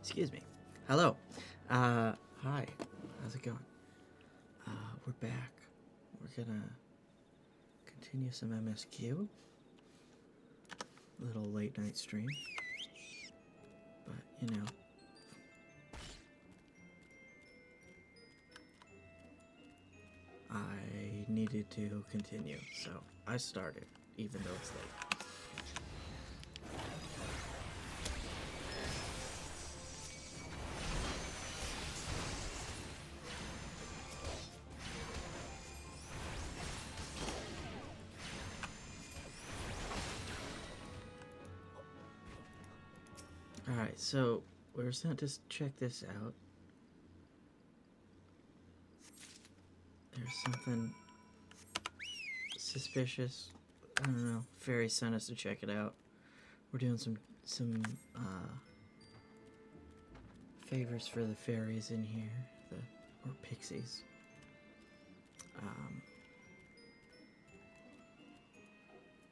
Excuse me. Hello. Hi. How's it going? We're back. We're gonna continue some MSQ. Little late night stream. But, I needed to continue, so I started, even though it's late. Alright, so we're sent to check this out. There's something suspicious. I don't know. Fairy sent us to check it out. We're doing some favors for the fairies in here, or pixies.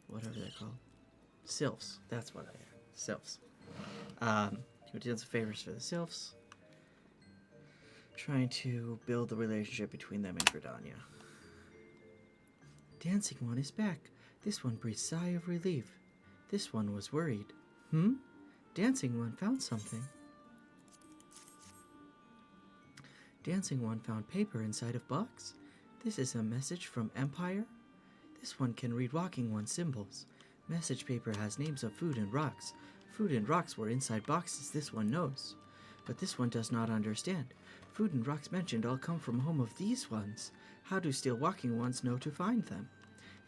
Whatever they're called. Sylphs. That's what I am. Sylphs. We're doing some favors for the sylphs. Trying to build the relationship between them and Gridania. Dancing one is back. This one breathed a sigh of relief. This one was worried. Dancing one found something. Dancing one found paper inside of box. This is a message from Empire. This one can read Walking One symbols. Message paper has names of food and rocks. Food and rocks were inside boxes, this one knows. But this one does not understand. Food and rocks mentioned all come from home of these ones. How do still walking ones know to find them?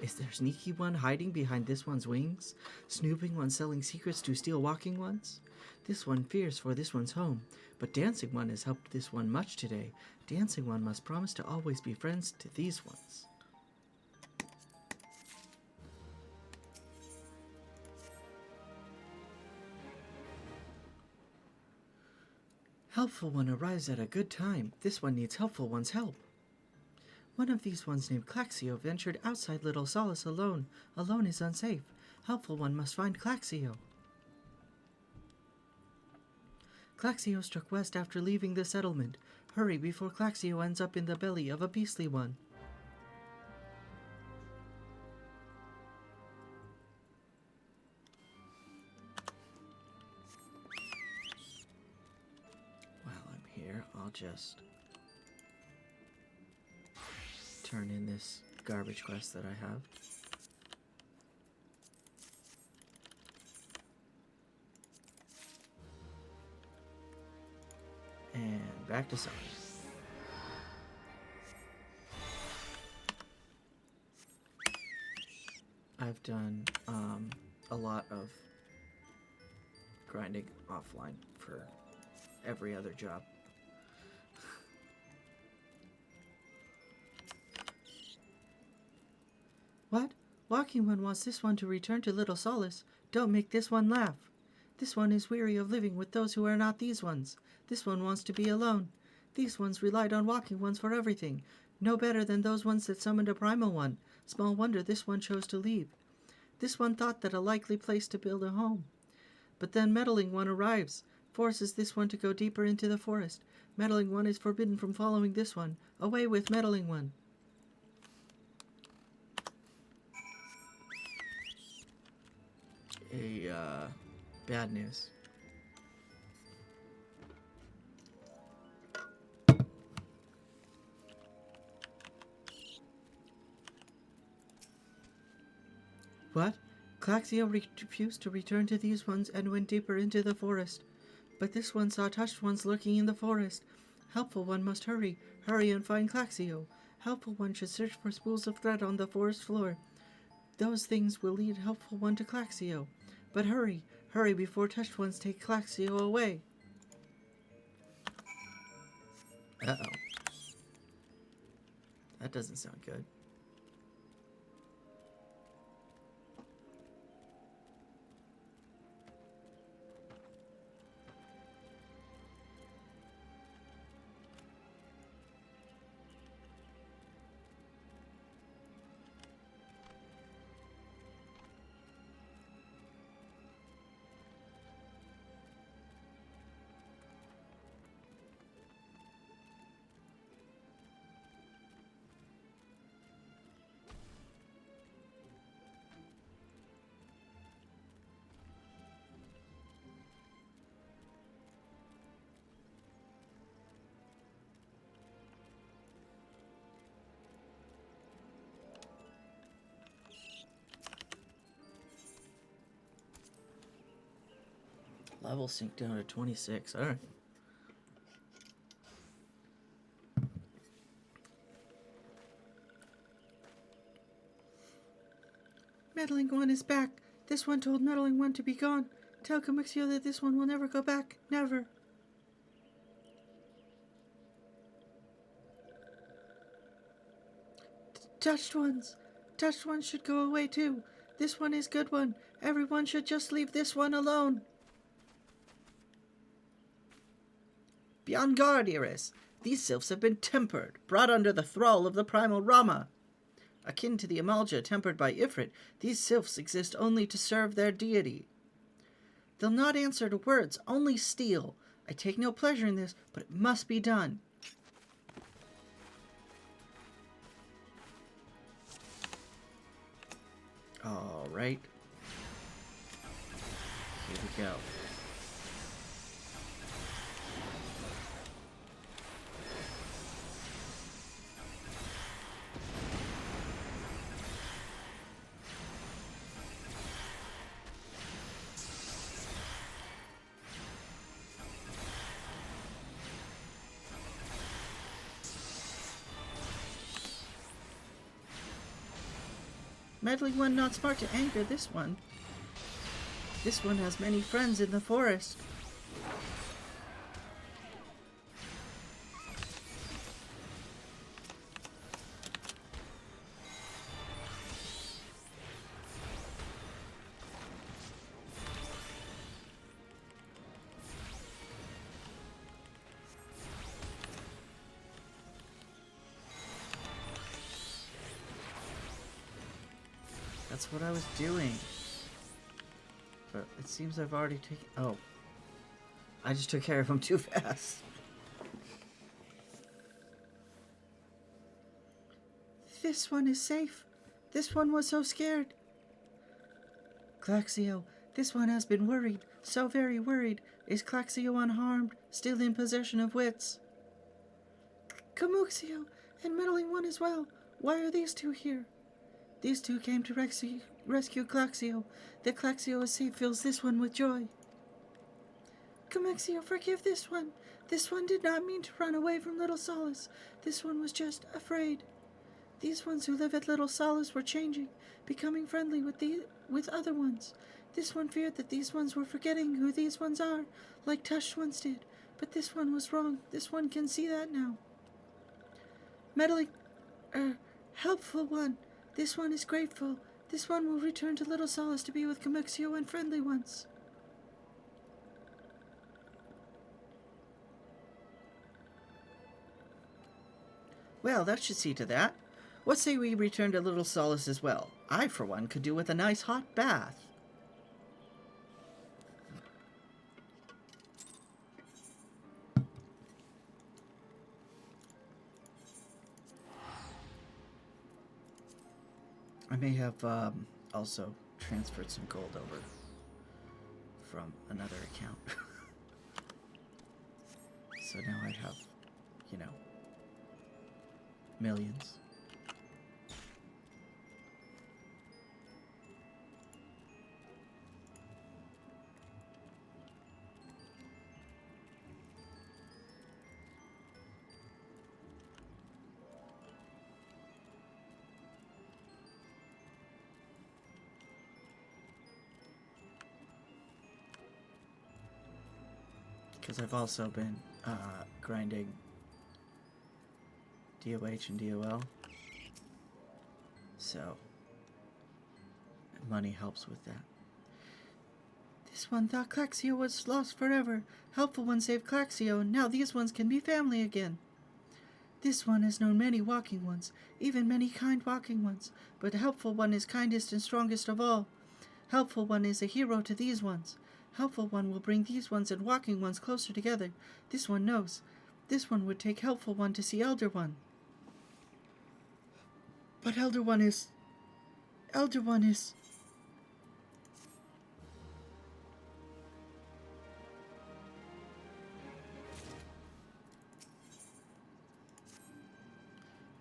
Is there sneaky one hiding behind this one's wings? Snooping one selling secrets to steal walking ones? This one fears for this one's home, but dancing one has helped this one much today. Dancing one must promise to always be friends to these ones. Helpful one arrives at a good time. This one needs helpful one's help. One of these ones named Claxio ventured outside Little Solace alone. Alone is unsafe. Helpful one must find Claxio. Claxio struck west after leaving the settlement. Hurry before Claxio ends up in the belly of a beastly one. While I'm here, I'll just turn in this garbage quest that I have. And back to summer. I've done a lot of grinding offline for every other job. What? Walking One wants this one to return to Little Solace. Don't make this one laugh. This one is weary of living with those who are not these ones. This one wants to be alone. These ones relied on Walking Ones for everything. No better than those ones that summoned a primal one. Small wonder this one chose to leave. This one thought that a likely place to build a home. But then Meddling One arrives, forces this one to go deeper into the forest. Meddling One is forbidden from following this one. Away with Meddling One. Bad news. What? Claxio refused to return to these ones and went deeper into the forest. But this one saw touched ones lurking in the forest. Helpful one must hurry. Hurry and find Claxio. Helpful one should search for spools of thread on the forest floor. Those things will lead Helpful one to Claxio. But hurry. Hurry before touched ones take Claxio away. Uh-oh. That doesn't sound good. Level sink down to 26. Alright. Meddling One is back. This one told Meddling One to be gone. Tell Kamixio that this one will never go back. Never. Touched ones. Touched ones should go away too. This one is good one. Everyone should just leave this one alone. Be on guard, Iris. These sylphs have been tempered, brought under the thrall of the primal Rama. Akin to the Amalja tempered by Ifrit, these sylphs exist only to serve their deity. They'll not answer to words, only steal. I take no pleasure in this, but it must be done. All right. Here we go. Meddling One not smart to anger this one. This one has many friends in the forest. That's what I was doing. But it seems I've already taken... Oh. I just took care of him too fast. This one is safe. This one was so scared. Claxio, this one has been worried. So very worried. Is Claxio unharmed? Still in possession of wits? Camuxio and Meddling One as well. Why are these two here? These two came to rescue Claxio. That Claxio is safe fills this one with joy. Camexio, forgive this one. This one did not mean to run away from Little Solace. This one was just afraid. These ones who live at Little Solace were changing, becoming friendly with other ones. This one feared that these ones were forgetting who these ones are, like touched ones did. But this one was wrong. This one can see that now. Helpful one. This one is grateful. This one will return to Little Solace to be with Camexio and friendly ones. Well, that should see to that. What say we return to Little Solace as well? I, for one, could do with a nice hot bath. I may have also transferred some gold over from another account. So now I have, millions. Because I've also been grinding DOH and DOL, so money helps with that. This one thought Claxio was lost forever. Helpful one saved Claxio, and now these ones can be family again. This one has known many walking ones, even many kind walking ones, but the helpful one is kindest and strongest of all. Helpful one is a hero to these ones. Helpful one will bring these ones and walking ones closer together. This one knows. This one would take helpful one to see Elder One. But Elder One is...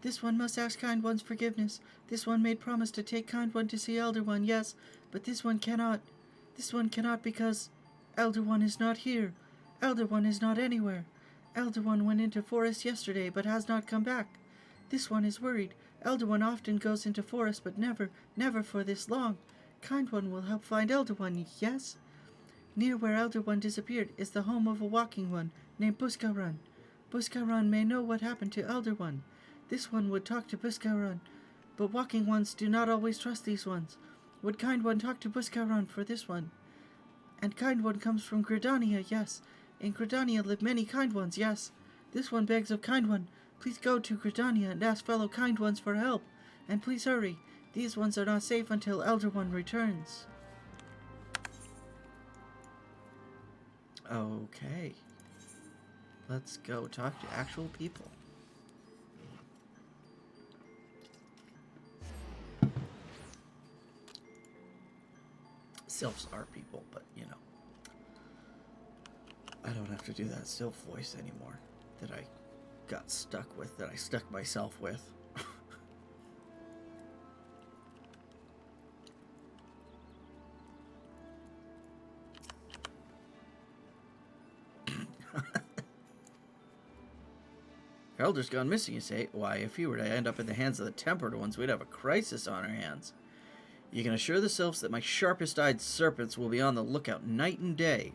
This one must ask Kind One's forgiveness. This one made promise to take Kind One to see Elder One, yes, but this one cannot. This one cannot because... Elder One is not here. Elder One is not anywhere. Elder One went into forest yesterday, but has not come back. This one is worried. Elder One often goes into forest, but never for this long. Kind One will help find Elder One, yes? Near where Elder One disappeared is the home of a walking one named Buscarun. Buscarun may know what happened to Elder One. This one would talk to Buscarun, but walking ones do not always trust these ones. Would Kind One talk to Buscarun for this one? And Kind One comes from Gridania, yes. In Gridania live many Kind Ones, yes. This one begs of Kind One, please go to Gridania and ask fellow Kind Ones for help. And please hurry. These ones are not safe until Elder One returns. Okay. Let's go talk to actual people. Sylphs are people, but you know. I don't have to do that sylph voice anymore that I got stuck with, that I stuck myself with. Elder's gone missing, you say? Why, if he were to end up in the hands of the Tempered Ones, we'd have a crisis on our hands. You can assure the sylphs that my sharpest-eyed serpents will be on the lookout night and day.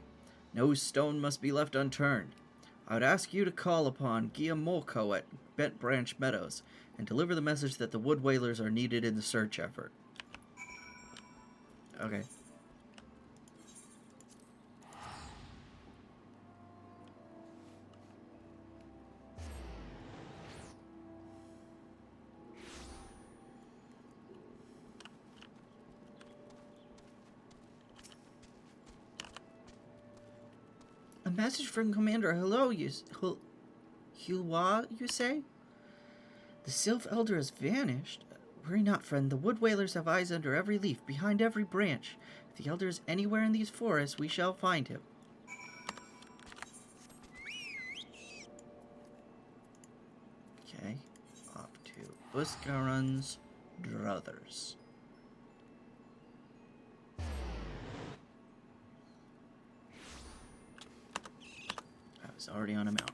No stone must be left unturned. I would ask you to call upon Guillemolco at Bent Branch Meadows and deliver the message that the Wood Whalers are needed in the search effort. Okay. A message from Commander Hulwa, you say? The Sylph Elder has vanished. Worry not, friend. The Wood Whalers have eyes under every leaf, behind every branch. If the Elder is anywhere in these forests, we shall find him. Okay. Up to Buscarun's druthers. I was already on a mount.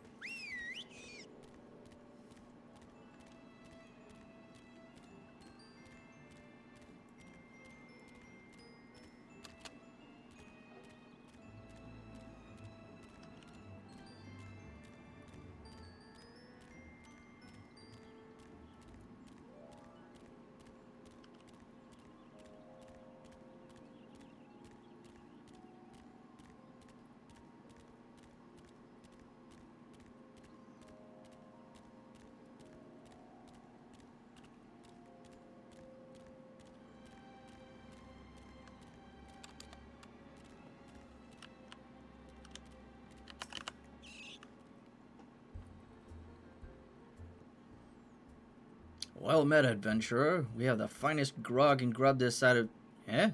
Well met, adventurer. We have the finest grog and grub this side of... Eh?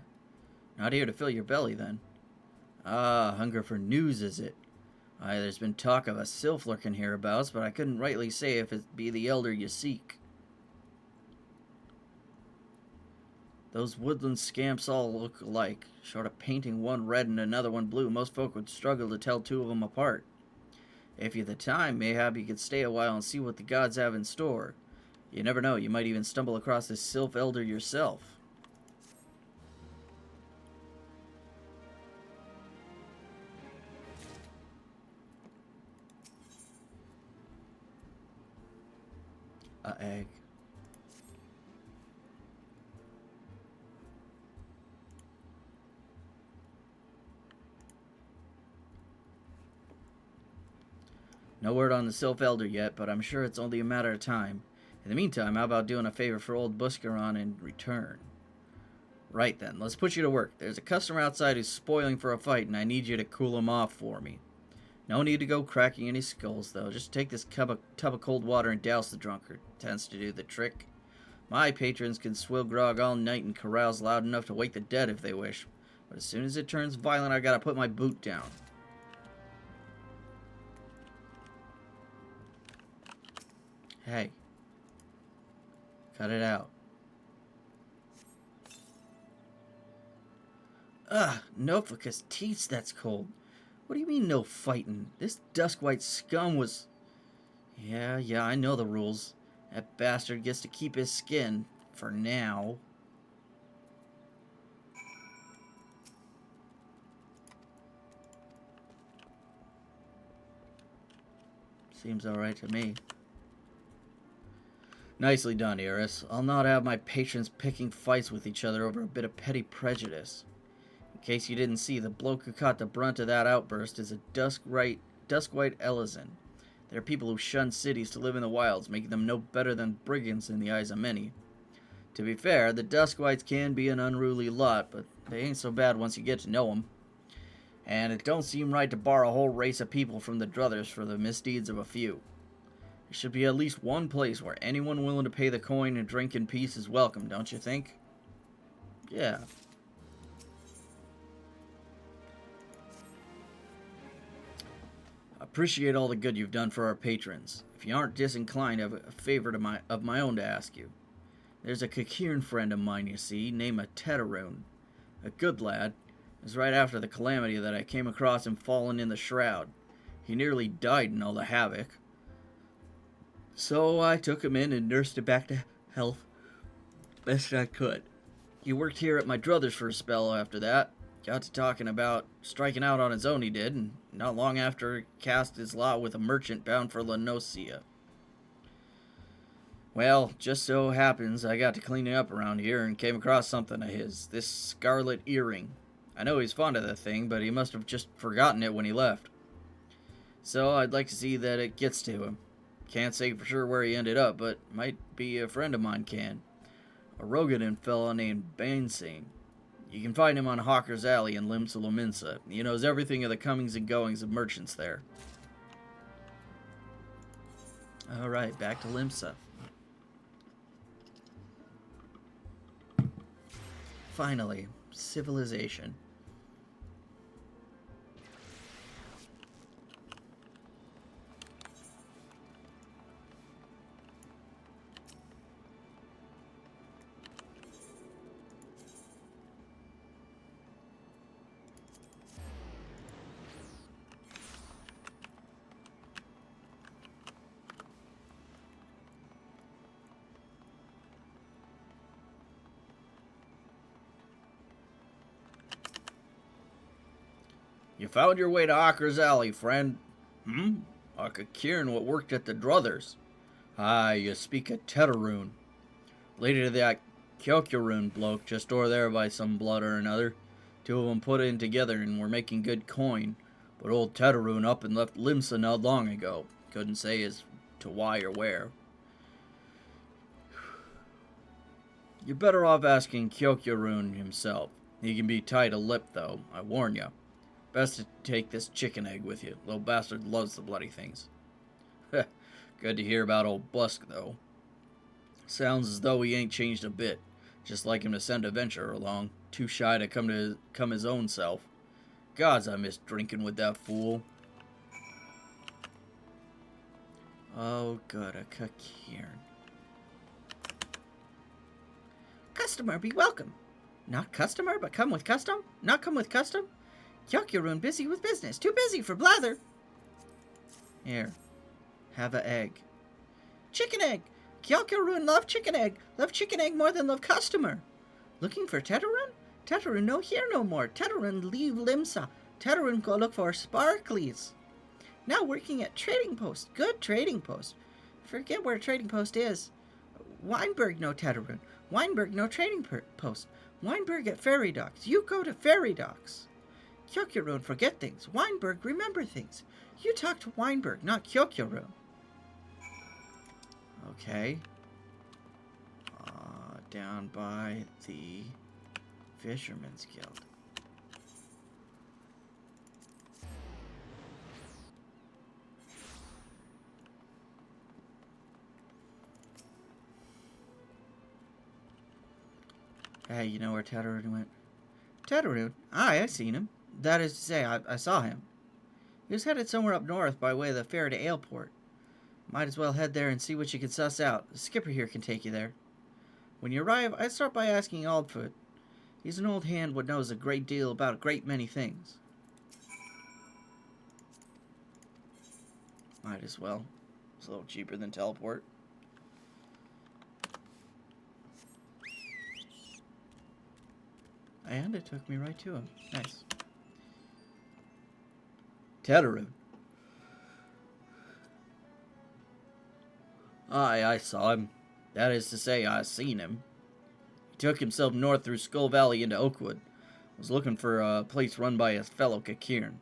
Not here to fill your belly, then. Ah, hunger for news, is it? Aye, there's been talk of a sylph lurking hereabouts, but I couldn't rightly say if it be the elder you seek. Those woodland scamps all look alike. Short of painting one red and another one blue, most folk would struggle to tell two of them apart. If you've the time, mayhap you could stay a while and see what the gods have in store. You never know, you might even stumble across this sylph elder yourself. A egg. No word on the sylph elder yet, but I'm sure it's only a matter of time. In the meantime, how about doing a favor for old Buscaron in return? Right then, let's put you to work. There's a customer outside who's spoiling for a fight, and I need you to cool him off for me. No need to go cracking any skulls, though. Just take this tub of cold water and douse the drunkard. Tends to do the trick. My patrons can swill grog all night and carouse loud enough to wake the dead if they wish. But as soon as it turns violent, I gotta put my boot down. Hey. Cut it out. Ugh, no because teeth that's cold. What do you mean no fighting? This dusk-white scum was... Yeah, I know the rules. That bastard gets to keep his skin. For now. Seems alright to me. Nicely done, Eris. I'll not have my patrons picking fights with each other over a bit of petty prejudice. In case you didn't see, the bloke who caught the brunt of that outburst is a dusk-white Ellison. There are people who shun cities to live in the wilds, making them no better than brigands in the eyes of many. To be fair, the Duskwhites can be an unruly lot, but they ain't so bad once you get to know them. And it don't seem right to bar a whole race of people from the Druthers for the misdeeds of a few. There should be at least one place where anyone willing to pay the coin and drink in peace is welcome, don't you think? Yeah. I appreciate all the good you've done for our patrons. If you aren't disinclined, I have a favor of my own to ask you. There's a Kakirn friend of mine, you see, named Tetaroon. A good lad. It was right after the calamity that I came across him fallen in the shroud. He nearly died in all the havoc. So I took him in and nursed him back to health best I could. He worked here at my druthers for a spell after that. Got to talking about striking out on his own, he did, and not long after cast his lot with a merchant bound for Lenosia. Well, just so happens I got to cleaning up around here and came across something of his, this scarlet earring. I know he's fond of the thing, but he must have just forgotten it when he left. So I'd like to see that it gets to him. Can't say for sure where he ended up, but might be a friend of mine can. A Rogadan fellow named Bainsane. You can find him on Hawker's Alley in Limsa Lominsa. He knows everything of the comings and goings of merchants there. Alright, back to Limsa. Finally, civilization. You found your way to Hawker's Alley, friend. A Kakirn what worked at the Druthers. Ah, you speak of Tetaroon. Related to that Kyokuroon bloke just over there by some blood or another. Two of them put in together and were making good coin. But old Tetaroon up and left Limsa not long ago. Couldn't say as to why or where. You're better off asking Kyokuroon himself. He can be tight-lipped, though, I warn you. Best to take this chicken egg with you. Little bastard loves the bloody things. Good to hear about old Busk, though. Sounds as though he ain't changed a bit. Just like him to send a venturer along. Too shy to come his own self. Gods, I miss drinking with that fool. Oh, good, a Kakirn. Customer, be welcome. Not customer, but come with custom? Not come with custom? Kyokuroon busy with business. Too busy for blather. Here. Have a egg. Chicken egg. Kyokuroon love chicken egg. Love chicken egg more than love customer. Looking for Tetaroon? Tetaroon no here no more. Tetaroon leave Limsa. Tetaroon go look for Sparklies. Now working at trading post. Good trading post. Forget where trading post is. Weinberg no Tetaroon. Weinberg no trading post. Weinberg at ferry docks. You go to ferry docks. Kyokuroon forget things. Weinberg remember things. You talk to Weinberg, not Kyokuroon. Okay. Down by the Fisherman's Guild. Hey, you know where Tetaroon went? Tetaroon? Aye, I seen him. That is to say, I saw him. He was headed somewhere up north by way of the fair to Aleport. Might as well head there and see what you can suss out. The skipper here can take you there. When you arrive, I'd start by asking Aldfoot. He's an old hand what knows a great deal about a great many things. Might as well. It's a little cheaper than teleport. And it took me right to him. Nice. Tetaru. Aye, I saw him. That is to say, I seen him. He took himself north through Skull Valley into Oakwood. Was looking for a place run by his fellow Kakiran.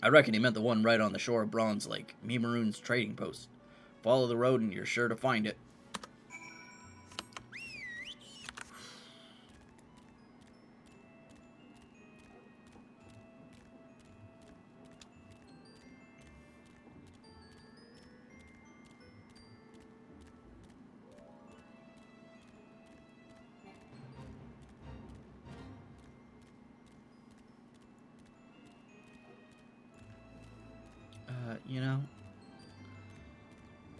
I reckon he meant the one right on the shore of Bronze Lake, Mimaroon's trading post. Follow the road and you're sure to find it. You know,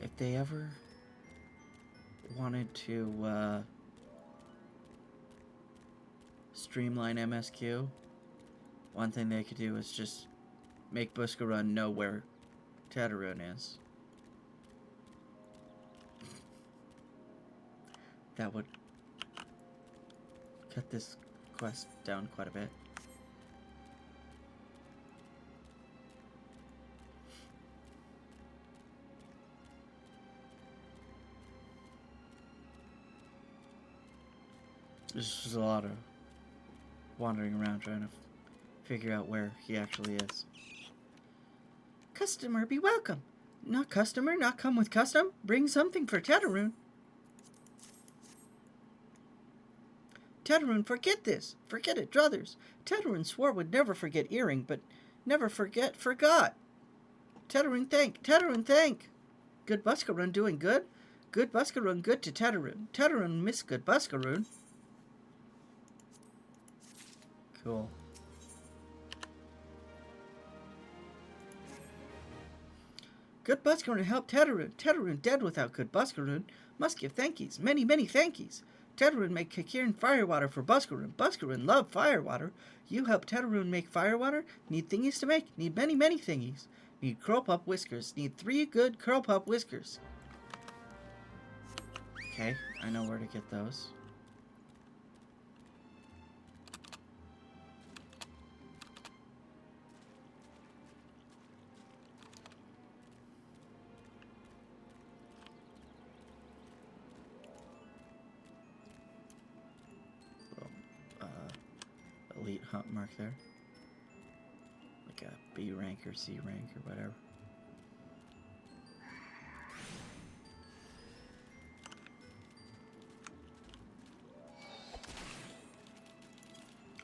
if they ever wanted to streamline MSQ, one thing they could do is just make Buscarun know where Tetaroon is. That would cut this quest down quite a bit. There's just a lot of wandering around trying to figure out where he actually is. Customer, be welcome. Not customer, not come with custom. Bring something for Tetaroon. Tetaroon, forget this. Forget it, druthers. Tetaroon swore would never forget earring, but never forgot. Tetaroon thank. Tetaroon thank. Good Buscarun doing good? Good Buscarun good to Tetaroon. Tetaroon miss good Buscarun. Cool. Good Buscarun helped Tetaroon. Tetaroon dead without good Buscarun. Must give thankies. Many, many thankies. Tetaroon make Kakiran firewater for Buscarun. Buscarun love firewater. You help Tetaroon make firewater? Need thingies to make? Need many, many thingies. Need curl pup whiskers. Need 3 good curl pup whiskers. Okay, I know where to get those. Elite hunt mark there. Like a B rank or C rank or whatever.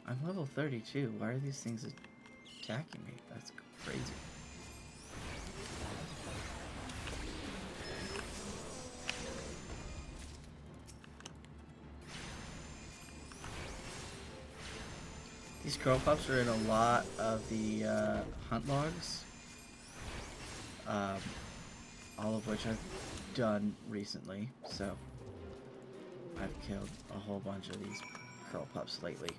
I'm level 32. Why are these things attacking me? That's crazy. These curl pups are in a lot of the hunt logs, all of which I've done recently, so I've killed a whole bunch of these curl pups lately.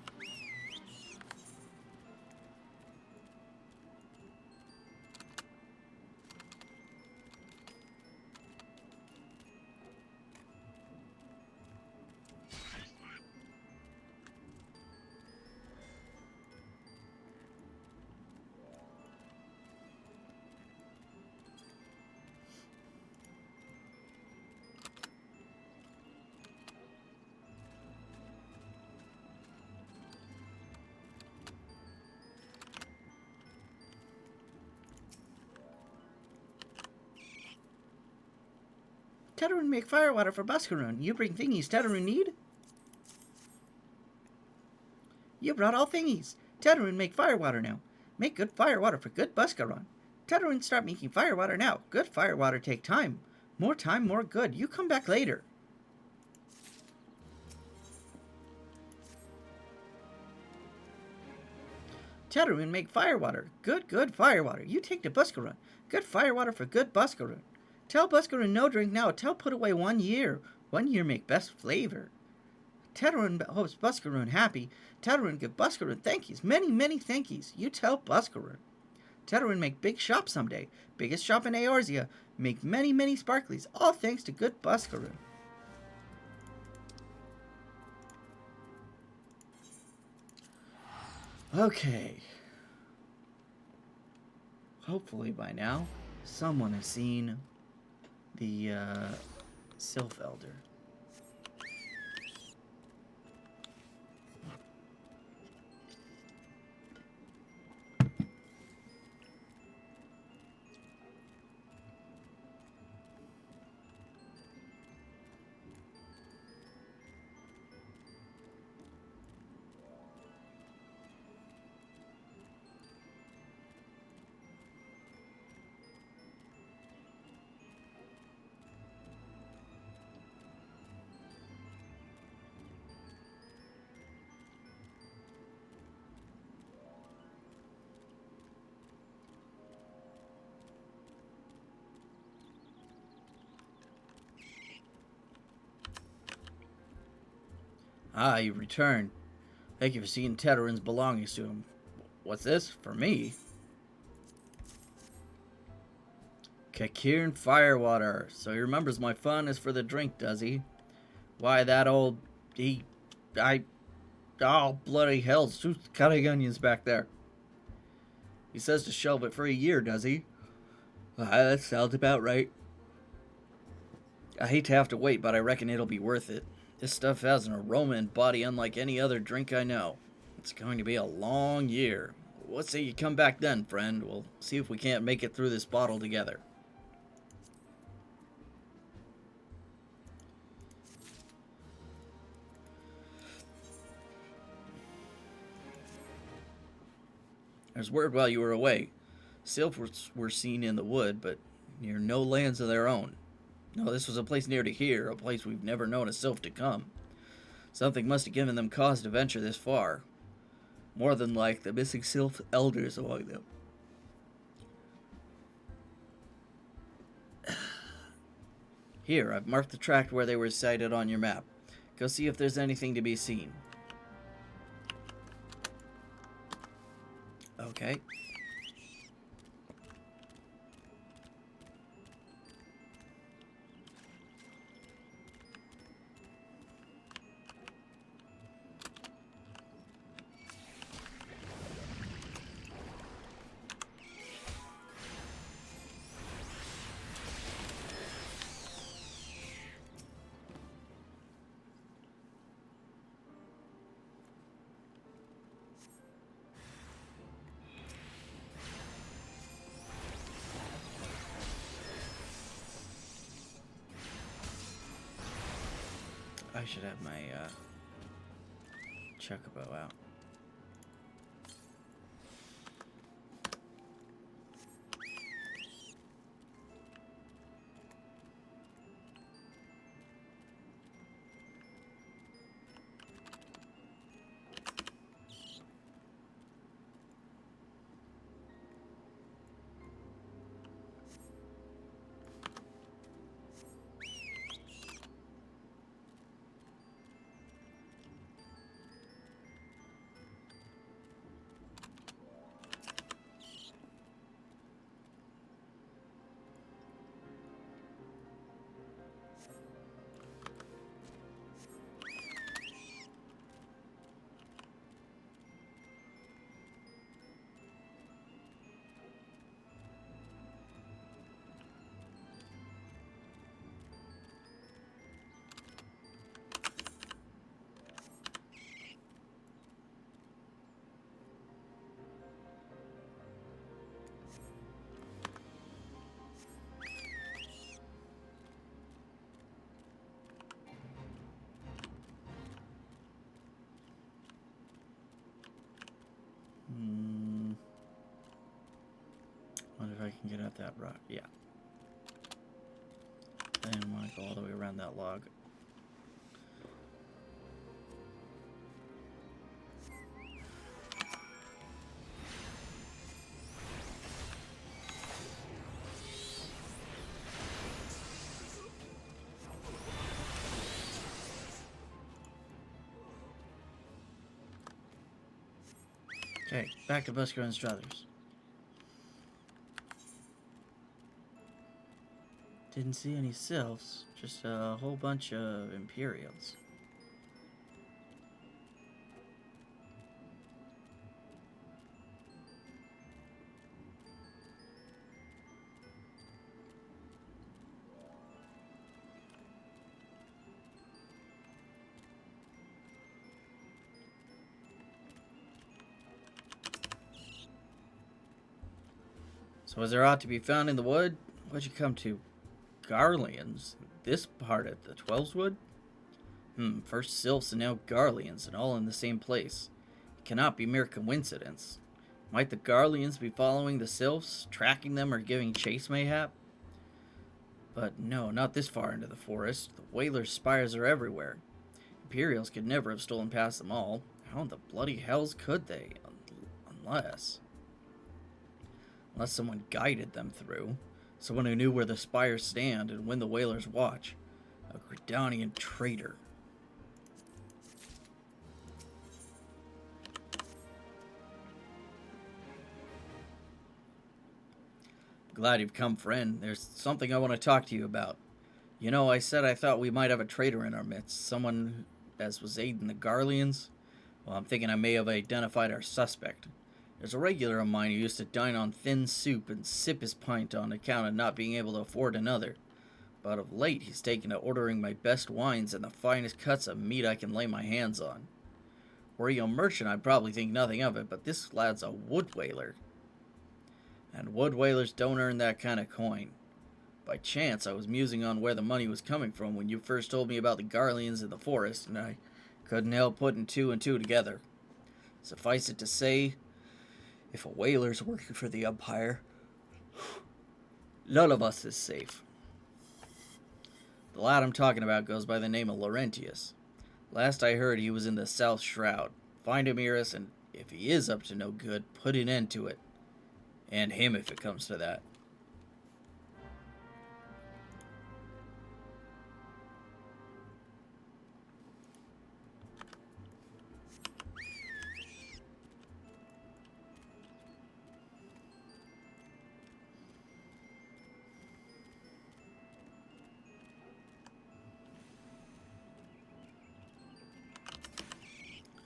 Tetaroon make firewater for Buscarun. You bring thingies Tetaroon need? You brought all thingies. Tetaroon make firewater now. Make good firewater for good Buscarun. Tetaroon start making firewater now. Good firewater take time. More time, more good. You come back later. Tetaroon make firewater. Good, good firewater. You take to Buscarun. Good firewater for good Buscarun. Tell Buscarun no drink now. Tell put away 1 year. 1 year make best flavor. Teterin hopes Buscaroon happy. Teterin give Buscaroon thankies, many, many thankies. You tell Buscaroon. Teterin make big shop someday. Biggest shop in Eorzea. Make many, many sparklies. All thanks to good Buscaroon. Okay. Hopefully by now, someone has seen the Sylph Elder. Ah, you returned. Thank you for seeing Teterin's belongings to him. What's this? For me? Kakirn Firewater. So he remembers my fondness for the drink, does he? Why, that old... Oh, bloody hell. Who's cutting onions back there? He says to shelve it for a year, does he? That sounds about right. I hate to have to wait, but I reckon it'll be worth it. This stuff has an aroma and body unlike any other drink I know. It's going to be a long year. What say you come back then, friend? We'll see if we can't make it through this bottle together. There's word while you were away. Sylphs were seen in the wood, but near no lands of their own. No, this was a place near to here, a place we've never known a sylph to come. Something must have given them cause to venture this far. More than like the missing sylph elders among them. Here, I've marked the tract where they were sighted on your map. Go see if there's anything to be seen. Okay. I should have my chocobo out. Wonder if I can get at that rock. Yeah. Then I want to go all the way around that log. Okay, back to Busker and Struthers. Didn't see any sylphs, just a whole bunch of Imperials. So is there aught to be found in the wood? What'd you come to? Garleans? This part of the Twelveswood? First sylphs and now Garleans, and all in the same place. It cannot be mere coincidence. Might the Garleans be following the sylphs, tracking them, or giving chase mayhap? But no, not this far into the forest. The whalers' spires are everywhere. Imperials could never have stolen past them all. How in the bloody hells could they? Unless someone guided them through. Someone who knew where the spires stand and when the whalers watch. A Gridanian traitor. Glad you've come, friend. There's something I want to talk to you about. You know, I said I thought we might have a traitor in our midst. Someone as was aiding the Garleans. Well, I'm thinking I may have identified our suspect. There's a regular of mine who used to dine on thin soup and sip his pint on account of not being able to afford another. But of late he's taken to ordering my best wines and the finest cuts of meat I can lay my hands on. Were he a merchant, I'd probably think nothing of it, but this lad's a wood whaler. And wood whalers don't earn that kind of coin. By chance, I was musing on where the money was coming from when you first told me about the Garleans in the forest, and I couldn't help putting two and two together. Suffice it to say, if a whaler's working for the Empire, none of us is safe. The lad I'm talking about goes by the name of Laurentius. Last I heard, he was in the South Shroud. Find him, Eris, and if he is up to no good, put an end to it. And him if it comes to that.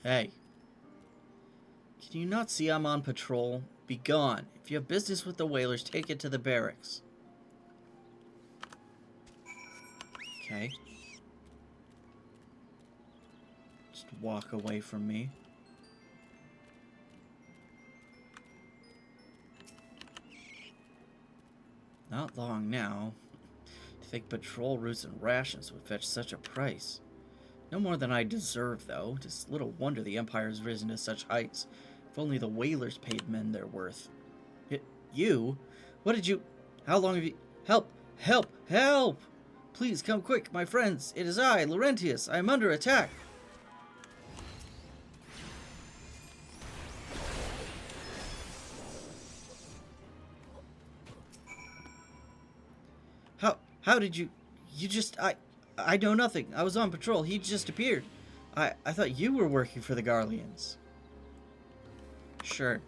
Hey. Can you not see I'm on patrol? Be gone. If you have business with the whalers, take it to the barracks. Okay. Just walk away from me. Not long now. To think patrol routes and rations would fetch such a price. No more than I deserve, though. It's little wonder the Empire's risen to such heights. If only the whalers paid men their worth. You? What did you... How long have you... Help! Help! Help! Please come quick, my friends. It is I, Laurentius. I am under attack. How did you... You just... I know nothing. I was on patrol. He just appeared. I thought you were working for the Garleans. Sure.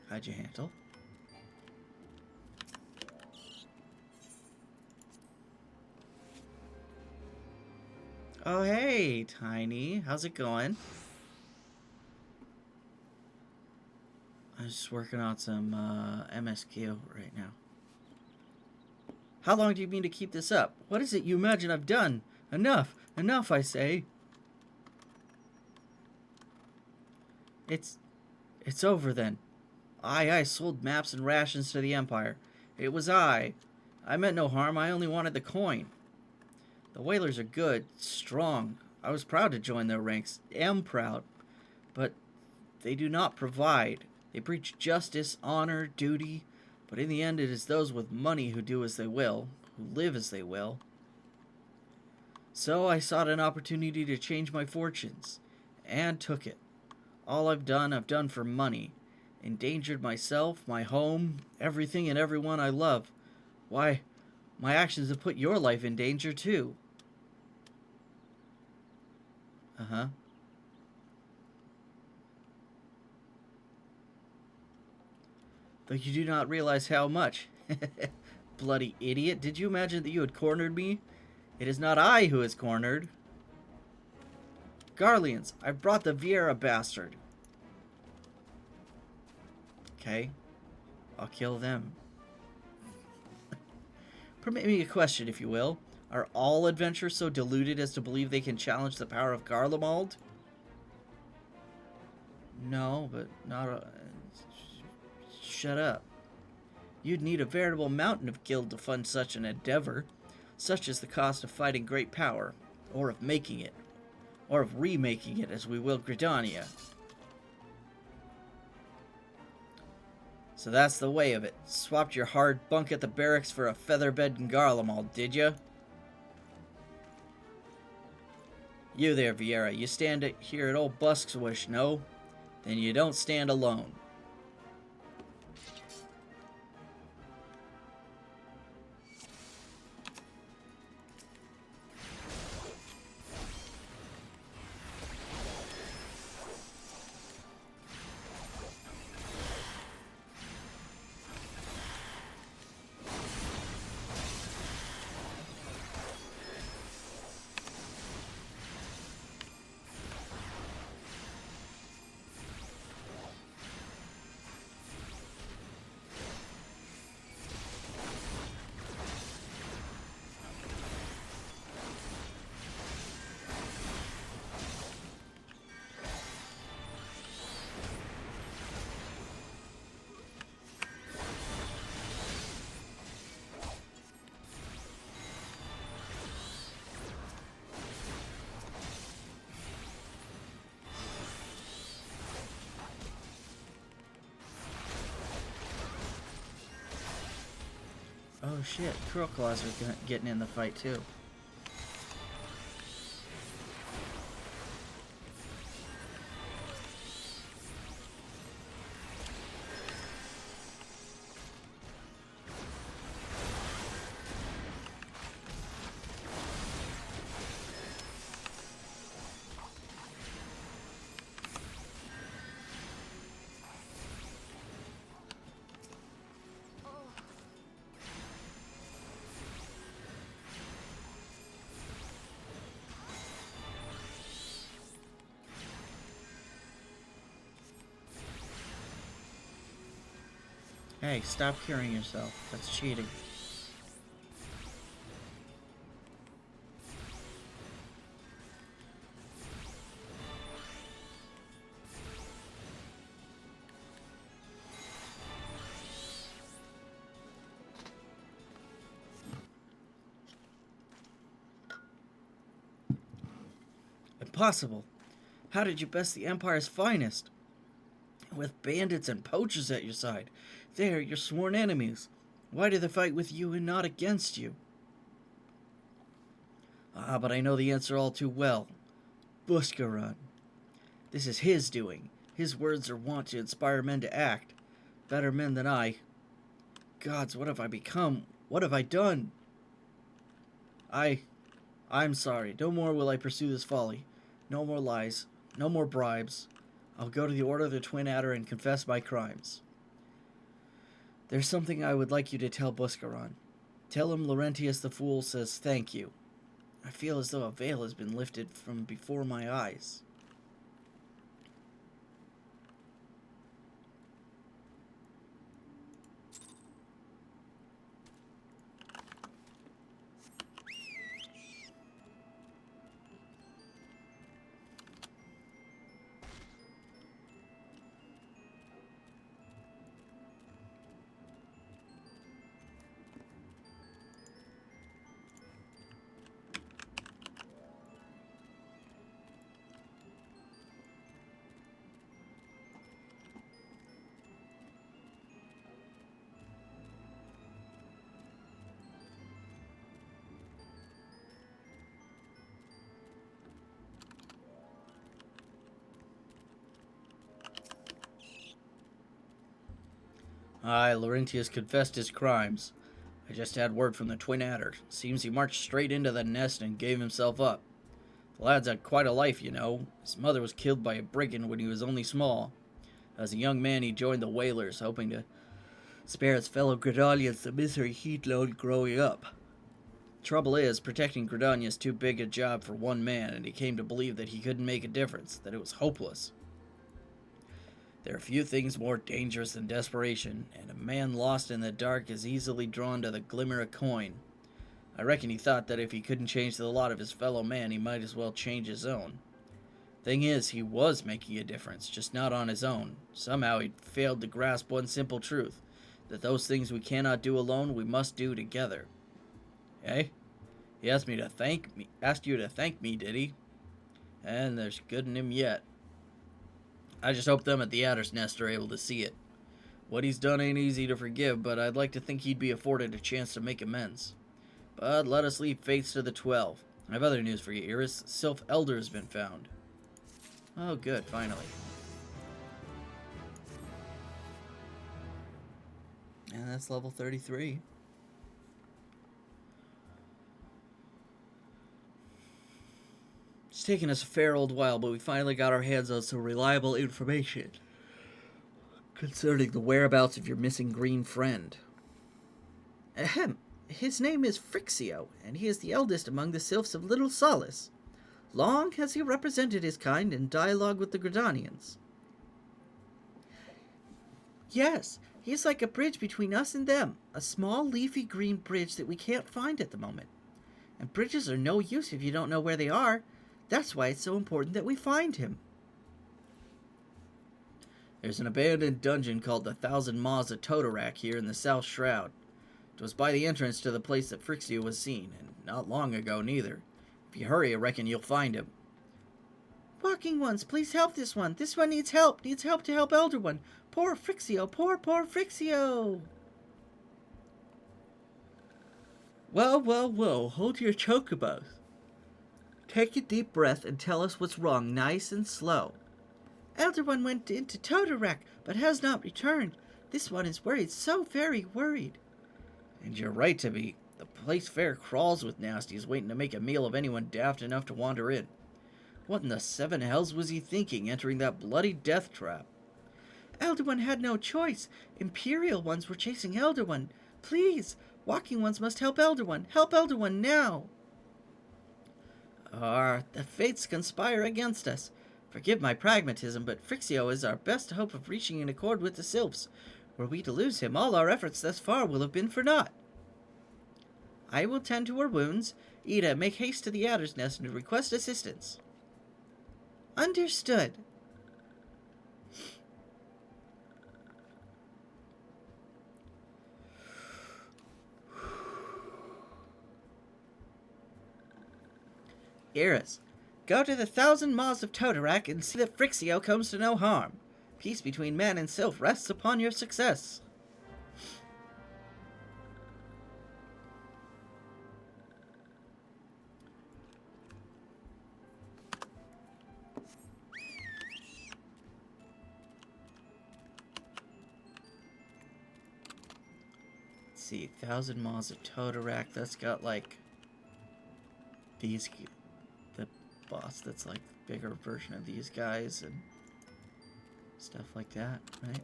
How'd you handle? Oh, hey, Tiny. How's it going? I'm just working on some MSQ right now. How long do you mean to keep this up? What is it you imagine I've done? Enough! Enough, I say! It's over then. I sold maps and rations to the Empire. It was I. I meant no harm, I only wanted the coin. The whalers are good, strong. I was proud to join their ranks, am proud. But they do not provide. They preach justice, honor, duty, but in the end it is those with money who do as they will, who live as they will. So I sought an opportunity to change my fortunes, and took it. All I've done for money. Endangered myself, my home, everything and everyone I love. Why, my actions have put your life in danger, too. Uh-huh. Though you do not realize how much. Bloody idiot. Did you imagine that you had cornered me? It is not I who has cornered. Garleans, I brought the Vieira bastard. Okay. I'll kill them. Permit me a question, if you will. Are all adventurers so deluded as to believe they can challenge the power of Garlemald? No, but not a... Shut up. You'd need a veritable mountain of guild to fund such an endeavor. Such is the cost of fighting great power, or of making it, or of remaking it as we will Gridania. So that's the way of it. Swapped your hard bunk at the barracks for a featherbed in Garlemald, did ya? You there, Vieira. You stand here at old Busk's wish, no? Then you don't stand alone. Oh shit, Curl Claws are getting in the fight too. Hey, stop curing yourself. That's cheating. Impossible. How did you best the Empire's finest? With bandits and poachers at your side. They're your sworn enemies. Why do they fight with you and not against you? Ah, but I know the answer all too well. Buscarun. This is his doing. His words are wont to inspire men to act. Better men than I. Gods, what have I become? What have I done? I'm sorry. No more will I pursue this folly. No more lies. No more bribes. I'll go to the Order of the Twin Adder and confess my crimes. There's something I would like you to tell Buscarun. Tell him Laurentius the Fool says thank you. I feel as though a veil has been lifted from before my eyes. Aye, Laurentius confessed his crimes. I just had word from the twin adders. Seems he marched straight into the nest and gave himself up. The lad's had quite a life, you know. His mother was killed by a brigand when he was only small. As a young man, he joined the whalers, hoping to spare his fellow Gridanians the misery he'd known growing up. Trouble is, protecting Gridania is too big a job for one man, and he came to believe that he couldn't make a difference, that it was hopeless. There are few things more dangerous than desperation, and a man lost in the dark is easily drawn to the glimmer of coin. I reckon he thought that if he couldn't change the lot of his fellow man, he might as well change his own. Thing is, he was making a difference, just not on his own. Somehow he'd failed to grasp one simple truth, that those things we cannot do alone, we must do together. Eh? He asked you to thank me, did he? And there's good in him yet. I just hope them at the Adder's Nest are able to see it. What he's done ain't easy to forgive, but I'd like to think he'd be afforded a chance to make amends. But let us leave fates to the 12. I have other news for you, Iris. Sylph Elder has been found. Oh, good, finally. And that's level 33. It's taken us a fair old while, but we finally got our hands on some reliable information concerning the whereabouts of your missing green friend. Ahem. His name is Frixio, and he is the eldest among the Sylphs of Little Solace. Long has he represented his kind in dialogue with the Gridanians. Yes, he is like a bridge between us and them, a small leafy green bridge that we can't find at the moment. And bridges are no use if you don't know where they are. That's why it's so important that we find him. There's an abandoned dungeon called the Thousand Maws of Totorak here in the South Shroud. It was by the entrance to the place that Frixio was seen, and not long ago neither. If you hurry, I reckon you'll find him. Walking ones, please help this one. This one needs help to help Elder One. Poor Frixio, poor Frixio. Well, hold your chocobos. Take a deep breath and tell us what's wrong, nice and slow. Elder One went into Totorak, but has not returned. This one is worried, so very worried. And you're right to be. The place fair crawls with nasties waiting to make a meal of anyone daft enough to wander in. What in the seven hells was he thinking, entering that bloody death trap? Elder One had no choice. Imperial ones were chasing Elder One. Please, walking ones must help Elder One. Help Elder One now. The fates conspire against us. Forgive my pragmatism, but Frixio is our best hope of reaching an accord with the Sylphs. Were we to lose him, all our efforts thus far will have been for naught. I will tend to her wounds. Ida, make haste to the Adder's Nest and request assistance. Understood. Iris, go to the Thousand Maws of Totorak and see that Frixio comes to no harm. Peace between man and sylph rests upon your success. Let's see, Thousand Maws of Totorak, that's got like these, the boss that's like bigger version of these guys and stuff like that, right?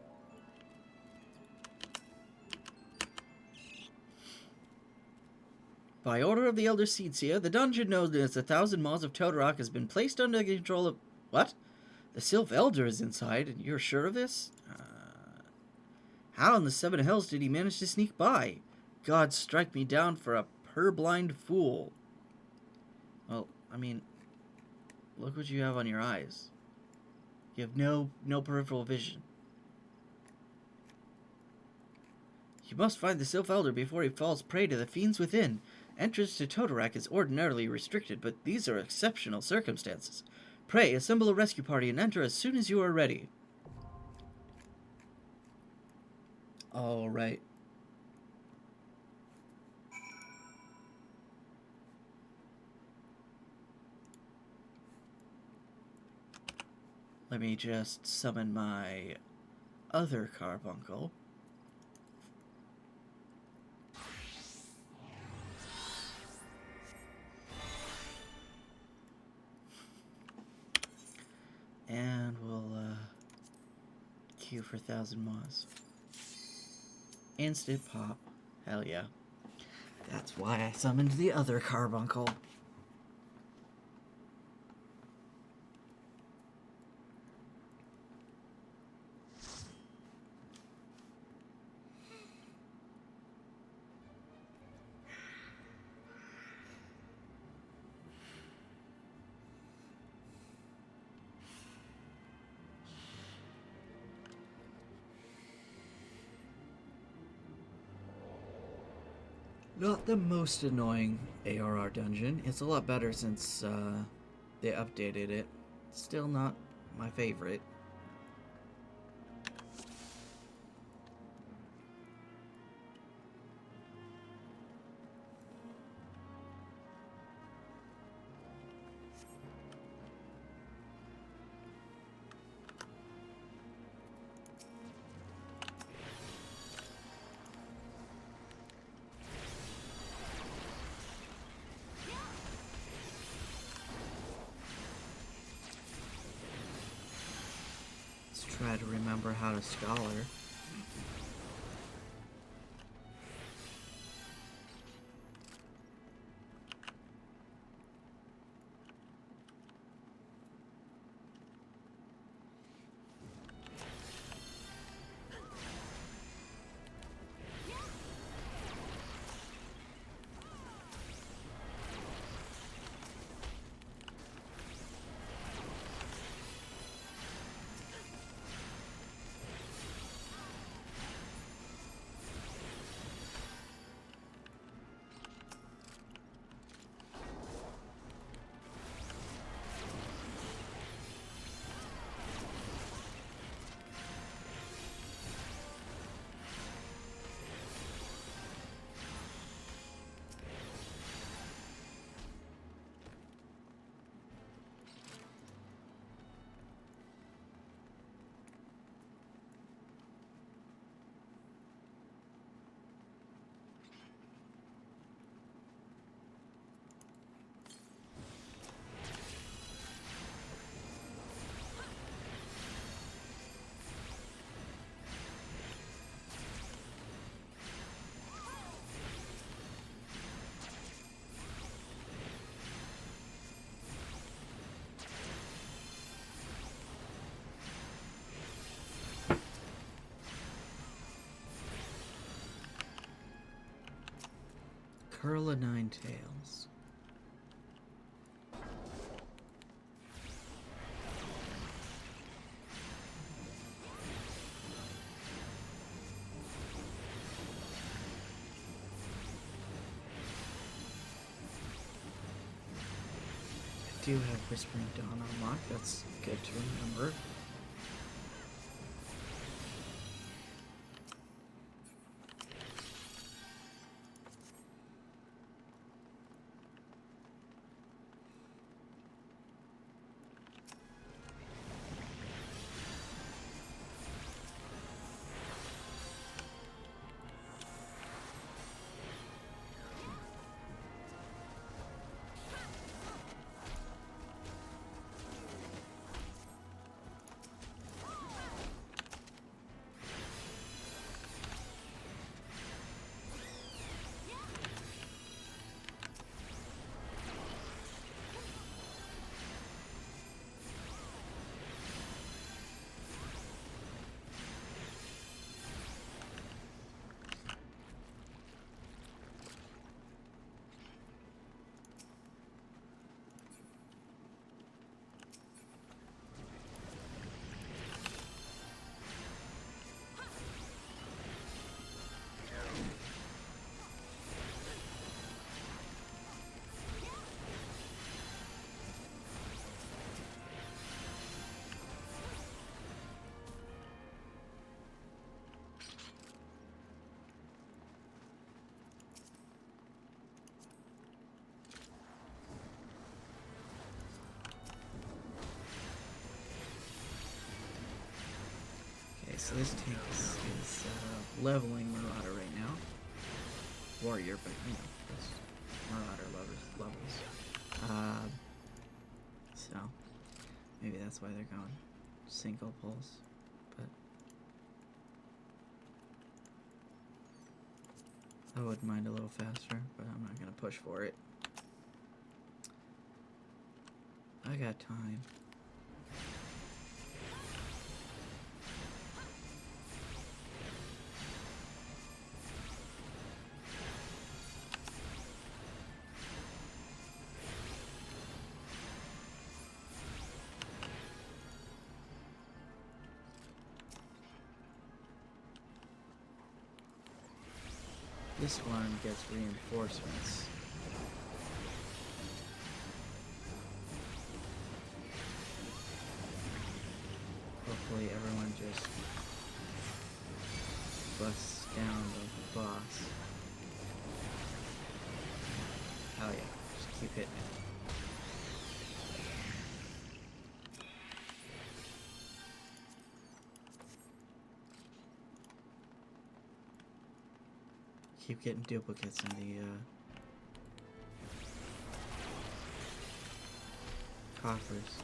By order of the Elder Seedseer, the dungeon known as the Thousand Maws of Totorak has been placed under the control of... What? The Sylph Elder is inside, and you're sure of this? How in the Seven Hells did he manage to sneak by? God strike me down for a purblind fool. Well, I mean, look what you have on your eyes. You have no peripheral vision. You must find the Sylph Elder before he falls prey to the fiends within. Entrance to Totorak is ordinarily restricted, but these are exceptional circumstances. Pray, assemble a rescue party and enter as soon as you are ready. All right. Let me just summon my other carbuncle. Thank you for 1,000 moss. Instant pop. Hell yeah. That's why I summoned the other carbuncle. Not the most annoying ARR dungeon. It's a lot better since they updated it. Still not my favorite. Try to remember how to scholar. Curl of Nine Tails. I do have Whispering Dawn unlocked. That's good to remember. So this tank is leveling Marauder right now. Warrior, but you know, it's Marauder levels. So maybe that's why they're going single pulse. But I wouldn't mind a little faster, but I'm not gonna push for it. I got time. This one gets reinforcements. Hopefully everyone just busts down the boss. Hell yeah, just keep hitting it. Keep getting duplicates in the coffers.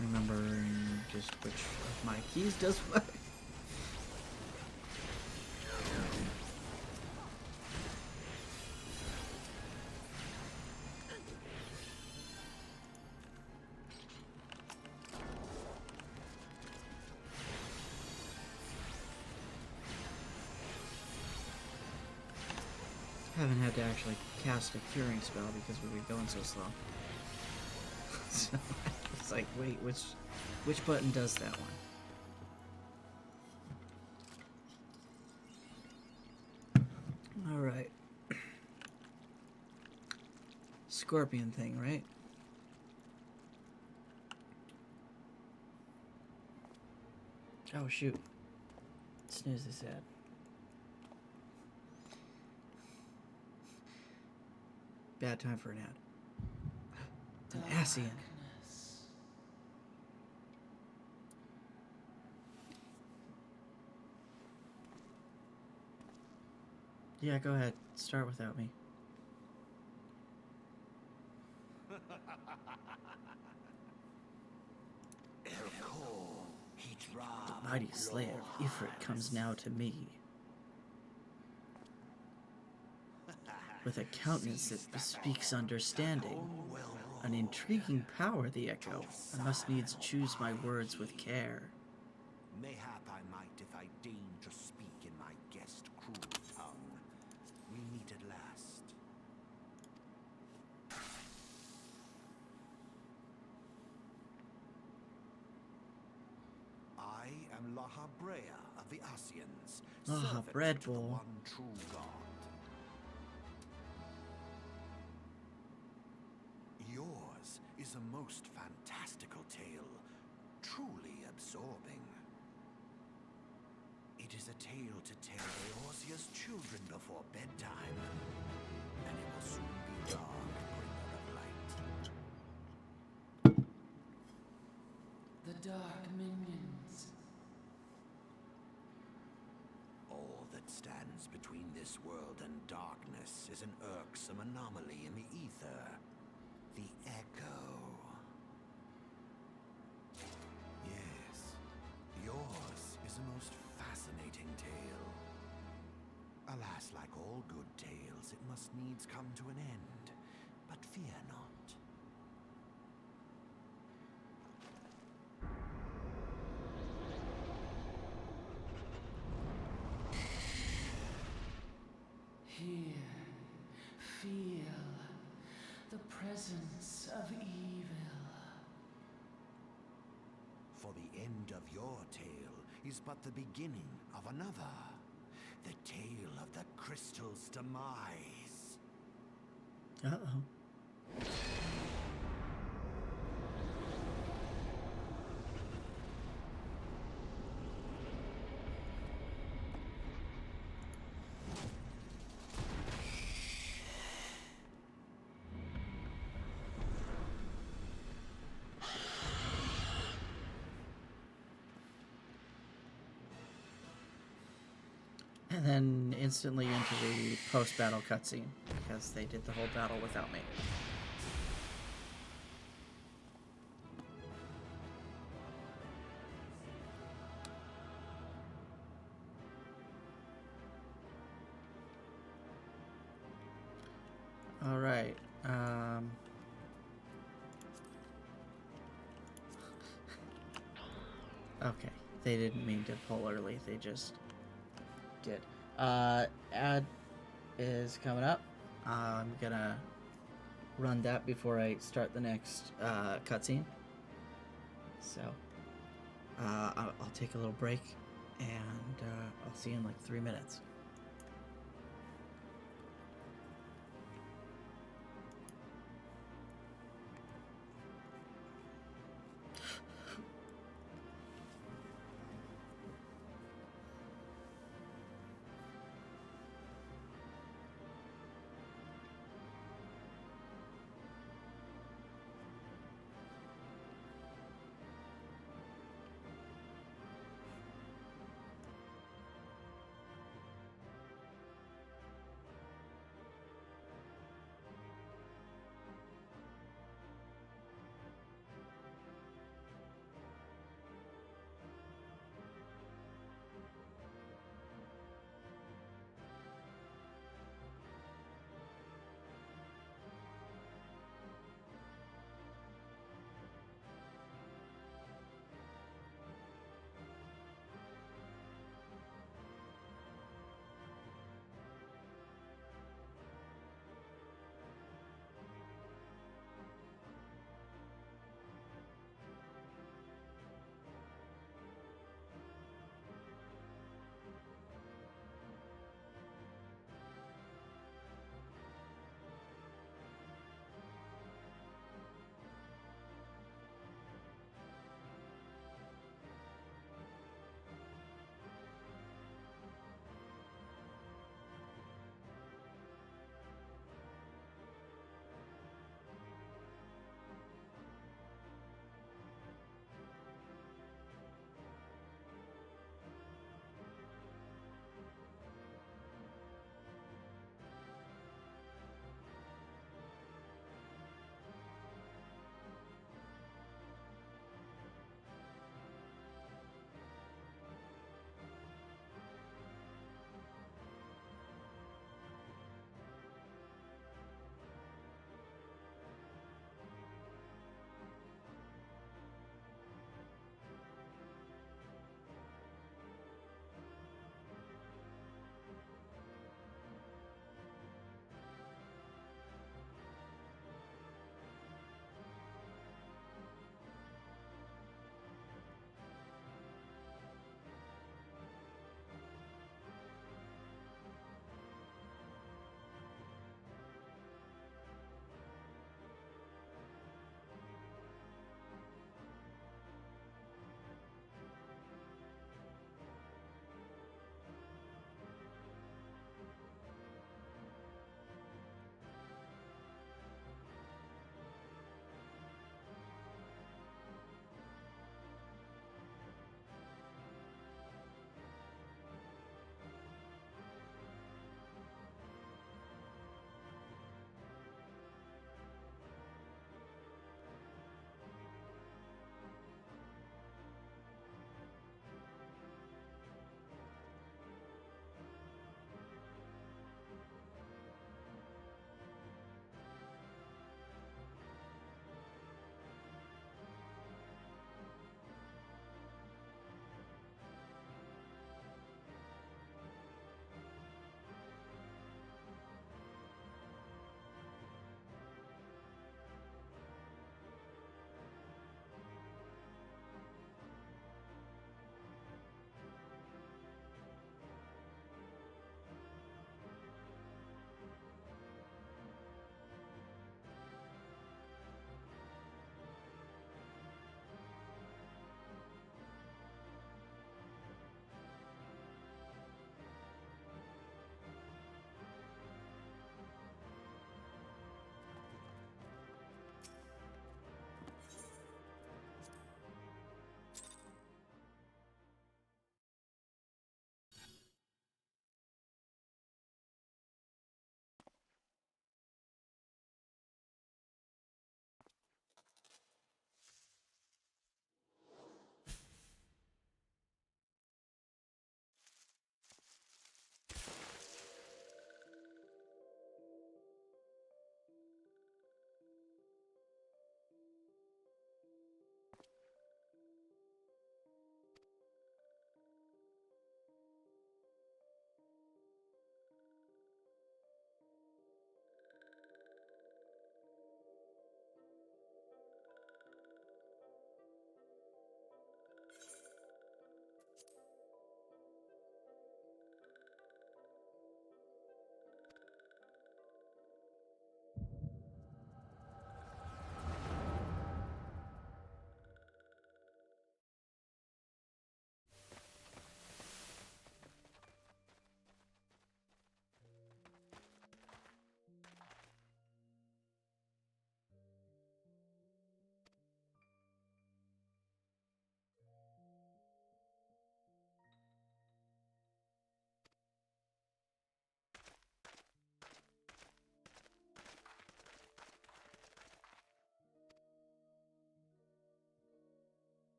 Remembering just which of my keys does what. Haven't had to actually cast a curing spell because we were going so slow. So it's like, wait, which button does that one? Alright. Scorpion thing, right? Oh shoot. Snooze is sad. Bad time for an ad. An Asian. Yeah, go ahead. Start without me. The mighty slayer of Ifrit comes now to me. With a countenance that bespeaks understanding. An intriguing power, the echo. I must needs choose my words with care. Mayhap I might if I deign to speak in my guest cruel tongue. We meet at last. I am Lahabrea of the Asians, servant Bread to the Bowl. one true God. Yours is a most fantastical tale, truly absorbing. It is a tale to tell Eorzea's children before bedtime, and it will soon be dark, bringer of light. The dark minions. All that stands between this world and darkness is an irksome anomaly in the ether. The Echo. Yes, yours is a most fascinating tale. Alas, like all good tales, it must needs come to an end. But fear not. of your tale is but the beginning of another. The tale of the crystal's demise. Uh-oh. And then instantly into the post-battle cutscene, because they did the whole battle without me. All right. Okay. They didn't mean to pull early. They just did. Ad is coming up. I'm gonna run that before I start the next cutscene. So I'll take a little break, and I'll see you in like 3 minutes.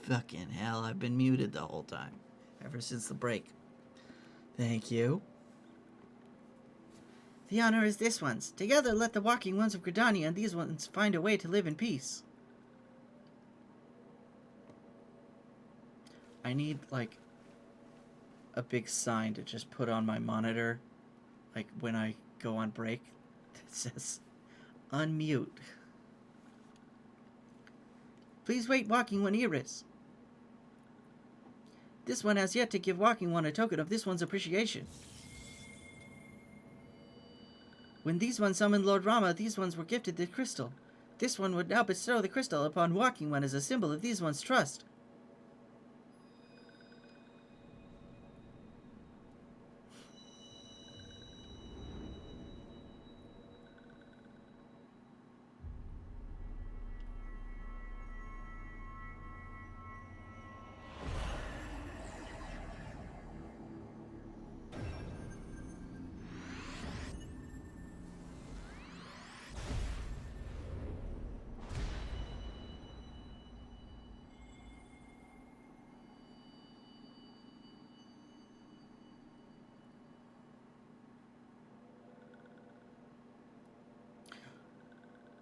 Fucking hell, I've been muted the whole time. Ever since the break. Thank you. The honor is this one's. Together let the walking ones of Gridania and these ones find a way to live in peace. I need, like, a big sign to just put on my monitor, like, when I go on break. That says, unmute. Please wait, Walking One Iris. This one has yet to give Walking One a token of this one's appreciation. When these ones summoned Lord Rama, these ones were gifted the crystal. This one would now bestow the crystal upon Walking One as a symbol of these one's trust.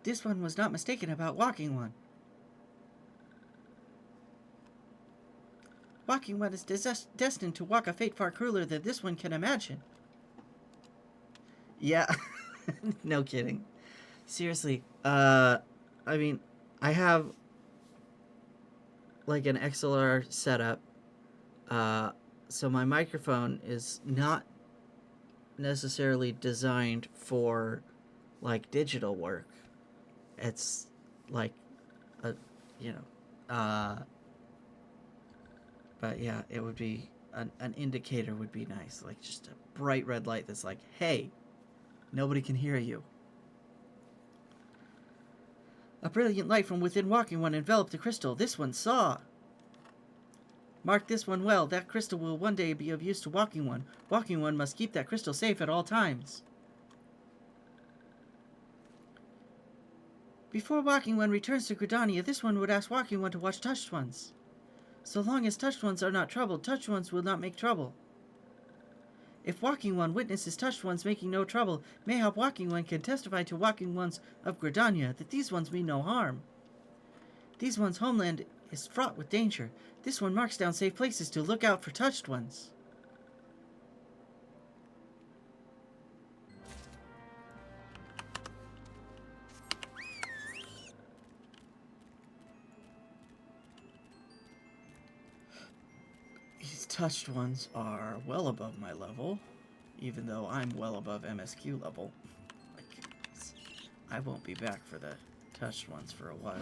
This one was not mistaken about Walking One. Walking One is destined to walk a fate far crueler than this one can imagine. Yeah, no kidding. Seriously, I mean, I have, like, an XLR setup, so my microphone is not necessarily designed for, like, digital work. It's like but yeah, it would be an indicator would be nice, like just a bright red light that's like, hey, nobody can hear you. A brilliant light from within Walking One enveloped the crystal. This one saw. Mark this one well. That crystal will one day be of use to Walking One. Walking One must keep that crystal safe at all times. Before Walking One returns to Gridania, this one would ask Walking One to watch Touched Ones. So long as Touched Ones are not troubled, Touched Ones will not make trouble. If Walking One witnesses Touched Ones making no trouble, mayhap Walking One can testify to Walking Ones of Gridania that these ones mean no harm. These ones' homeland is fraught with danger. This one marks down safe places to look out for Touched Ones. These Touched Ones are well above my level, even though I'm well above MSQ level. Like, I won't be back for the Touched Ones for a while.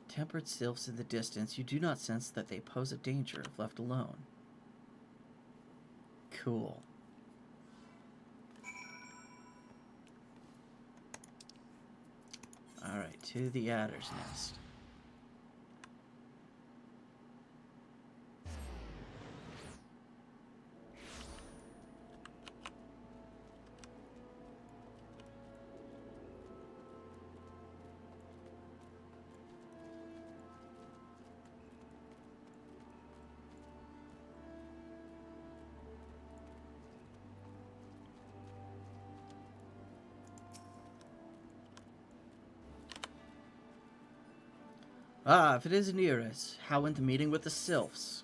Tempered sylphs in the distance, you do not sense that they pose a danger if left alone. Cool. Alright, to the Adder's Nest. Ah, if it isn't Iris, how went the meeting with the Sylphs?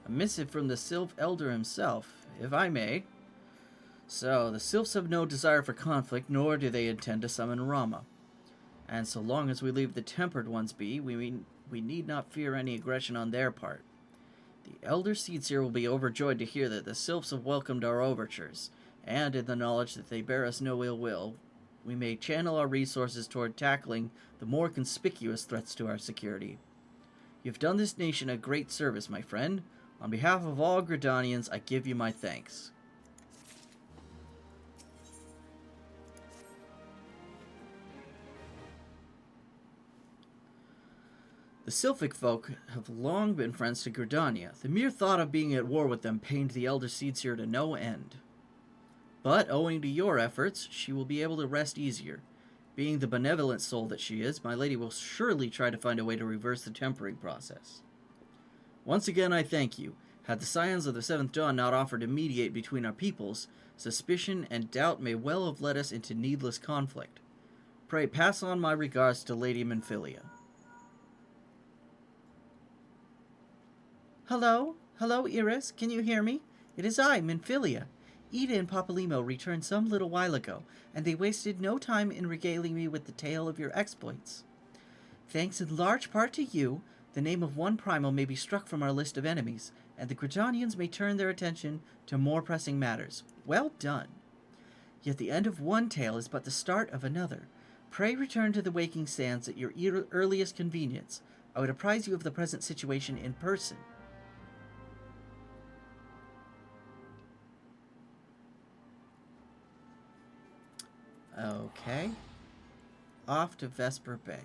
A missive from the Sylph Elder himself, if I may. So, the Sylphs have no desire for conflict, nor do they intend to summon Rama. And so long as we leave the Tempered Ones be, we need not fear any aggression on their part. The Elder Seedseer will be overjoyed to hear that the Sylphs have welcomed our overtures, and in the knowledge that they bear us no ill will, we may channel our resources toward tackling the more conspicuous threats to our security. You've done this nation a great service, my friend. On behalf of all Gridanians, I give you my thanks. The Sylphic folk have long been friends to Gridania. The mere thought of being at war with them pained the Elder Seedseer to no end. But, owing to your efforts, she will be able to rest easier. Being the benevolent soul that she is, my lady will surely try to find a way to reverse the tempering process. Once again, I thank you. Had the Scions of the Seventh Dawn not offered to mediate between our peoples, suspicion and doubt may well have led us into needless conflict. Pray pass on my regards to Lady Minfilia. Hello? Hello, Iris? Can you hear me? It is I, Minfilia. Ida and Papalymo returned some little while ago, and they wasted no time in regaling me with the tale of your exploits. Thanks in large part to you, the name of one primal may be struck from our list of enemies, and the Gridanians may turn their attention to more pressing matters. Well done. Yet the end of one tale is but the start of another. Pray return to the Waking Sands at your earliest convenience. I would apprise you of the present situation in person. Okay. Off to Vesper Bay.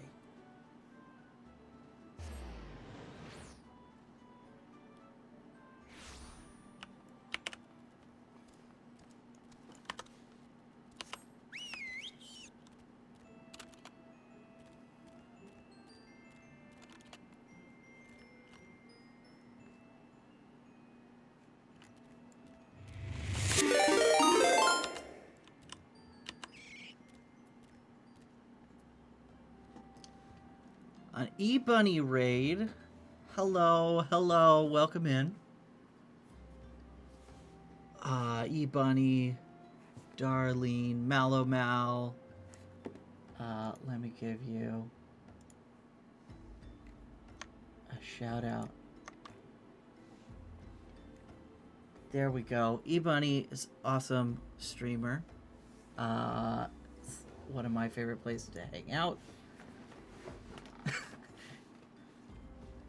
An E-Bunny raid. Hello, hello, welcome in. E-Bunny, Darlene, Malomal. Let me give you a shout out. There we go. E-Bunny is awesome streamer. It's one of my favorite places to hang out.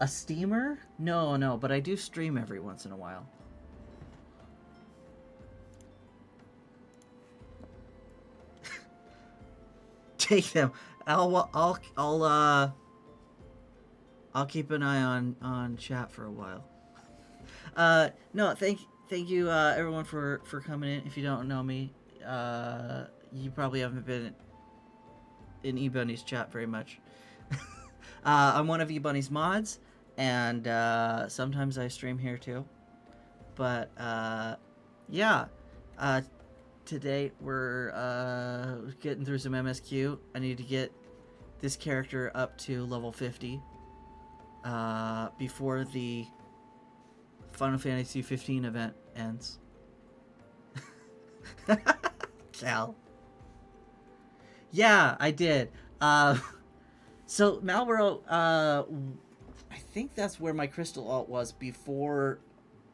A steamer? No, but I do stream every once in a while. Take them. I'll keep an eye on chat for a while. No, thank you everyone for coming in. If you don't know me, you probably haven't been in E-Bunny's chat very much. I'm one of E-Bunny's mods, and sometimes I stream here too. But yeah, today we're getting through some MSQ. I need to get this character up to level 50 before the Final Fantasy 15 event ends. Cal. Yeah, I did. So Malboro, I think that's where my Crystal Alt was before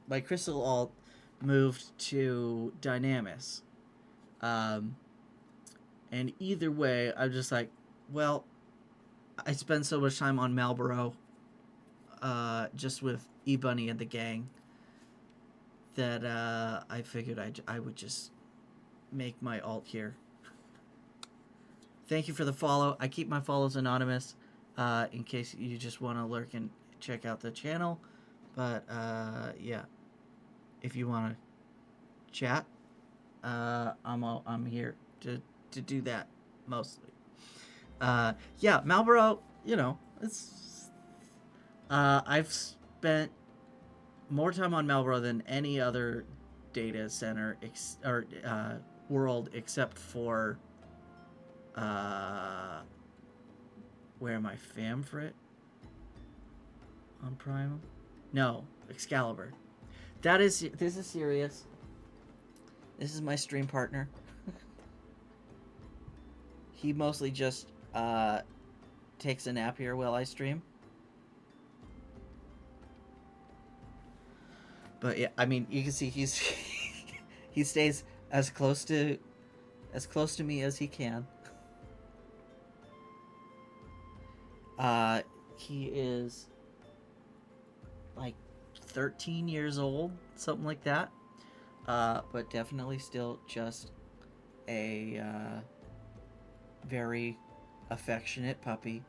my Crystal Alt moved to Dynamis. And either way, I'm just like, well, I spend so much time on Malboro, just with E-Bunny and the gang, that I figured I would just make my alt here. Thank you for the follow. I keep my follows anonymous in case you just want to lurk and check out the channel. But yeah, if you want to chat, I'm here to do that mostly. Yeah, Malboro, you know, it's I've spent more time on Malboro than any other data center world except for where am I? Famfrit? On Prime? No, Excalibur. This is serious. This is my stream partner. He mostly just takes a nap here while I stream. But yeah, I mean, you can see he stays as close to me as he can. He is like 13 years old, something like that. But definitely still just a very affectionate puppy.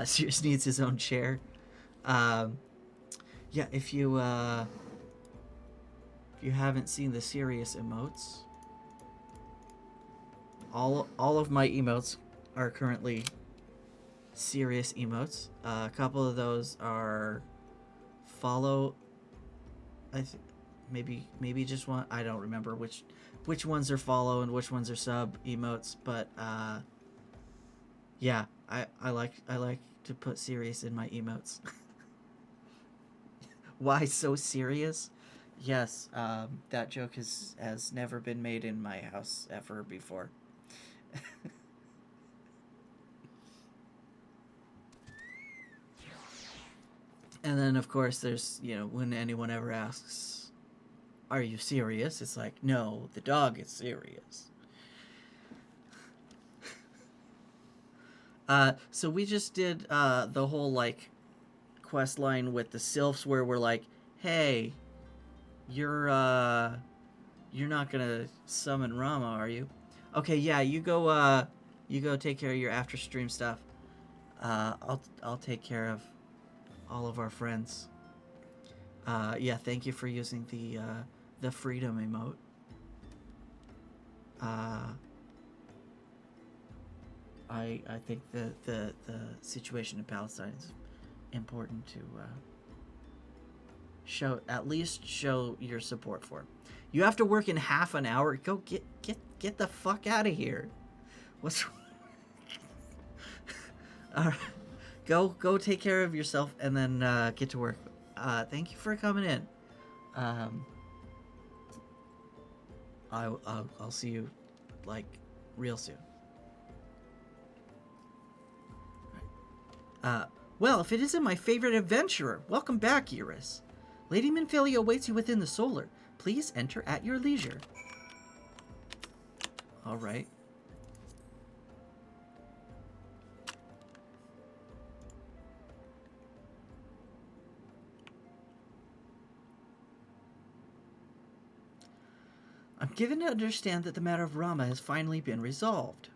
Sirius needs his own chair. Yeah, if you haven't seen the Sirius emotes, all of my emotes are currently Sirius emotes. A couple of those are follow. Maybe just one. I don't remember which ones are follow and which ones are sub emotes, but yeah, I like to put Sirius in my emotes. Why so serious? Yes, that joke has never been made in my house ever before. And then, of course, there's, when anyone ever asks, are you serious? It's like, no, the dog is serious. So we just did the whole, like, quest line with the sylphs where we're like, hey, you're not gonna summon Rama, are you? Okay, yeah, you go take care of your after stream stuff. I'll take care of all of our friends. Yeah, thank you for using the freedom emote. I think the situation in Palestine is important to at least show your support for. You have to work in half an hour. Go get the fuck out of here. What's all right. Go take care of yourself and then get to work. Thank you for coming in. I'll see you like real soon. Well, if it isn't my favorite adventurer, welcome back, Iris. Lady Minfilia awaits you within the solar. Please enter at your leisure. All right. I'm given to understand that the matter of Rama has finally been resolved.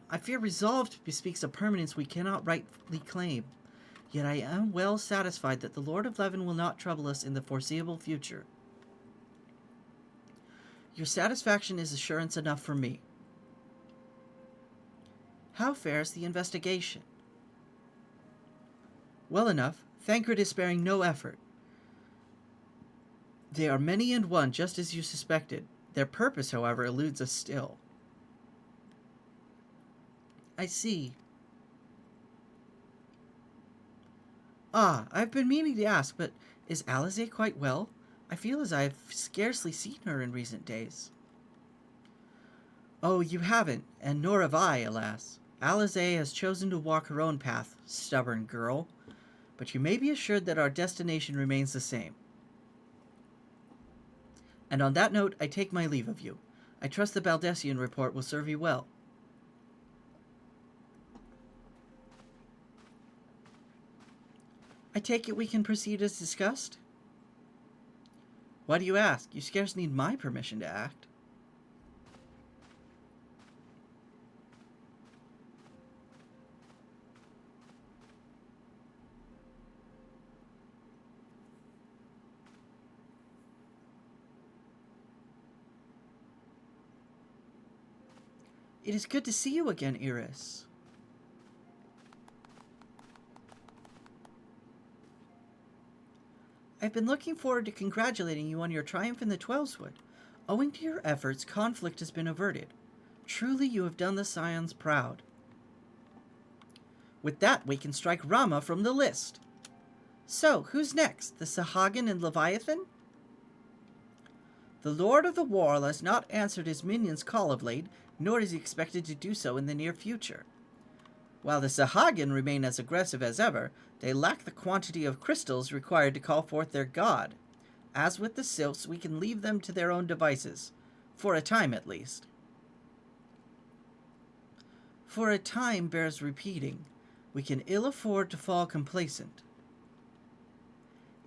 I fear resolved bespeaks a permanence we cannot rightly claim. Yet I am well satisfied that the Lord of Leven will not trouble us in the foreseeable future. Your satisfaction is assurance enough for me. How fares the investigation? Well enough. Thancred is sparing no effort. They are many and one, just as you suspected. Their purpose, however, eludes us still. I see. I've been meaning to ask, but is Alize quite well? I feel as I have scarcely seen her in recent days. Oh, you haven't, and nor have I, alas. Alize has chosen to walk her own path, stubborn girl. But you may be assured that our destination remains the same. And on that note, I take my leave of you. I trust the Baldessian report will serve you well. I take it we can proceed as discussed? Why do you ask? You scarce need my permission to act. It is good to see you again, Iris. I've been looking forward to congratulating you on your triumph in the Twelveswood. Owing to your efforts, conflict has been averted. Truly, you have done the Scions proud. With that, we can strike Rama from the list. So, who's next? The Sahagin and Leviathan? The Lord of the Wall has not answered his minions' call of late, nor is he expected to do so in the near future. While the Sahagin remain as aggressive as ever, they lack the quantity of crystals required to call forth their god. As with the Sylphs, we can leave them to their own devices. For a time, at least. For a time bears repeating. We can ill afford to fall complacent.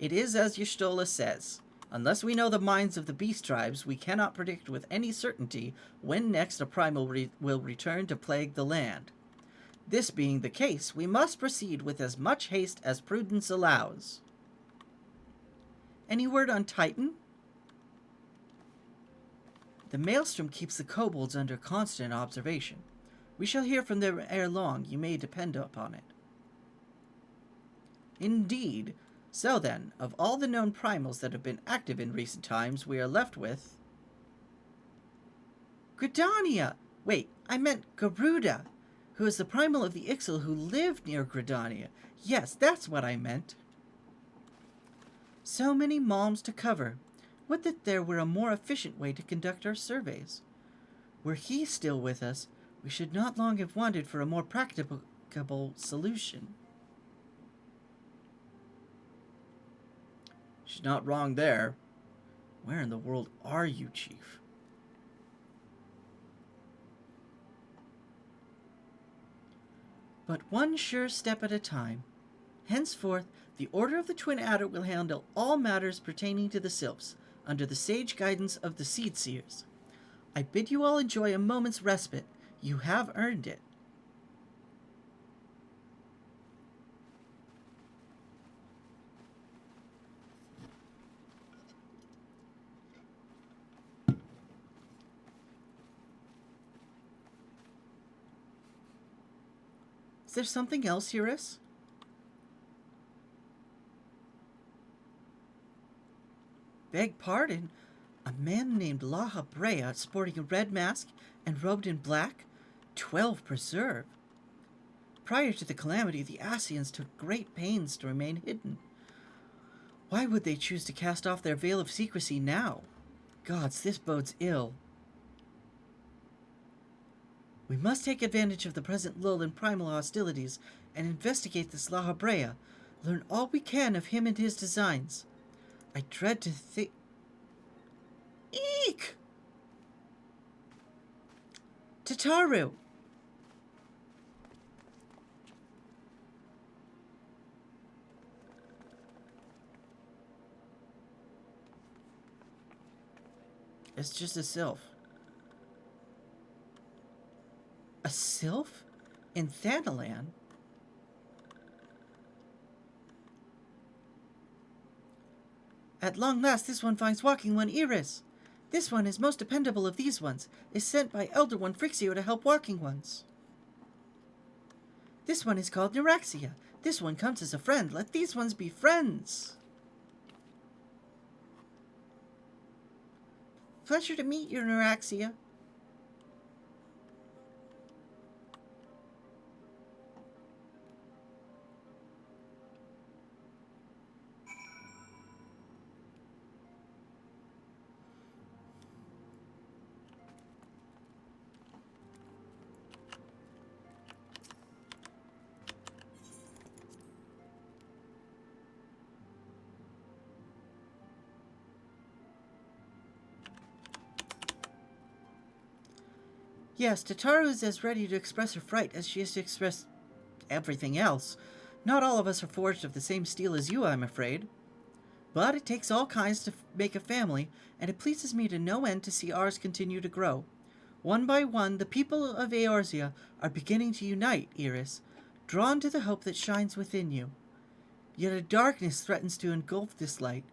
It is as Y'shtola says. Unless we know the minds of the beast tribes, we cannot predict with any certainty when next a primal will return to plague the land. This being the case, we must proceed with as much haste as prudence allows. Any word on Titan? The maelstrom keeps the kobolds under constant observation. We shall hear from them ere long, you may depend upon it. Indeed. So then, of all the known primals that have been active in recent times, we are left with... Gridania! Wait, I meant Garuda, who is the primal of the Ixal who lived near Gridania. Yes, that's what I meant. So many malms to cover. Would that there were a more efficient way to conduct our surveys. Were he still with us, we should not long have wanted for a more practicable solution. She's not wrong there. Where in the world are you, Chief? But one sure step at a time. Henceforth, the Order of the Twin Adder will handle all matters pertaining to the Sylphs, under the sage guidance of the Seed Seers. I bid you all enjoy a moment's respite. You have earned it. Is there something else, Eurus? Beg pardon? A man named La Habrea, sporting a red mask and robed in black? 12 preserve. Prior to the calamity, the Asians took great pains to remain hidden. Why would they choose to cast off their veil of secrecy now? Gods, this bodes ill. We must take advantage of the present lull in primal hostilities and investigate this La Habrea. Learn all we can of him and his designs. I dread to think... Eek! Tataru! It's just a sylph. A sylph? In Thanalan? At long last this one finds walking one Iris. This one is most dependable of these ones, is sent by Elder One Frixio to help walking ones. This one is called Neuraxia. This one comes as a friend. Let these ones be friends. Pleasure to meet you, Neuraxia. Yes, Tataru is as ready to express her fright as she is to express everything else. Not all of us are forged of the same steel as you, I'm afraid. But it takes all kinds to make a family, and it pleases me to no end to see ours continue to grow. One by one, the people of Eorzea are beginning to unite, Iris, drawn to the hope that shines within you. Yet a darkness threatens to engulf this light.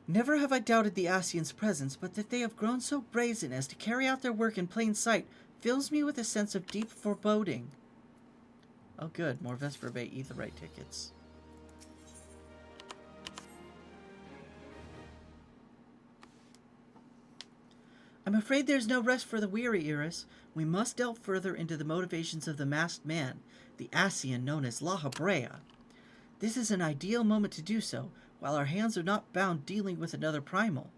Never have I doubted the Asians' presence, but that they have grown so brazen as to carry out their work in plain sight fills me with a sense of deep foreboding. Oh good, more Vesper Bay Aetheryte tickets. I'm afraid there's no rest for the weary, Iris. We must delve further into the motivations of the masked man, the Asian known as La Habrea. This is an ideal moment to do so, while our hands are not bound dealing with another primal.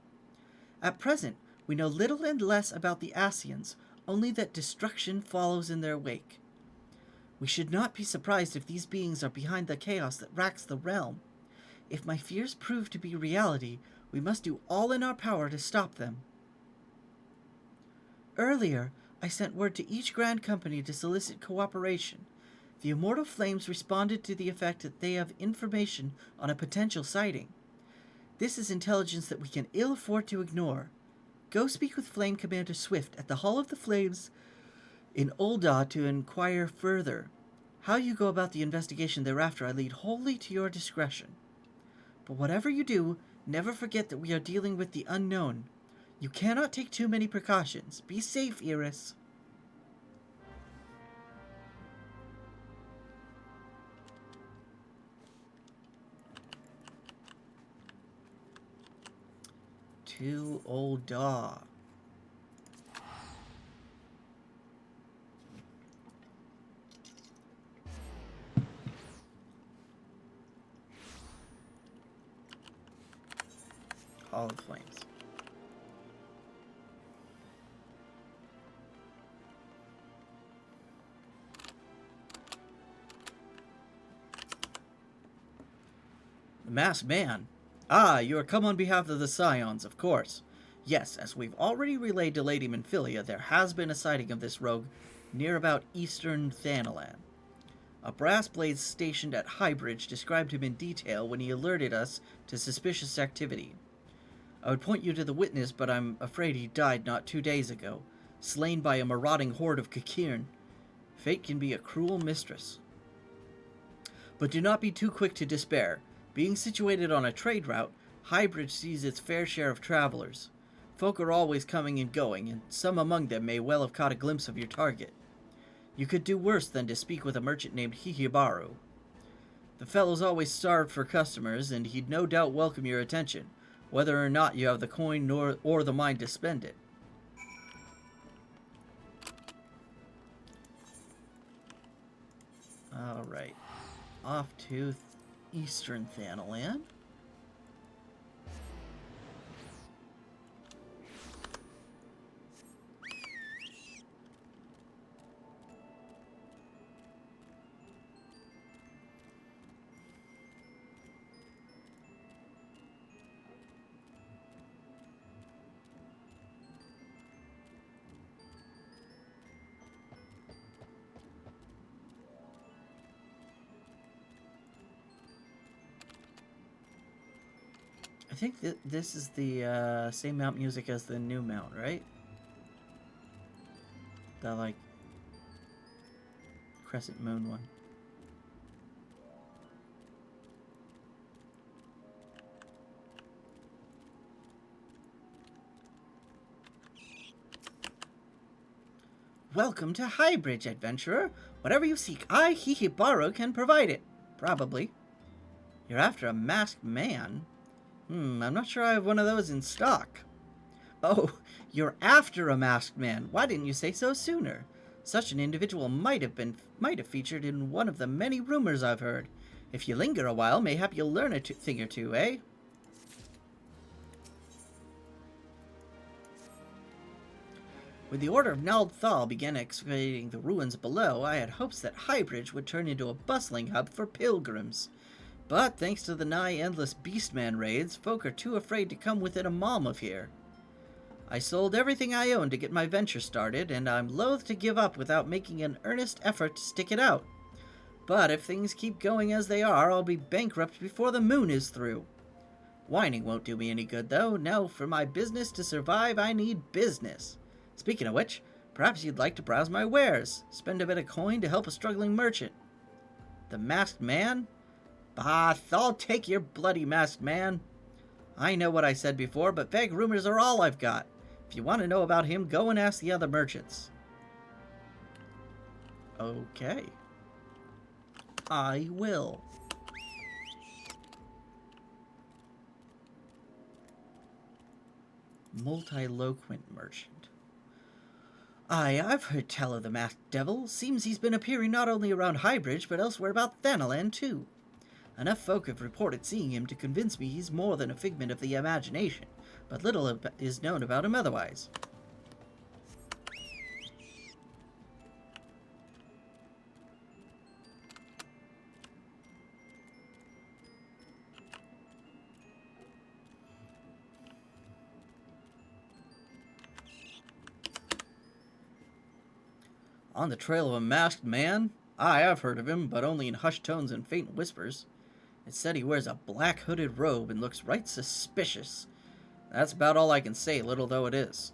At present, we know little and less about the Asians, only that destruction follows in their wake. We should not be surprised if these beings are behind the chaos that racks the realm. If my fears prove to be reality, we must do all in our power to stop them. Earlier, I sent word to each Grand Company to solicit cooperation. The Immortal Flames responded to the effect that they have information on a potential sighting. This is intelligence that we can ill afford to ignore. Go speak with Flame Commander Swift at the Hall of the Flames in Ul'dah to inquire further. How you go about the investigation thereafter I leave wholly to your discretion. But whatever you do, never forget that we are dealing with the unknown. You cannot take too many precautions. Be safe, Iris. To Ul'dah. Hall of Flames. The Masked Man. Ah, you are come on behalf of the Scions, of course. Yes, as we've already relayed to Lady Manphilia, there has been a sighting of this rogue near about eastern Thanalan. A brass blade stationed at Highbridge described him in detail when he alerted us to suspicious activity. I would point you to the witness, but I'm afraid he died not 2 days ago, slain by a marauding horde of Kakirn. Fate can be a cruel mistress. But do not be too quick to despair. Being situated on a trade route, Highbridge sees its fair share of travelers. Folk are always coming and going, and some among them may well have caught a glimpse of your target. You could do worse than to speak with a merchant named Hihibaru. The fellow's always starved for customers, and he'd no doubt welcome your attention, whether or not you have the coin or the mind to spend it. Alright. Off to eastern Thanalan. I think that this is the same mount music as the new mount, right? The, like, Crescent Moon one. Welcome to Highbridge, adventurer. Whatever you seek, I, Hihibaru, can provide it. Probably. You're after a masked man? I'm not sure I have one of those in stock. Oh, you're after a masked man. Why didn't you say so sooner? Such an individual might have featured in one of the many rumors I've heard. If you linger a while, mayhap you'll learn a thing or two, eh? When the Order of Nald'thal began excavating the ruins below, I had hopes that Highbridge would turn into a bustling hub for pilgrims. But thanks to the nigh-endless Beastman raids, folk are too afraid to come within a mile of here. I sold everything I owned to get my venture started, and I'm loath to give up without making an earnest effort to stick it out. But if things keep going as they are, I'll be bankrupt before the moon is through. Whining won't do me any good, though. No, for my business to survive, I need business. Speaking of which, perhaps you'd like to browse my wares. Spend a bit of coin to help a struggling merchant. The Masked Man? Bah, I'll take your bloody Masked Man. I know what I said before, but vague rumors are all I've got. If you want to know about him, go and ask the other merchants. Okay. I will. Multiloquent merchant. Aye, I've heard tell of the masked devil. Seems he's been appearing not only around Highbridge, but elsewhere about Thanalan, too. Enough folk have reported seeing him to convince me he's more than a figment of the imagination, but little is known about him otherwise. On the trail of a masked man? I have heard of him, but only in hushed tones and faint whispers. It said he wears a black hooded robe and looks right suspicious. That's about all I can say, little though it is.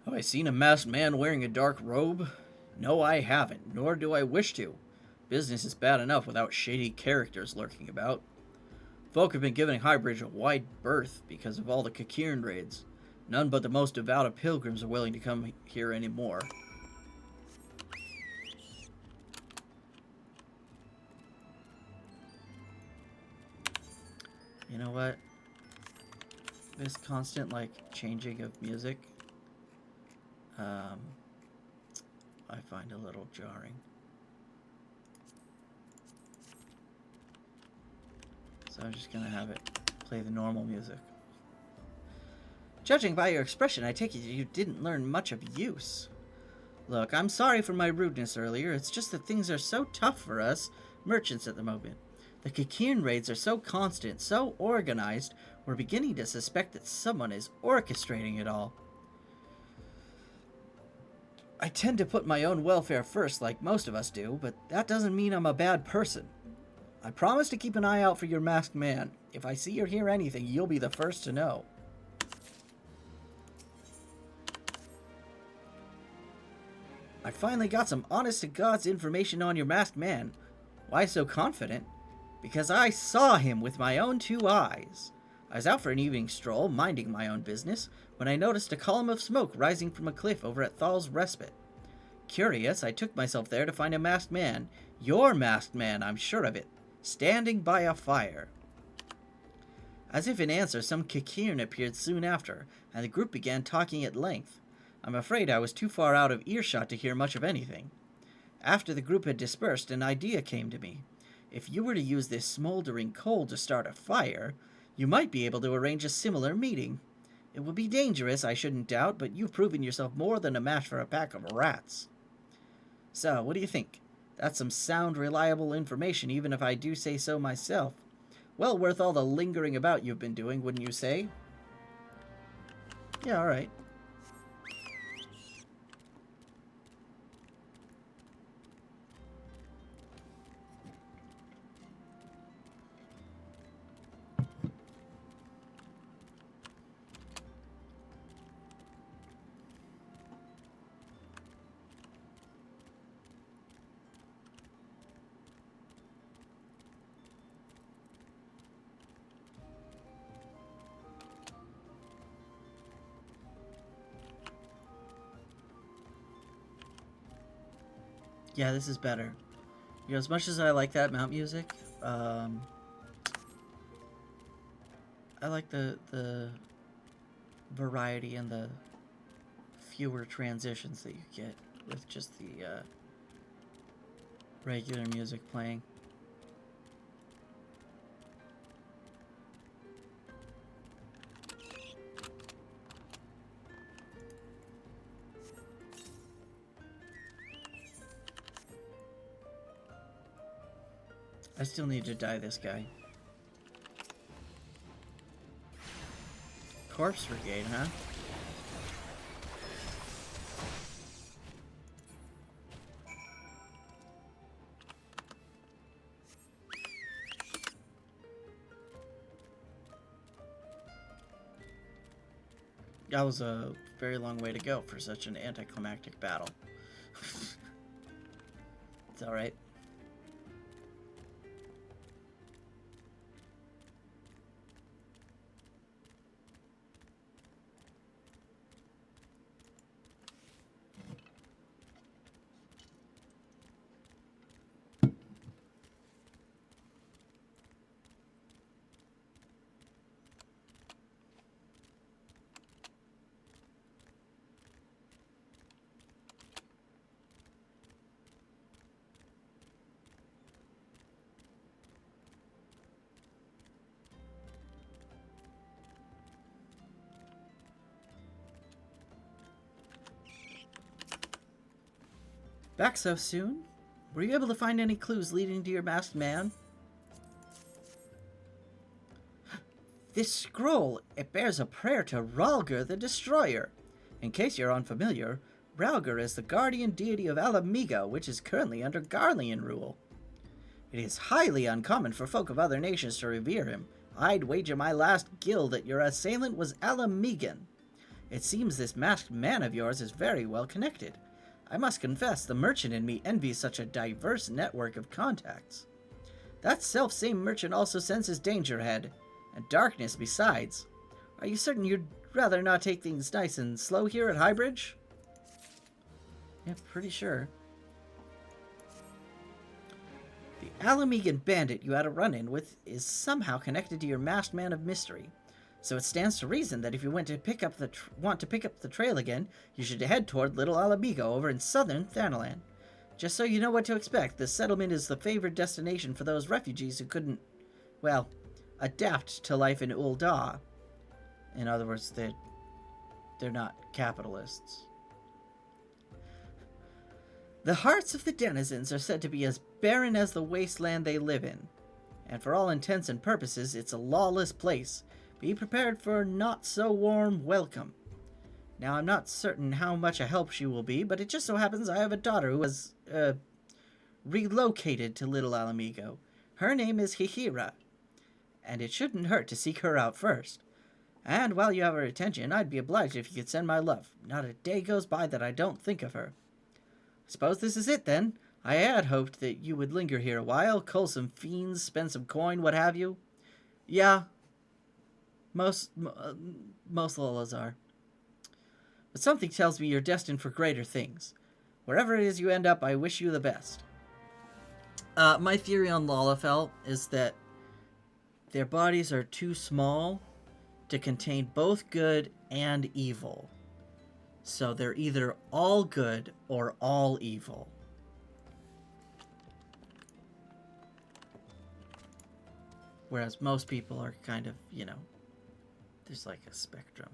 Have I seen a masked man wearing a dark robe? No, I haven't, nor do I wish to. Business is bad enough without shady characters lurking about. Folk have been giving Highbridge a wide berth because of all the Kakirn raids. None but the most devout of pilgrims are willing to come here anymore. You know what? This constant, changing of music, I find a little jarring. So I'm just gonna have it play the normal music. Judging by your expression, I take it you didn't learn much of use. Look, I'm sorry for my rudeness earlier. It's just that things are so tough for us merchants at the moment. The Kakirn raids are so constant, so organized, we're beginning to suspect that someone is orchestrating it all. I tend to put my own welfare first, like most of us do, but that doesn't mean I'm a bad person. I promise to keep an eye out for your masked man. If I see or hear anything, you'll be the first to know. I finally got some honest-to-God's information on your masked man. Why so confident? Because I saw him with my own 2 eyes. I was out for an evening stroll, minding my own business, when I noticed a column of smoke rising from a cliff over at Thal's Respite. Curious, I took myself there to find a masked man, your masked man, I'm sure of it, standing by a fire. As if in answer, some Kakirn appeared soon after, and the group began talking at length. I'm afraid I was too far out of earshot to hear much of anything. After the group had dispersed, an idea came to me. If you were to use this smoldering coal to start a fire, you might be able to arrange a similar meeting. It would be dangerous, I shouldn't doubt, but you've proven yourself more than a match for a pack of rats. So, what do you think? That's some sound, reliable information, even if I do say so myself. Well worth all the lingering about you've been doing, wouldn't you say? Yeah, alright. Yeah, this is better. You know, as much as I like that mount music, I like the variety and the fewer transitions that you get with just the regular music playing. I still need to dye this guy. Corpse Brigade, huh? That was a very long way to go for such an anticlimactic battle. It's alright. Back so soon? Were you able to find any clues leading to your masked man? This scroll, it bears a prayer to Ralger the Destroyer. In case you're unfamiliar, Ralger is the guardian deity of Alamigo, which is currently under Garlean rule. It is highly uncommon for folk of other nations to revere him. I'd wager my last guild that your assailant was Alamigan. It seems this masked man of yours is very well connected. I must confess, the merchant in me envies such a diverse network of contacts. That self-same merchant also senses danger ahead, and darkness besides. Are you certain you'd rather not take things nice and slow here at Highbridge? Yeah, pretty sure. The Alamigan bandit you had a run-in with is somehow connected to your masked man of mystery. So it stands to reason that if you want to pick up the trail again, you should head toward Little Alamigo over in southern Thanalan. Just so you know what to expect, the settlement is the favored destination for those refugees who couldn't, well, adapt to life in Ul'dah. In other words, they're not capitalists. The hearts of the denizens are said to be as barren as the wasteland they live in, and for all intents and purposes, it's a lawless place. Be prepared for a not-so-warm welcome. Now, I'm not certain how much a help she will be, but it just so happens I have a daughter who has, relocated to Little Alamigo. Her name is Hihira, and it shouldn't hurt to seek her out first. And while you have her attention, I'd be obliged if you could send my love. Not a day goes by that I don't think of her. I suppose this is it, then. I had hoped that you would linger here a while, cull some fiends, spend some coin, what have you. Yeah. Most Lolas are. But something tells me you're destined for greater things. Wherever it is you end up, I wish you the best. My theory on Lalafell is that their bodies are too small to contain both good and evil. So they're either all good or all evil. Whereas most people are kind of, you know, there's like a spectrum.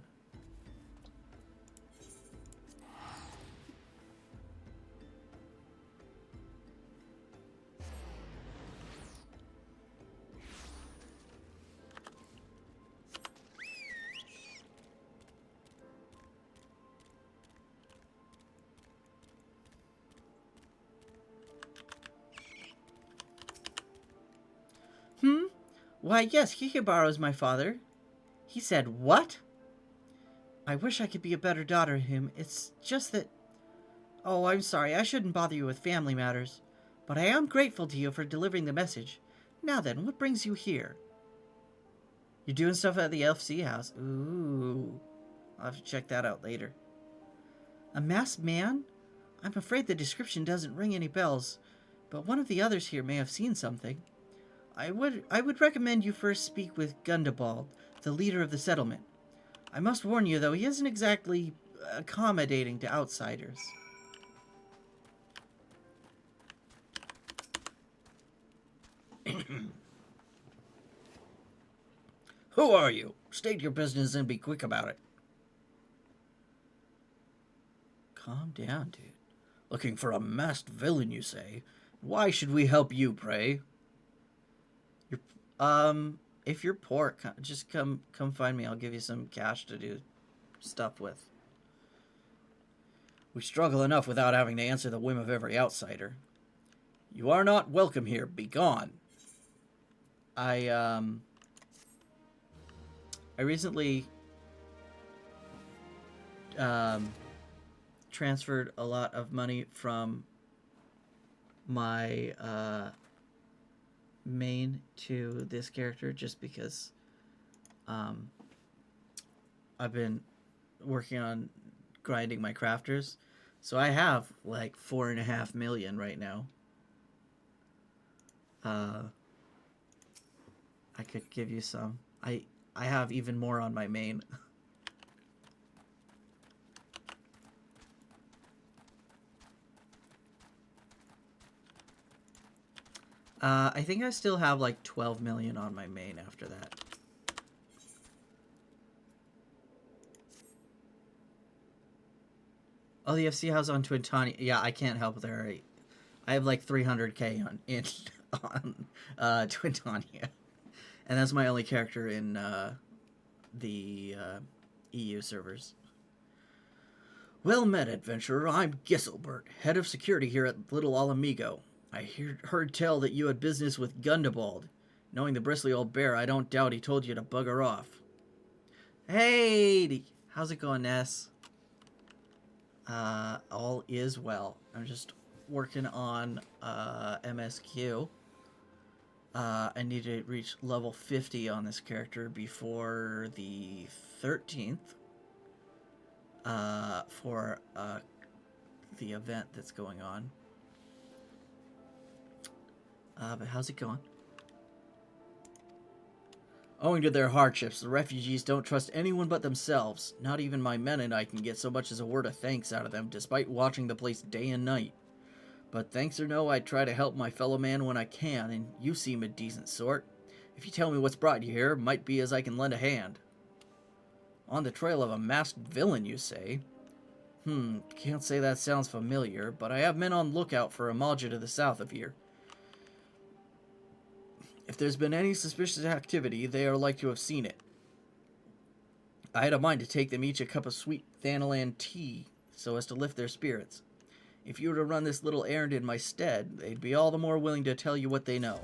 Why, yes, Kikibaro is my father. He said, what? I wish I could be a better daughter to him. It's just that... Oh, I'm sorry. I shouldn't bother you with family matters. But I am grateful to you for delivering the message. Now then, what brings you here? You're doing stuff at the LFC house. Ooh. I'll have to check that out later. A masked man? I'm afraid the description doesn't ring any bells. But one of the others here may have seen something. I would recommend you first speak with Gundabald, the leader of the settlement. I must warn you, though, he isn't exactly accommodating to outsiders. Who are you? State your business and be quick about it. Calm down, dude. Looking for a masked villain, you say? Why should we help you, pray? If you're poor, just come find me. I'll give you some cash to do stuff with. We struggle enough without having to answer the whim of every outsider. You are not welcome here. Be gone. I recently transferred a lot of money from my main to this character just because I've been working on grinding my crafters, so I have like 4.5 million right now. I could give you some. I have even more on my main. I think I still have like 12 million on my main after that. Oh, the FC house on Twintani. Yeah, I can't help there. I have like 300k on Twintonia, and that's my only character in the EU servers. Well met, adventurer. I'm Gisselbert, head of security here at Little Alamigo. I heard tell that you had business with Gundabald. Knowing the bristly old bear, I don't doubt he told you to bugger off. Hey! How's it going, Ness? All is well. I'm just working on MSQ. I need to reach level 50 on this character before the 13th. For the event that's going on. But how's it going? Owing to their hardships, the refugees don't trust anyone but themselves. Not even my men and I can get so much as a word of thanks out of them, despite watching the place day and night. But thanks or no, I try to help my fellow man when I can, and you seem a decent sort. If you tell me what's brought you here, might be as I can lend a hand. On the trail of a masked villain, you say? Can't say that sounds familiar, but I have men on lookout for a Malja to the south of here. If there's been any suspicious activity, they are like to have seen it. I had a mind to take them each a cup of sweet Thanalan tea, so as to lift their spirits. If you were to run this little errand in my stead, they'd be all the more willing to tell you what they know.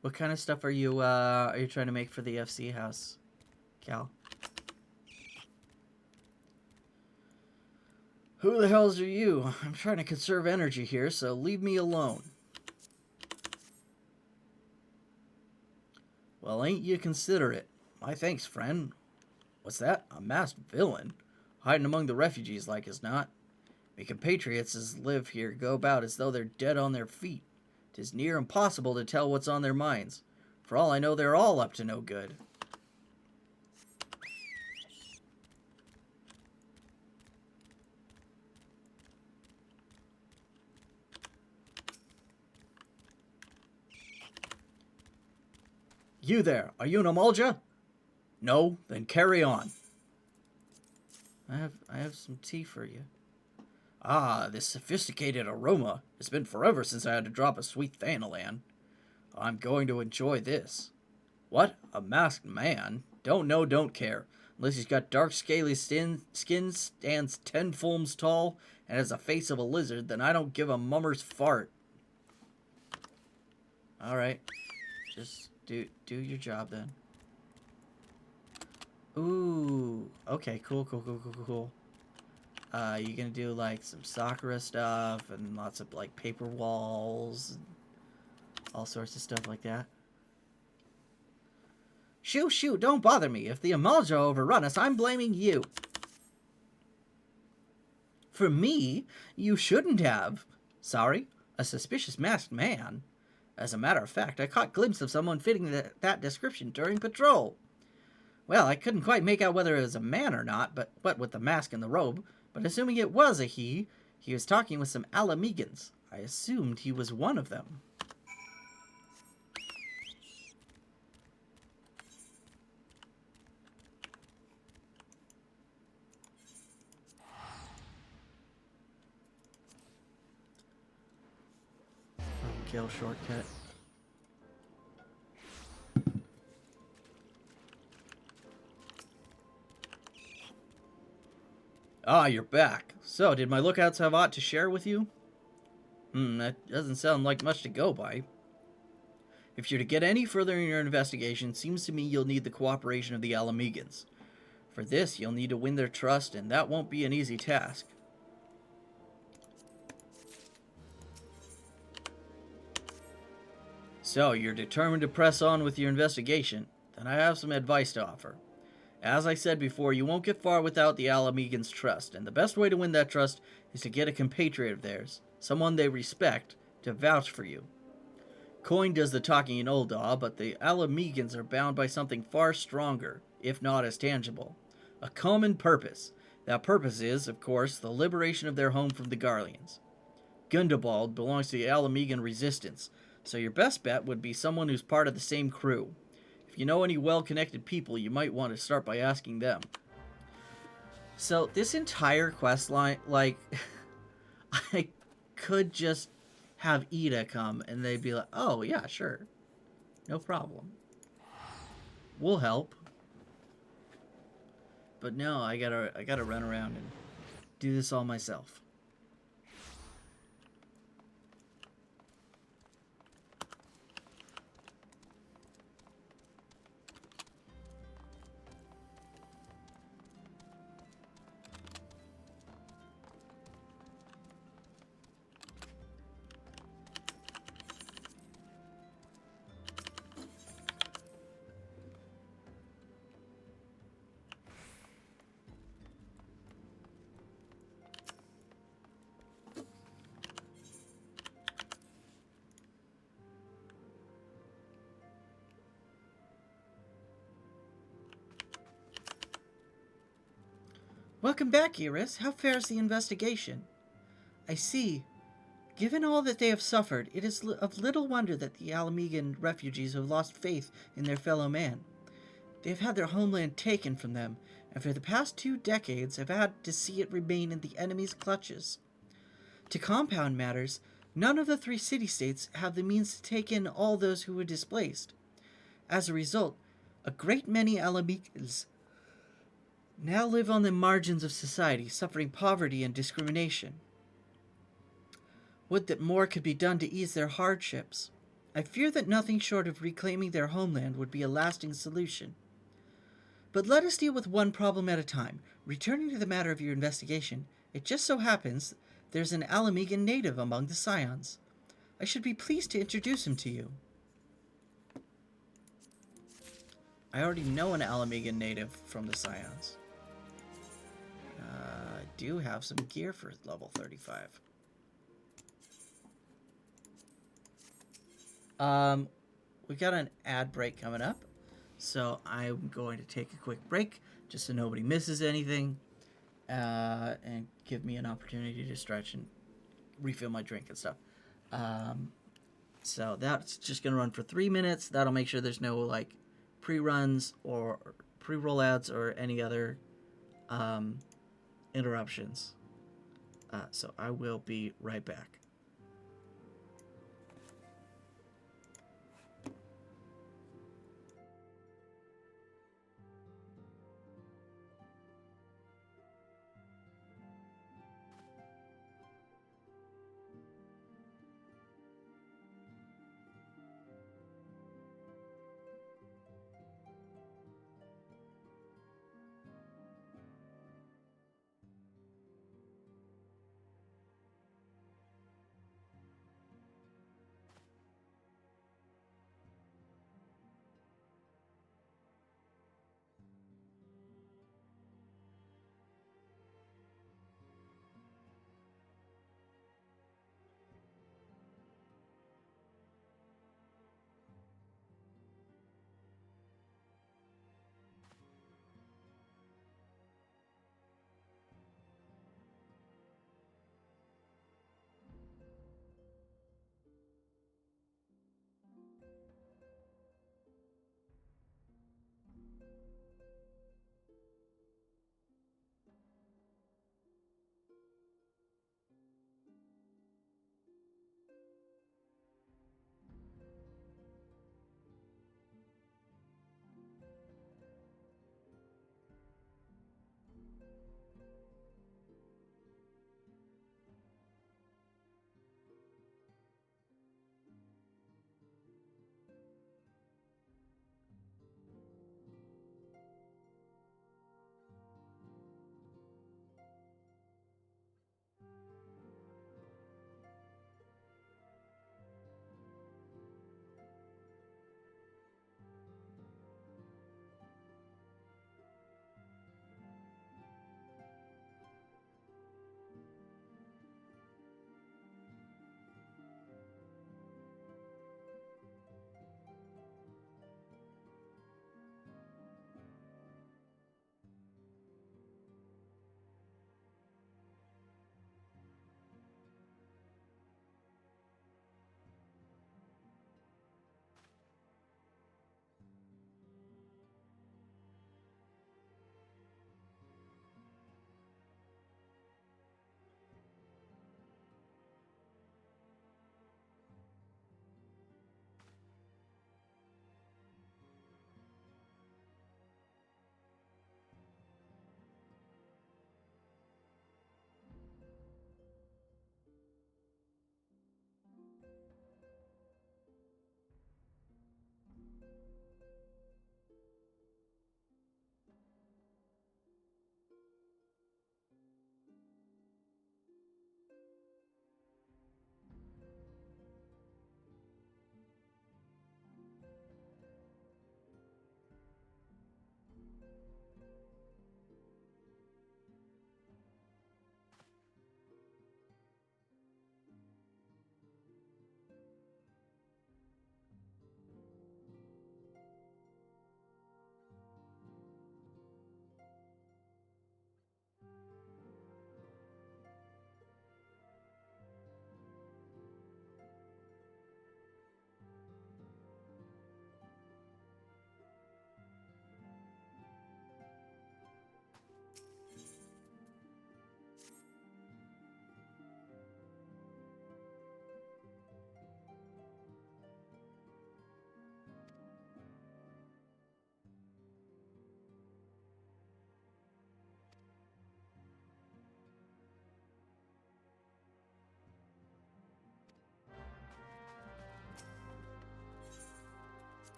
What kind of stuff are you trying to make for the FC house, Cal? Who the hells are you? I'm trying to conserve energy here, so leave me alone. Well, ain't you considerate? My thanks, friend. What's that? A masked villain? Hiding among the refugees like as not. Me compatriots as live here go about as though they're dead on their feet. 'Tis near impossible to tell what's on their minds. For all I know, they're all up to no good. You there, are you an Amalja? No? Then carry on. I have some tea for you. Ah, this sophisticated aroma. It's been forever since I had to drop a sweet Thanalan. I'm going to enjoy this. What? A masked man? Don't know, don't care. Unless he's got dark scaly skin, stands 10 fulms tall, and has the face of a lizard, then I don't give a mummer's fart. Alright. Just do your job then. Ooh. Okay, cool. You gonna do like some Sakura stuff and lots of like paper walls and all sorts of stuff like that. Shoot, don't bother me. If the Amalja overrun us, I'm blaming you. For me? You shouldn't have. Sorry? A suspicious masked man? As a matter of fact, I caught a glimpse of someone fitting that description during patrol. Well, I couldn't quite make out whether it was a man or not, but what with the mask and the robe. But assuming it was a he was talking with some Alamegans. I assumed he was one of them. Kill shortcut. Ah, you're back. So, did my lookouts have aught to share with you? That doesn't sound like much to go by. If you're to get any further in your investigation, seems to me you'll need the cooperation of the Alamegans. For this, you'll need to win their trust, and that won't be an easy task. So, you're determined to press on with your investigation? Then I have some advice to offer. As I said before, you won't get far without the Alamegans' trust, and the best way to win that trust is to get a compatriot of theirs, someone they respect, to vouch for you. Coin does the talking in Ul'dah, but the Alamegans are bound by something far stronger, if not as tangible. A common purpose. That purpose is, of course, the liberation of their home from the Garleans. Gundobald belongs to the Alamegan resistance, so your best bet would be someone who's part of the same crew. If you know any well-connected people, you might want to start by asking them. So this entire quest line, like, I could just have Ida come and they'd be like, "Oh yeah, sure, no problem, we'll help." But no, I gotta run around and do this all myself. Welcome back, Iris. How fares the investigation? I see. Given all that they have suffered, it is of little wonder that the Alamegan refugees have lost faith in their fellow man. They have had their homeland taken from them, and for the past 2 decades have had to see it remain in the enemy's clutches. To compound matters, none of the 3 city-states have the means to take in all those who were displaced. As a result, a great many Alamegans now live on the margins of society, suffering poverty and discrimination. Would that more could be done to ease their hardships. I fear that nothing short of reclaiming their homeland would be a lasting solution. But let us deal with one problem at a time. Returning to the matter of your investigation, it just so happens there's an Alamegan native among the Scions. I should be pleased to introduce him to you. I already know an Alamegan native from the Scions. I do have some gear for level 35. We got an ad break coming up, so I'm going to take a quick break just so nobody misses anything, and give me an opportunity to stretch and refill my drink and stuff. So that's just gonna run for 3 minutes. That'll make sure there's no like pre-runs or pre-roll ads or any other interruptions. So I will be right back.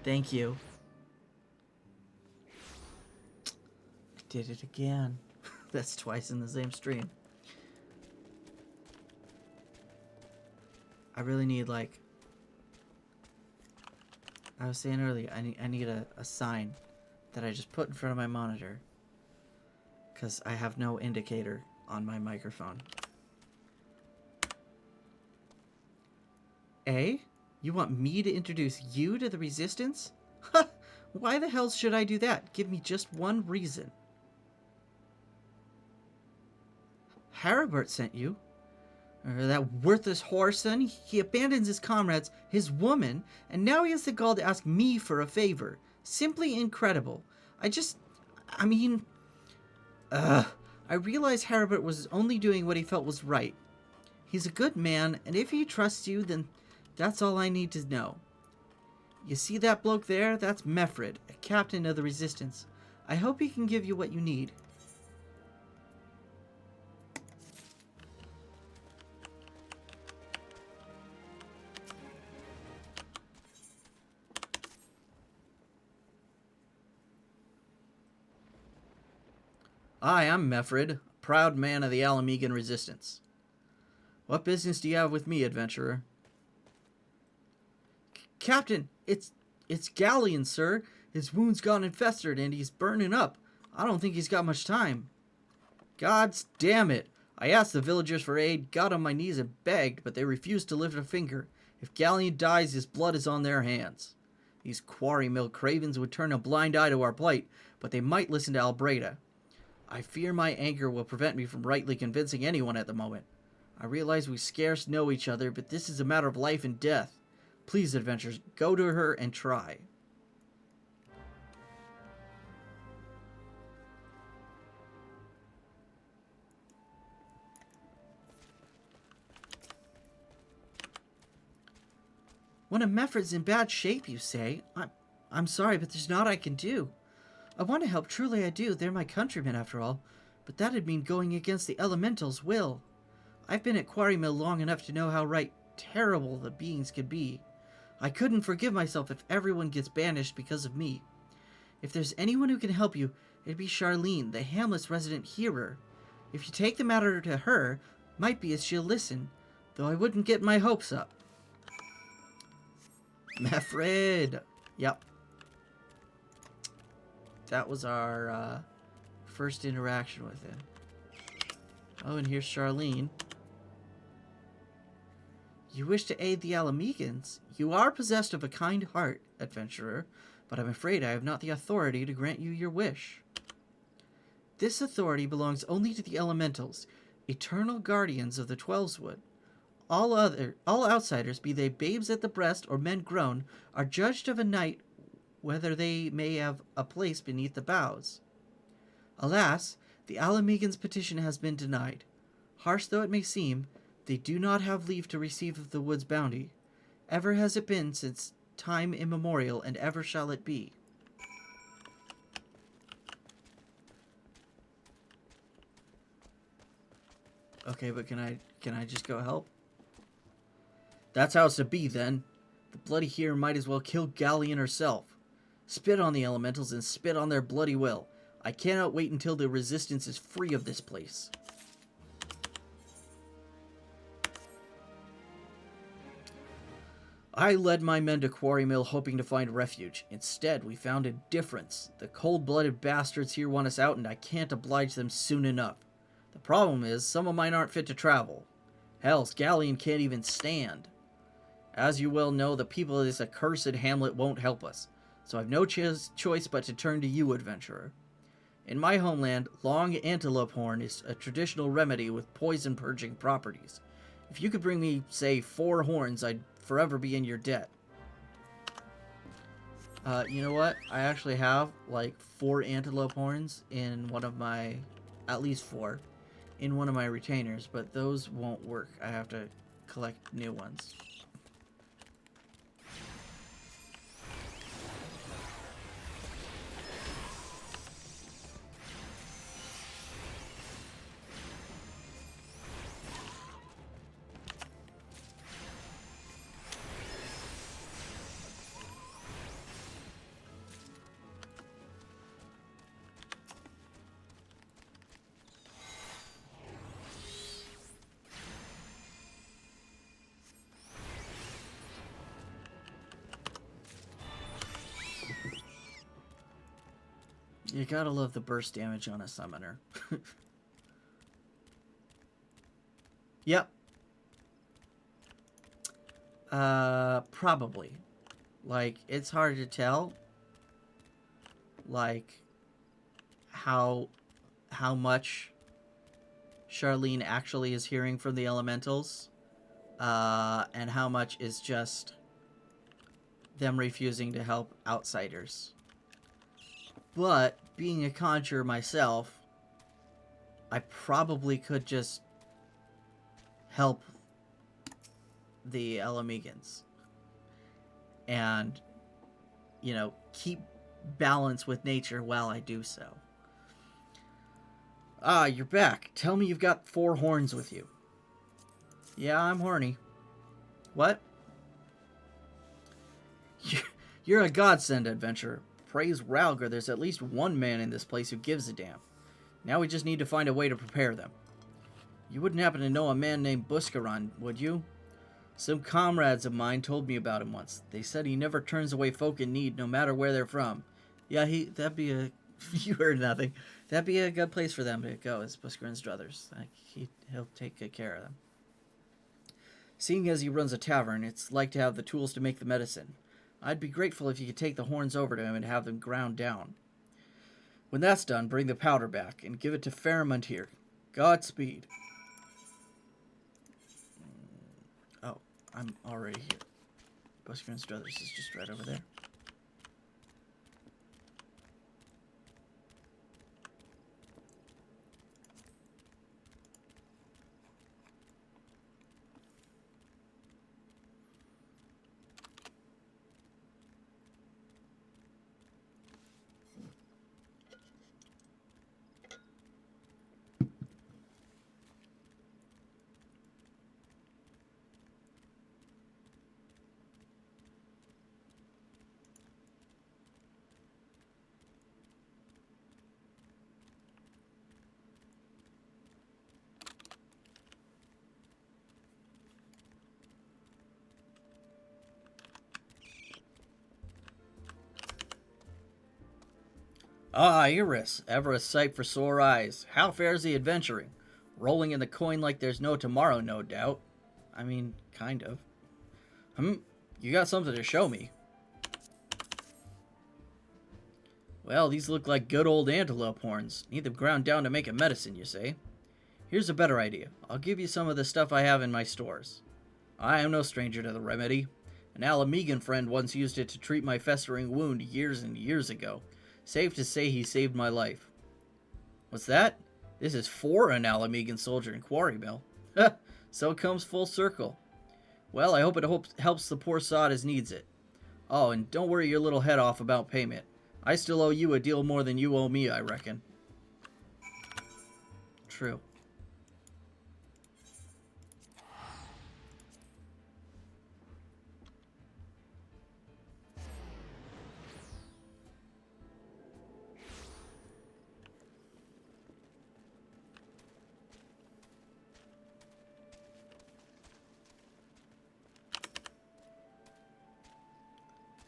Thank you. I did it again. That's twice in the same stream. I really need, like... I was saying earlier, I need a sign that I just put in front of my monitor. Because I have no indicator on my microphone. Eh? You want me to introduce you to the Resistance? Ha! Why the hell should I do that? Give me just one reason. Haribert sent you? That worthless whore, son? He abandons his comrades, his woman, and now he has the gall to ask me for a favor. Simply incredible. I realize Haribert was only doing what he felt was right. He's a good man, and if he trusts you, then that's all I need to know. You see that bloke there? That's Mefred, a captain of the Resistance. I hope he can give you what you need. Hi, I'm Mefred, proud man of the Alamegan Resistance. What business do you have with me, adventurer? Captain, it's Galleon, sir. His wound's gone infested and he's burning up. I don't think he's got much time. Gods damn it! I asked the villagers for aid, got on my knees and begged, but they refused to lift a finger. If Galleon dies, his blood is on their hands. These quarry mill cravens would turn a blind eye to our plight, but they might listen to Albreda. I fear my anger will prevent me from rightly convincing anyone at the moment. I realize we scarce know each other, but this is a matter of life and death. Please, adventurers, go to her and try. One of Mefred's in bad shape, you say? I'm sorry, but there's naught I can do. I want to help, truly I do. They're my countrymen, after all. But that'd mean going against the elementals' will. I've been at Quarry Mill long enough to know how terrible the beings can be. I couldn't forgive myself if everyone gets banished because of me. If there's anyone who can help you, it'd be Charlene, the Hamlet's resident healer. If you take the matter to her, might be as she'll listen, though I wouldn't get my hopes up. Mefred! Yep. That was our first interaction with him. Oh, and here's Charlene. You wish to aid the Alamegans? You are possessed of a kind heart, adventurer, but I'm afraid I have not the authority to grant you your wish. This authority belongs only to the elementals, eternal guardians of the Twelveswood. All outsiders, be they babes at the breast or men grown, are judged of a night whether they may have a place beneath the boughs. Alas, the Alamegans' petition has been denied. Harsh though it may seem, they do not have leave to receive of the wood's bounty. Ever has it been since time immemorial, and ever shall it be. Okay, but can I just go help? That's how it's to be, then. The bloody hero might as well kill Galleon herself. Spit on the elementals and spit on their bloody will. I cannot wait until the resistance is free of this place. I led my men to Quarry Mill hoping to find refuge. Instead, we found indifference. The cold-blooded bastards here want us out, and I can't oblige them soon enough. The problem is, some of mine aren't fit to travel. Hell, Galleon can't even stand. As you well know, the people of this accursed hamlet won't help us, so I've no choice but to turn to you, adventurer. In my homeland, long antelope horn is a traditional remedy with poison-purging properties. If you could bring me, say, 4 horns, I'd forever be in your debt. You know what? I actually have, like, 4 antelope horns in one of my... At least 4. In one of my retainers, but those won't work. I have to collect new ones. You gotta love the burst damage on a summoner. Yep. Probably. Like, it's hard to tell, like, how much Charlene actually is hearing from the elementals, and how much is just them refusing to help outsiders. But, being a conjurer myself, I probably could just help the Elamigans. And, you know, keep balance with nature while I do so. Ah, you're back. Tell me you've got 4 horns with you. Yeah, I'm horny. What? You're a godsend, adventurer. Praise Ralgar, there's at least one man in this place who gives a damn. Now we just need to find a way to prepare them. You wouldn't happen to know a man named Buscaron, would you? Some comrades of mine told me about him once. They said he never turns away folk in need, no matter where they're from. Yeah, that'd be a... You heard nothing. That'd be a good place for them to go, as Buscaron's brothers. He'll take good care of them. Seeing as he runs a tavern, it's like to have the tools to make the medicine. I'd be grateful if you could take the horns over to him and have them ground down. When that's done, bring the powder back and give it to Fairmont here. Godspeed. Oh, I'm already here. Buscaron's brothers is just right over there. Ah, Iris, ever a sight for sore eyes. How fares the adventuring? Rolling in the coin like there's no tomorrow, no doubt. I mean, kind of. You got something to show me. Well, these look like good old antelope horns. Need them ground down to make a medicine, you say? Here's a better idea. I'll give you some of the stuff I have in my stores. I am no stranger to the remedy. An Alamegan friend once used it to treat my festering wound years and years ago. Safe to say he saved my life. What's that? This is for an Alamegan soldier in Quarry Mill. So it comes full circle. Well, I hope it helps the poor sod as needs it. Oh, and don't worry your little head off about payment. I still owe you a deal more than you owe me, I reckon. True.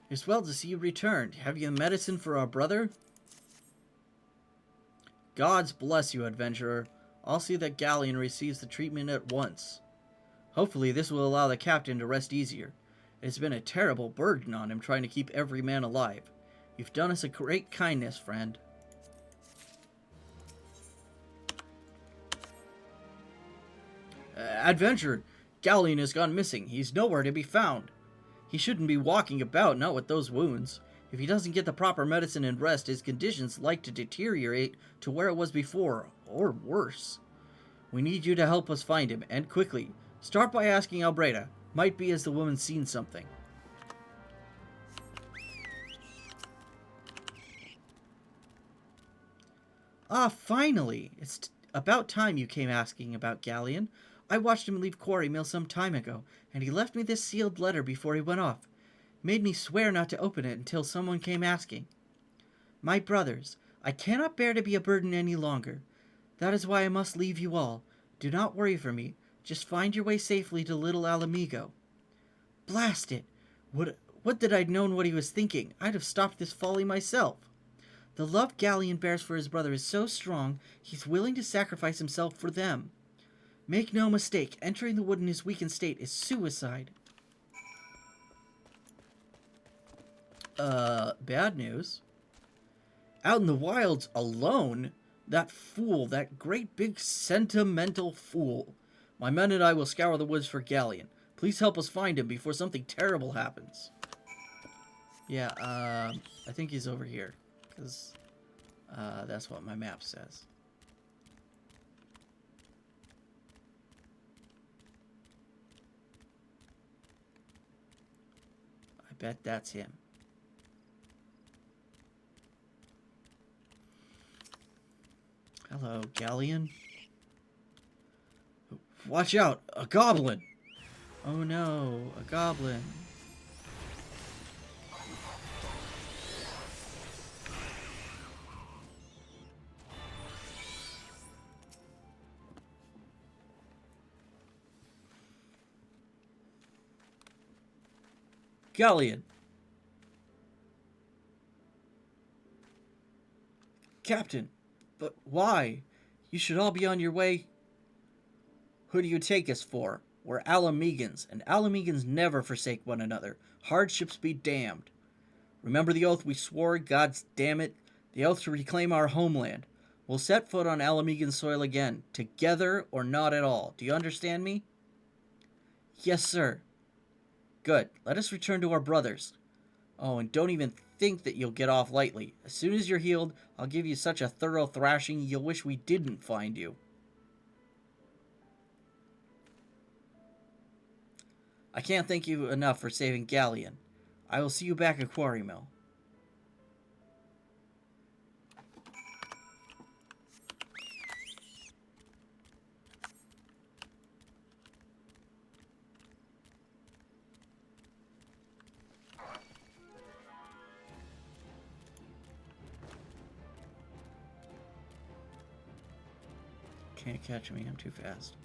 It's well to see you returned. Have you medicine for our brother? Gods bless you, adventurer. I'll see that Galleon receives the treatment at once. Hopefully this will allow the captain to rest easier. It's been a terrible burden on him trying to keep every man alive. You've done us a great kindness, friend. Adventurer, Galleon has gone missing. He's nowhere to be found. He shouldn't be walking about, not with those wounds. If he doesn't get the proper medicine and rest, his condition's like to deteriorate to where it was before, or worse. We need you to help us find him, and quickly. Start by asking Albreda. Might be as the woman's seen something. Ah, finally! It's about time you came asking about Galleon. I watched him leave Quarry Mill some time ago, and he left me this sealed letter before he went off. Made me swear not to open it until someone came asking. My brothers, I cannot bear to be a burden any longer. That is why I must leave you all. Do not worry for me. Just find your way safely to Little Alamigo. Blast it! What did I known what he was thinking? I'd have stopped this folly myself. The love Galleon bears for his brother is so strong, he's willing to sacrifice himself for them. Make no mistake, entering the wood in his weakened state is suicide. Bad news. Out in the wilds, alone? That fool, that great big sentimental fool. My men and I will scour the woods for Galleon. Please help us find him before something terrible happens. Yeah, I think he's over here. Because, that's what my map says. I bet that's him. Hello, Galleon. Watch out! A goblin! Oh no, a goblin. Galleon! Captain! But why? You should all be on your way. Who do you take us for? We're Alamegans, and Alamegans never forsake one another. Hardships be damned. Remember the oath we swore, gods damn it, the oath to reclaim our homeland. We'll set foot on Alamegan soil again, together or not at all. Do you understand me? Yes, sir. Good. Let us return to our brothers. Oh, and don't even think that you'll get off lightly. As soon as you're healed, I'll give you such a thorough thrashing you'll wish we didn't find you. I can't thank you enough for saving Galleon. I will see you back at Quarry Mill. Can't catch me, I'm too fast.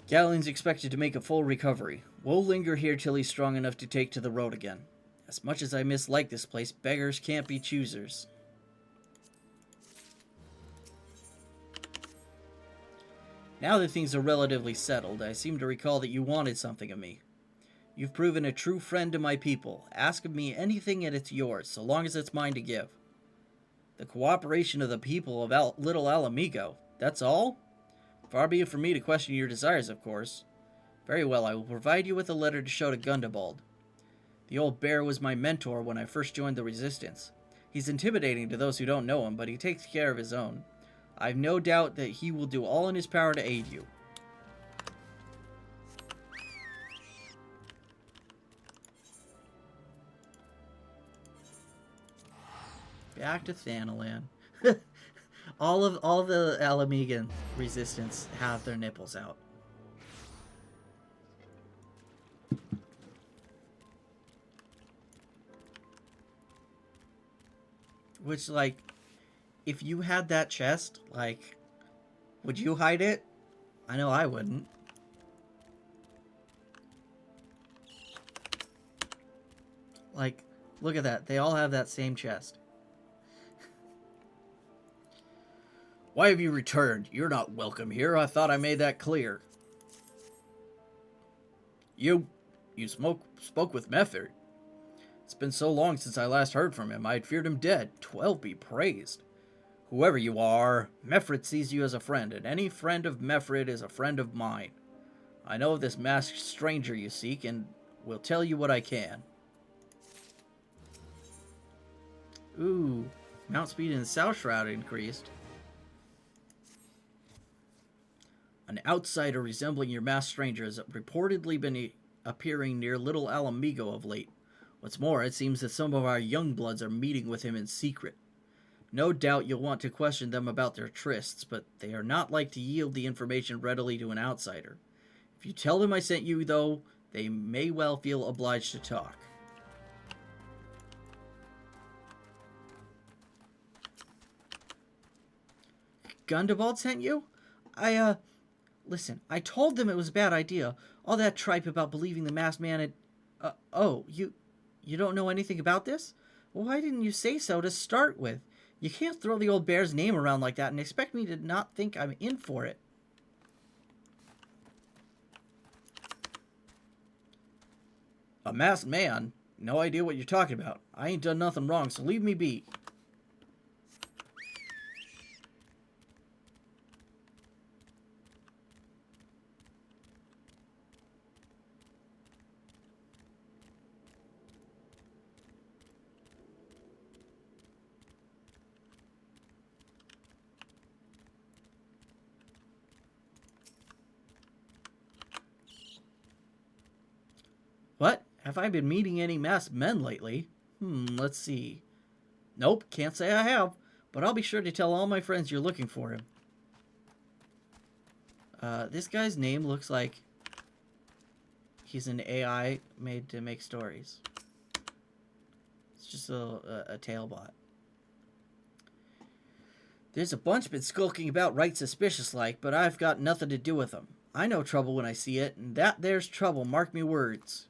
Galleon's expected to make a full recovery. We'll linger here till he's strong enough to take to the road again. As much as I mislike this place, beggars can't be choosers. Now that things are relatively settled, I seem to recall that you wanted something of me. You've proven a true friend to my people. Ask of me anything and it's yours, so long as it's mine to give. The cooperation of the people of Little Alamigo. That's all? Far be it from me to question your desires, of course. Very well, I will provide you with a letter to show to Gundobald. The old bear was my mentor when I first joined the Resistance. He's intimidating to those who don't know him, but he takes care of his own. I've no doubt that he will do all in his power to aid you. Back to Thanalan. all of the Alamegan resistance have their nipples out. Which, like, if you had that chest, like, would you hide it? I know I wouldn't. Like, look at that. They all have that same chest. Why have you returned? You're not welcome here. I thought I made that clear. You spoke with Mefford. It's been so long since I last heard from him. I had feared him dead. 12 be praised. Whoever you are, Mefford sees you as a friend, and any friend of Mefford is a friend of mine. I know of this masked stranger you seek, and will tell you what I can. Ooh, mount speed in South Shroud increased. An outsider resembling your masked stranger has reportedly been appearing near Little Alamigo of late. What's more, it seems that some of our young bloods are meeting with him in secret. No doubt you'll want to question them about their trysts, but they are not like to yield the information readily to an outsider. If you tell them I sent you, though, they may well feel obliged to talk. Gundobald sent you? Listen, I told them it was a bad idea. All that tripe about believing the masked man had... Oh, you don't know anything about this? Well, why didn't you say so to start with? You can't throw the old bear's name around like that and expect me to not think I'm in for it. A masked man? No idea what you're talking about. I ain't done nothing wrong, so leave me be. What? Have I been meeting any masked men lately? Let's see. Nope, can't say I have, but I'll be sure to tell all my friends you're looking for him. This guy's name looks like he's an AI made to make stories. It's just a tailbot. There's a bunch been skulking about right suspicious like, but I've got nothing to do with them. I know trouble when I see it, and that there's trouble, mark me words.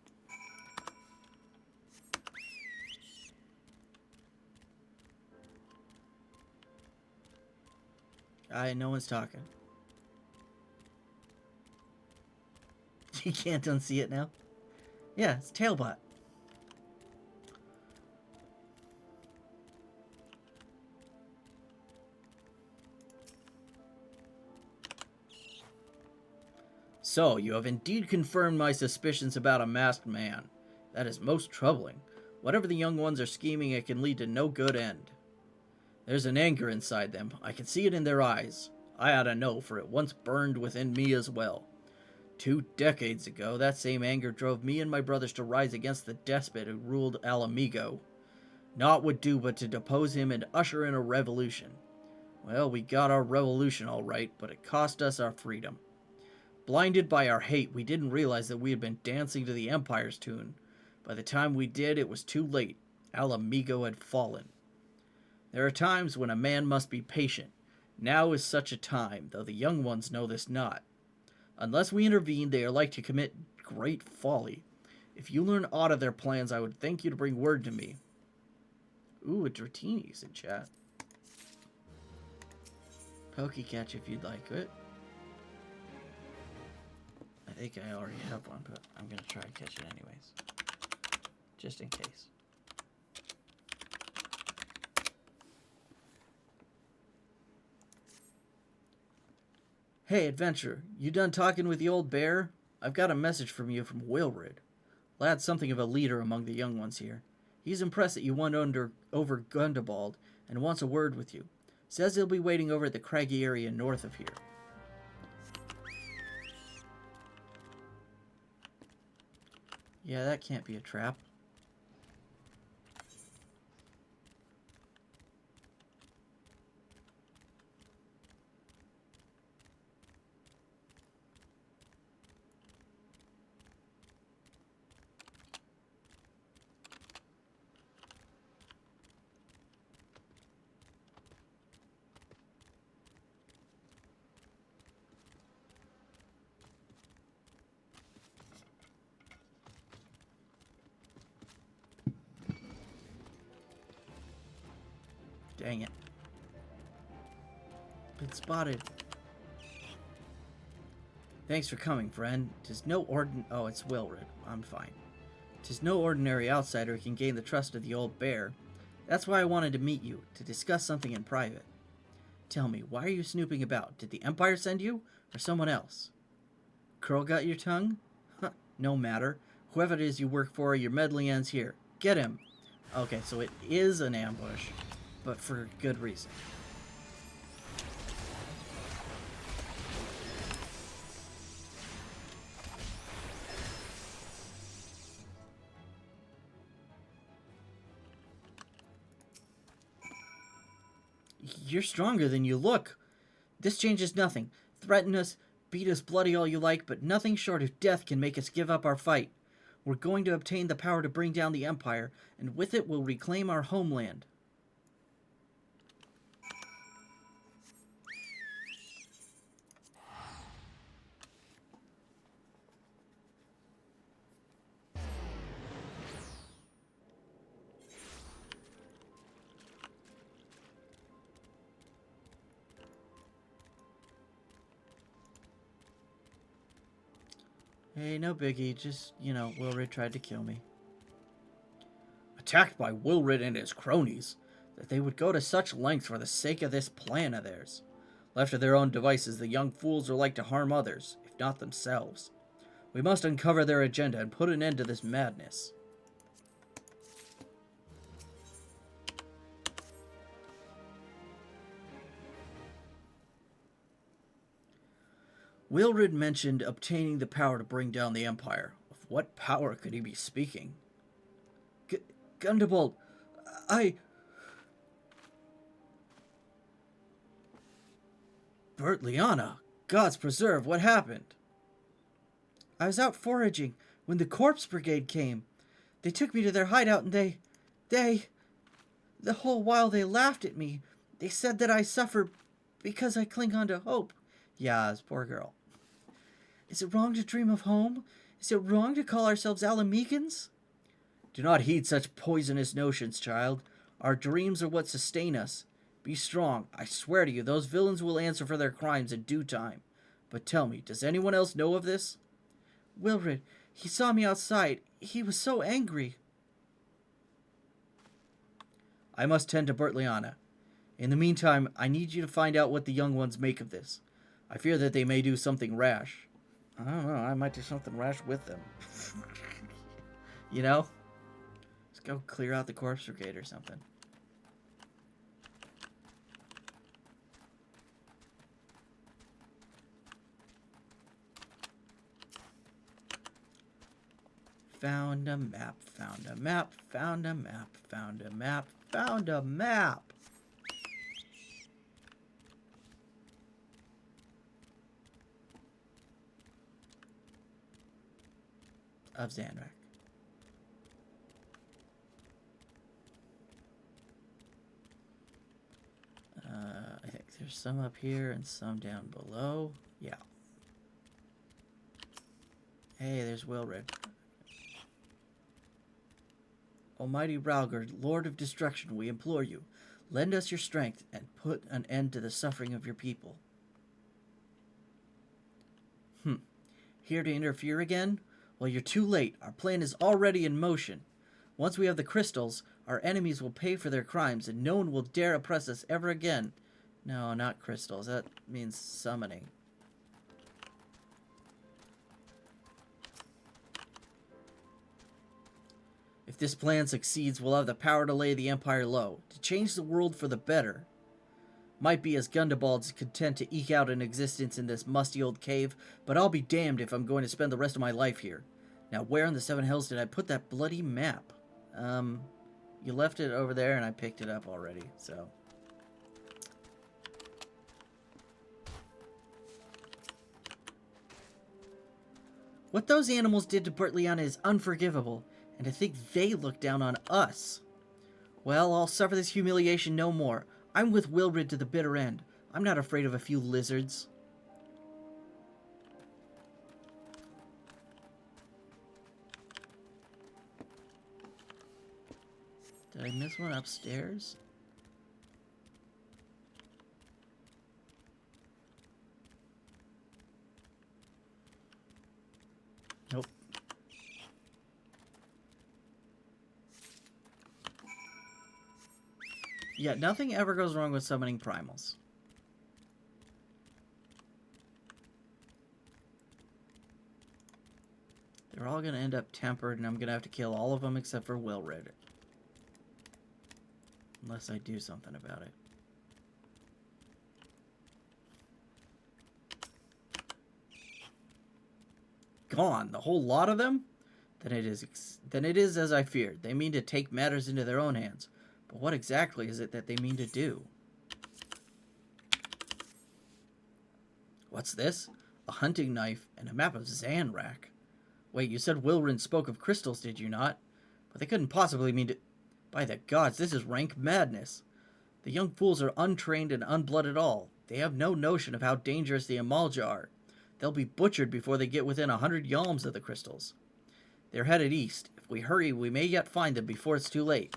No one's talking. You can't unsee it now? Yeah, it's Tailbot. So, you have indeed confirmed my suspicions about a masked man. That is most troubling. Whatever the young ones are scheming, it can lead to no good end. There's an anger inside them. I can see it in their eyes. I ought to know, for it once burned within me as well. 2 decades ago, that same anger drove me and my brothers to rise against the despot who ruled Alamigo. Naught would do but to depose him and usher in a revolution. Well, we got our revolution all right, but it cost us our freedom. Blinded by our hate, we didn't realize that we had been dancing to the Empire's tune. By the time we did, it was too late. Alamigo had fallen. There are times when a man must be patient. Now is such a time, though the young ones know this not. Unless we intervene, they are like to commit great folly. If you learn aught of their plans, I would thank you to bring word to me. Ooh, a Dratini's in chat. Pokecatch if you'd like it. I think I already have one, but I'm going to try and catch it anyways. Just in case. Hey, adventurer, you done talking with the old bear? I've got a message from you from Wilrid. Lad's something of a leader among the young ones here. He's impressed that you won over Gundabald and wants a word with you. Says he'll be waiting over at the craggy area north of here. Yeah, that can't be a trap. Dang it. Been spotted. Thanks for coming, friend. Oh, it's Wilrid. I'm fine. 'Tis no ordinary outsider who can gain the trust of the old bear. That's why I wanted to meet you, to discuss something in private. Tell me, why are you snooping about? Did the Empire send you, or someone else? Curl got your tongue? Huh, no matter. Whoever it is you work for, your meddling ends here. Get him! Okay, so it is an ambush, but for good reason. You're stronger than you look. This changes nothing. Threaten us, beat us bloody all you like, but nothing short of death can make us give up our fight. We're going to obtain the power to bring down the Empire, and with it we'll reclaim our homeland. Hey, no biggie. Just, Wilrid tried to kill me. Attacked by Wilrid and his cronies, that they would go to such lengths for the sake of this plan of theirs. Left to their own devices, the young fools are like to harm others, if not themselves. We must uncover their agenda and put an end to this madness. Wilrid mentioned obtaining the power to bring down the Empire. Of what power could he be speaking? Gundabald, Bert Liana, God's preserve, what happened? I was out foraging when the corpse brigade came. They took me to their hideout and the whole while they laughed at me. They said that I suffer because I cling on to hope. Yas, poor girl. Is it wrong to dream of home? Is it wrong to call ourselves Alamegans? Do not heed such poisonous notions, child. Our dreams are what sustain us. Be strong. I swear to you, those villains will answer for their crimes in due time. But tell me, does anyone else know of this? Wilrid, he saw me outside. He was so angry. I must tend to Bertliana. In the meantime, I need you to find out what the young ones make of this. I fear that they may do something rash. I don't know, I might do something rash with them. Let's go clear out the corpse brigade or something. Found a map, found a map, found a map, found a map, found a map. Of Zanrak. I think there's some up here and some down below. Yeah. Hey, there's Wilrid. Almighty Ralgard, Lord of Destruction, we implore you, lend us your strength and put an end to the suffering of your people. Here to interfere again? Well, you're too late. Our plan is already in motion. Once we have the crystals, our enemies will pay for their crimes, and no one will dare oppress us ever again. No, not crystals. That means summoning. If this plan succeeds, we'll have the power to lay the Empire low, to change the world for the better. Might be as Gundabald's content to eke out an existence in this musty old cave, but I'll be damned if I'm going to spend the rest of my life here. Now, where in the Seven Hills did I put that bloody map? You left it over there and I picked it up already, so. What those animals did to Bertliana is unforgivable, and to think they look down on us. Well, I'll suffer this humiliation no more. I'm with Wilrid to the bitter end. I'm not afraid of a few lizards. Did I miss one upstairs? Nope. Yeah, nothing ever goes wrong with summoning primals. They're all going to end up tempered, and I'm going to have to kill all of them except for Wilrid. Unless I do something about it. Gone, the whole lot of them? Then it is as I feared. They mean to take matters into their own hands. But what exactly is it that they mean to do? What's this? A hunting knife and a map of Zanrak. Wait, you said Wilrin spoke of crystals, did you not? But they couldn't possibly mean to... By the gods, this is rank madness. The young fools are untrained and unblooded all. They have no notion of how dangerous the Amalja are. They'll be butchered before they get within 100 yalms of the crystals. They're headed east. If we hurry, we may yet find them before it's too late.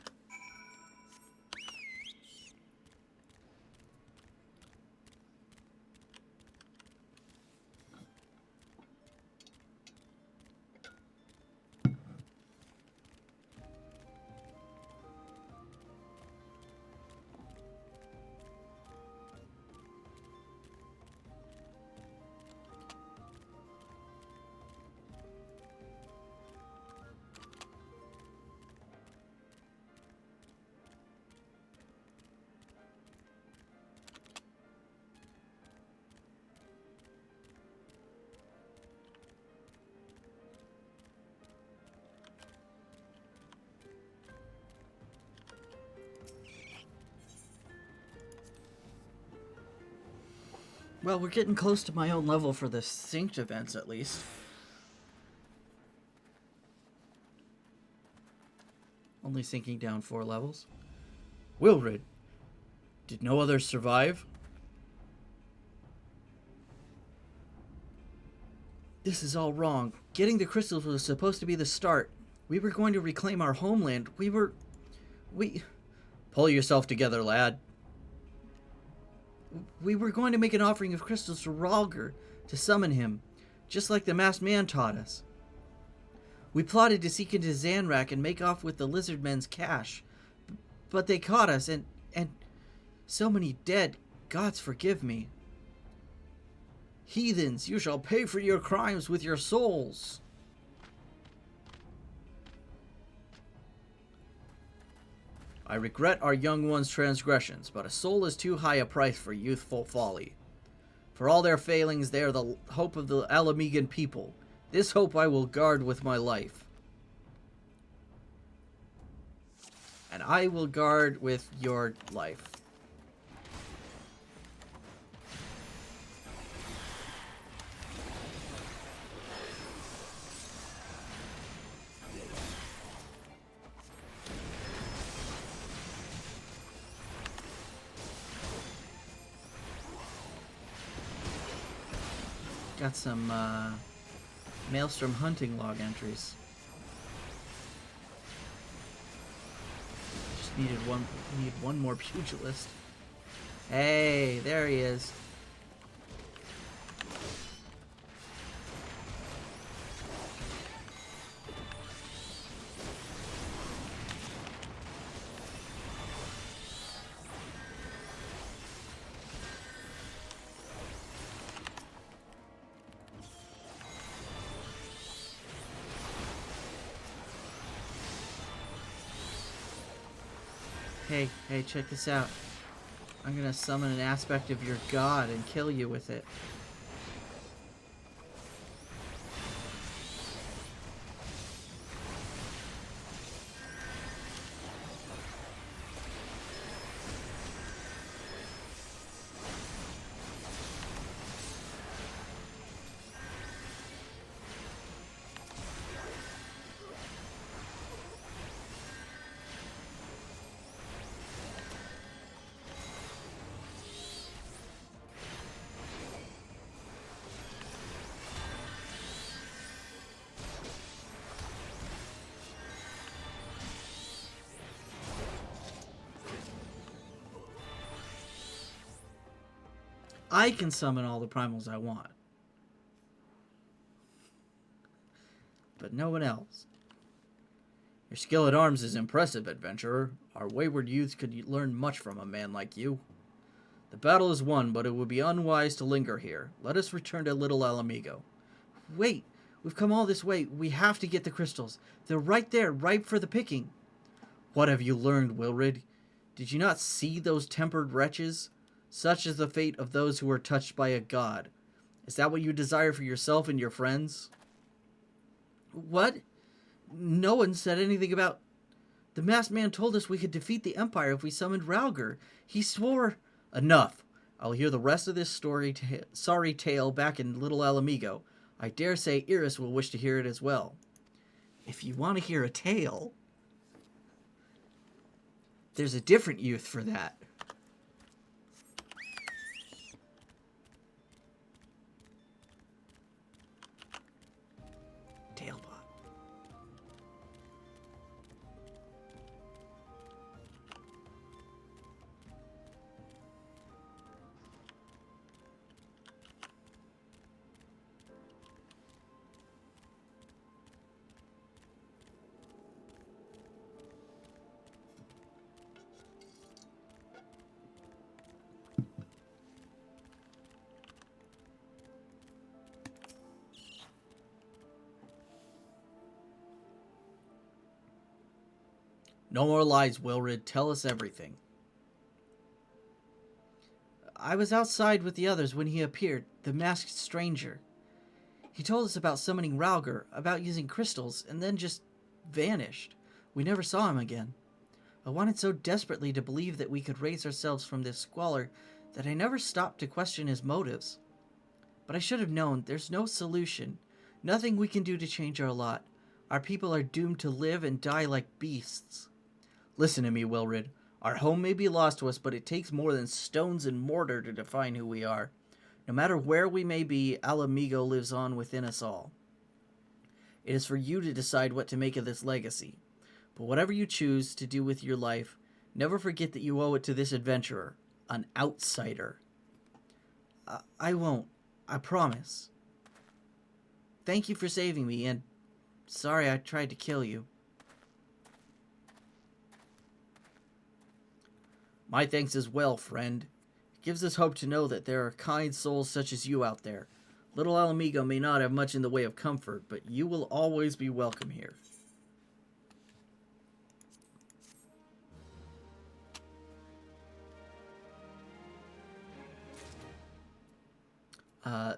Well, we're getting close to my own level for the synced events, at least. Only sinking down 4 levels. Wilred, did no others survive? This is all wrong. Getting the crystals was supposed to be the start. We were going to reclaim our homeland. We... Pull yourself together, lad. We were going to make an offering of crystals to Ralger to summon him, just like the masked man taught us. We plotted to seek into Zanrak and make off with the lizard men's cash. But they caught us, and so many dead. Gods forgive me. Heathens, you shall pay for your crimes with your souls. I regret our young ones' transgressions, but a soul is too high a price for youthful folly. For all their failings, they are the hope of the Alamegan people. This hope I will guard with my life. And I will guard with your life. Got some Maelstrom hunting log entries. Just need one more pugilist. Hey, there he is. Hey, check this out. I'm gonna summon an aspect of your god and kill you with it. I can summon all the primals I want. But no one else. Your skill at arms is impressive, adventurer. Our wayward youths could learn much from a man like you. The battle is won, but it would be unwise to linger here. Let us return to Little Alamigo. Wait, we've come all this way. We have to get the crystals. They're right there, ripe for the picking. What have you learned, Wilred? Did you not see those tempered wretches? Such is the fate of those who are touched by a god. Is that what you desire for yourself and your friends? What? No one said anything about... The masked man told us we could defeat the Empire if we summoned Ralger. He swore... Enough. I'll hear the rest of this sorry tale back in Little Alamigo. I dare say Iris will wish to hear it as well. If you want to hear a tale, there's a different youth for that. Tailbot. No more lies, Wilred. Tell us everything. I was outside with the others when he appeared, the masked stranger. He told us about summoning Ralger, about using crystals, and then just vanished. We never saw him again. I wanted so desperately to believe that we could raise ourselves from this squalor that I never stopped to question his motives. But I should have known there's no solution. Nothing we can do to change our lot. Our people are doomed to live and die like beasts. Listen to me, Wilrid. Our home may be lost to us, but it takes more than stones and mortar to define who we are. No matter where we may be, Alamigo lives on within us all. It is for you to decide what to make of this legacy. But whatever you choose to do with your life, never forget that you owe it to this adventurer, an outsider. I won't. I promise. Thank you for saving me, and sorry I tried to kill you. My thanks as well, friend. It gives us hope to know that there are kind souls such as you out there. Little Alamigo may not have much in the way of comfort, but you will always be welcome here.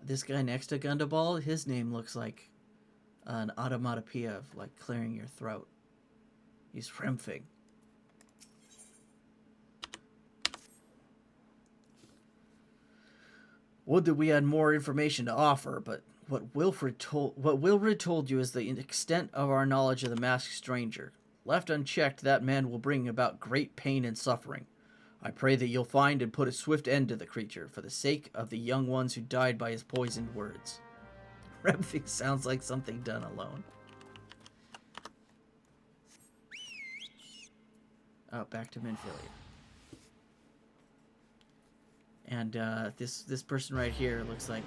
This guy next to Gundaball, his name looks like an automatopoeia of, like, clearing your throat. He's Remfing. Would that we had more information to offer, but what Wilrid told you is the extent of our knowledge of the masked stranger. Left unchecked, that man will bring about great pain and suffering. I pray that you'll find and put a swift end to the creature, for the sake of the young ones who died by his poisoned words. Remfing sounds like something done alone. Oh, back to Minfilia. And this person right here looks like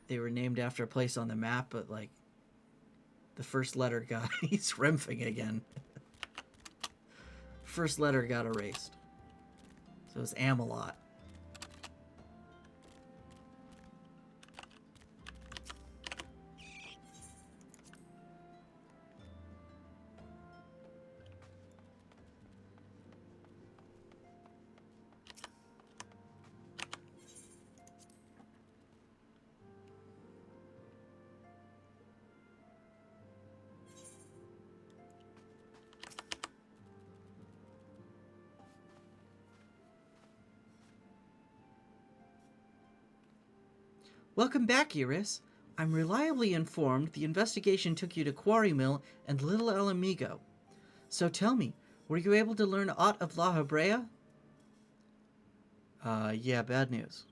they were named after a place on the map, but like the first letter got he's Remfing again. First letter got erased. So it's Amalot. Welcome back, Iris. I'm reliably informed the investigation took you to Quarry Mill and Little Alamigo. So tell me, were you able to learn aught of La Habrea? Yeah, bad news.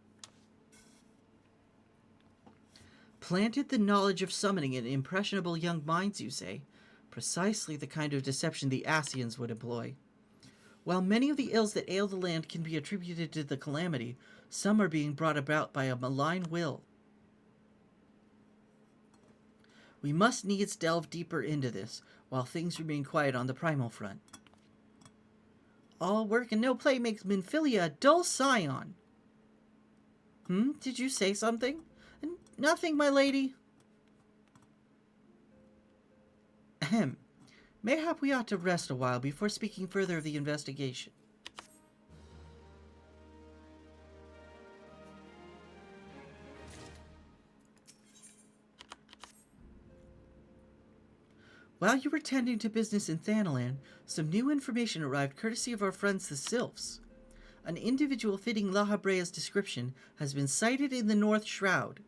Planted the knowledge of summoning in impressionable young minds, you say? Precisely the kind of deception the Asians would employ. While many of the ills that ail the land can be attributed to the calamity, some are being brought about by a malign will. We must needs delve deeper into this, while things remain quiet on the primal front. All work and no play makes Minfilia a dull scion. Did you say something? Nothing, my lady. Ahem. Mayhap we ought to rest a while before speaking further of the investigation. While you were tending to business in Thanalan, some new information arrived courtesy of our friends the Sylphs. An individual fitting La Habrea's description has been sighted in the North Shroud.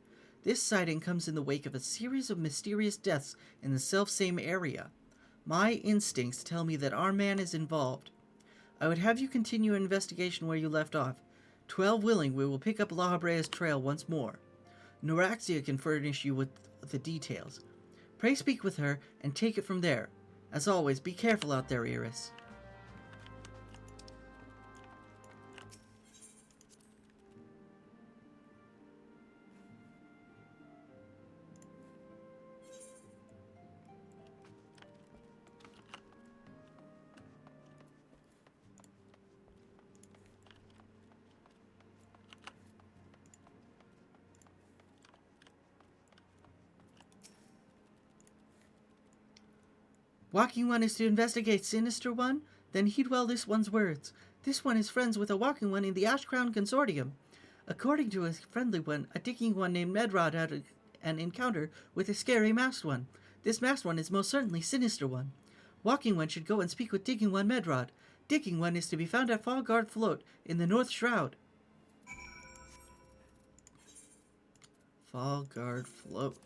This sighting comes in the wake of a series of mysterious deaths in the selfsame area. My instincts tell me that our man is involved. I would have you continue an investigation where you left off. 12 willing, we will pick up La Habrea's trail once more. Noraxia can furnish you with the details. Pray speak with her and take it from there. As always, be careful out there, Iris. Walking One is to investigate Sinister One? Then heed well this one's words. This one is friends with a Walking One in the Ash Crown Consortium. According to a friendly one, a digging one named Medrod had an encounter with a scary masked one. This masked one is most certainly Sinister One. Walking One should go and speak with Digging One Medrod. digging one is to be found at Fallguard Float in the North Shroud. Fallguard Float.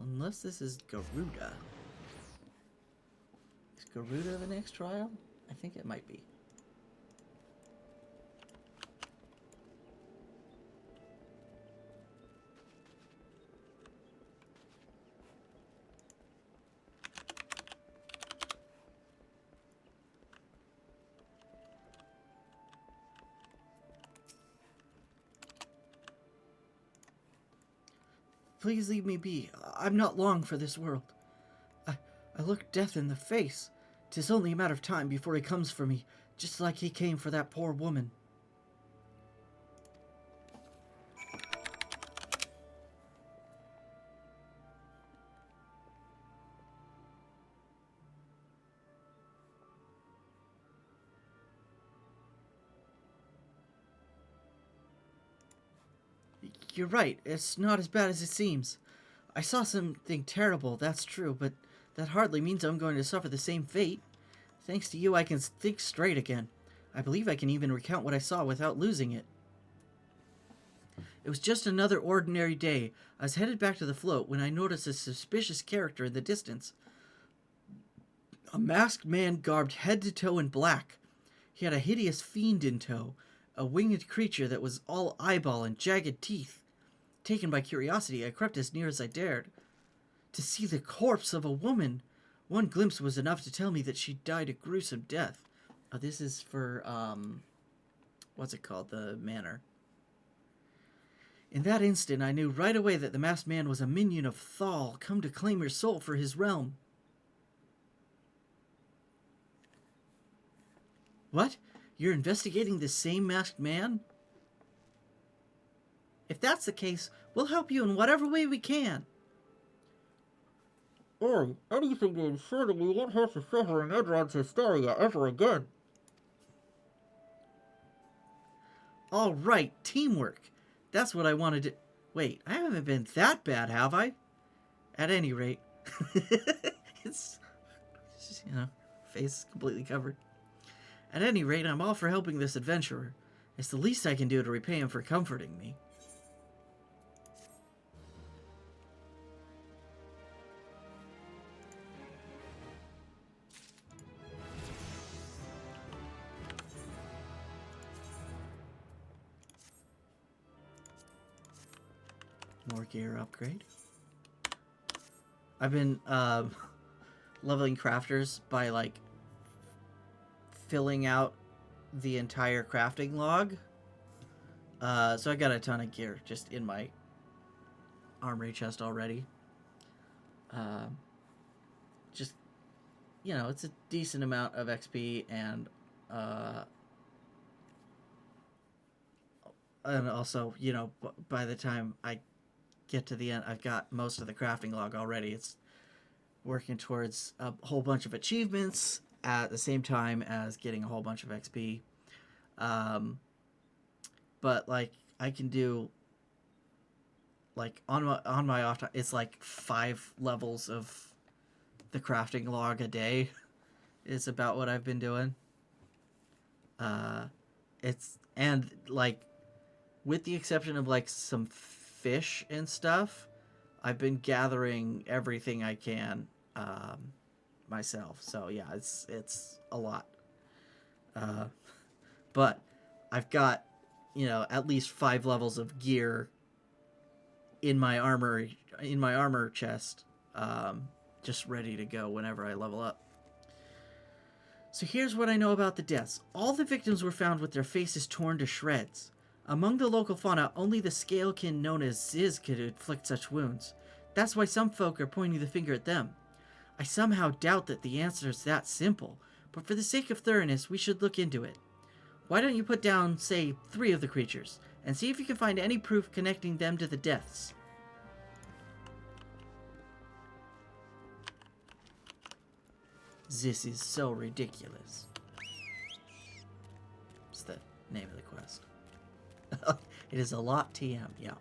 Unless this is Garuda. Is Garuda the next trial? I think it might be. Please leave me be. I'm not long for this world. I look death in the face. 'Tis only a matter of time before he comes for me, just like he came for that poor woman. You're right, it's not as bad as it seems. I saw something terrible, that's true, but that hardly means I'm going to suffer the same fate. Thanks to you, I can think straight again. I believe I can even recount what I saw without losing it. It was just another ordinary day. I was headed back to the float when I noticed a suspicious character in the distance. A masked man garbed head to toe in black. He had a hideous fiend in tow, a winged creature that was all eyeball and jagged teeth. Taken by curiosity, I crept as near as I dared. To see the corpse of a woman. One glimpse was enough to tell me that she died a gruesome death. Oh, this is for, what's it called? The manor. In that instant, I knew right away that the masked man was a minion of Thal, come to claim her soul for his realm. What? You're investigating the same masked man? If that's the case, we'll help you in whatever way we can. Or anything to ensure that we won't have to suffer in Edrod's hysteria ever again. All right, teamwork. That's what I wanted to... Wait, I haven't been that bad, have I? At any rate. it's just, face is completely covered. At any rate, I'm all for helping this adventurer. It's the least I can do to repay him for comforting me. More gear upgrade. I've been leveling crafters by like filling out the entire crafting log. So I got a ton of gear just in my armory chest already. Just, it's a decent amount of XP and also, by the time I get to the end, I've got most of the crafting log already. It's working towards a whole bunch of achievements at the same time as getting a whole bunch of XP. But like I can do like on my off time, it's like 5 levels of the crafting log a day is about what I've been doing. It's and like with the exception of like some fish and stuff, I've been gathering everything I can myself. So yeah, it's a lot. But I've got, at least 5 levels of gear in my armor chest, just ready to go whenever I level up. So here's what I know about the deaths. All the victims were found with their faces torn to shreds. Among the local fauna, only the scalekin known as Ziz could inflict such wounds. That's why some folk are pointing the finger at them. I somehow doubt that the answer is that simple, but for the sake of thoroughness, we should look into it. Why don't you put down, say, 3 of the creatures, and see if you can find any proof connecting them to the deaths. This is so ridiculous. It's the name of the quest. It is a lot TM, yeah.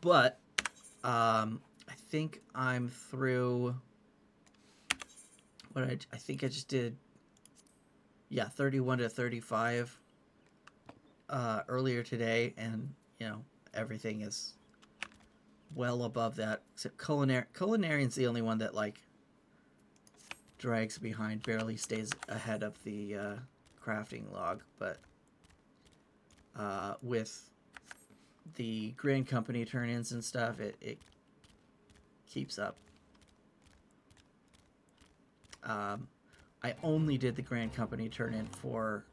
But I think I'm through. I think I just did. Yeah, 31 to 35 earlier today, and everything is well above that. Except Culinarian's the only one that like drags behind, barely stays ahead of the crafting log, but with the Grand Company turn-ins and stuff, it keeps up. I only did the Grand Company turn-in for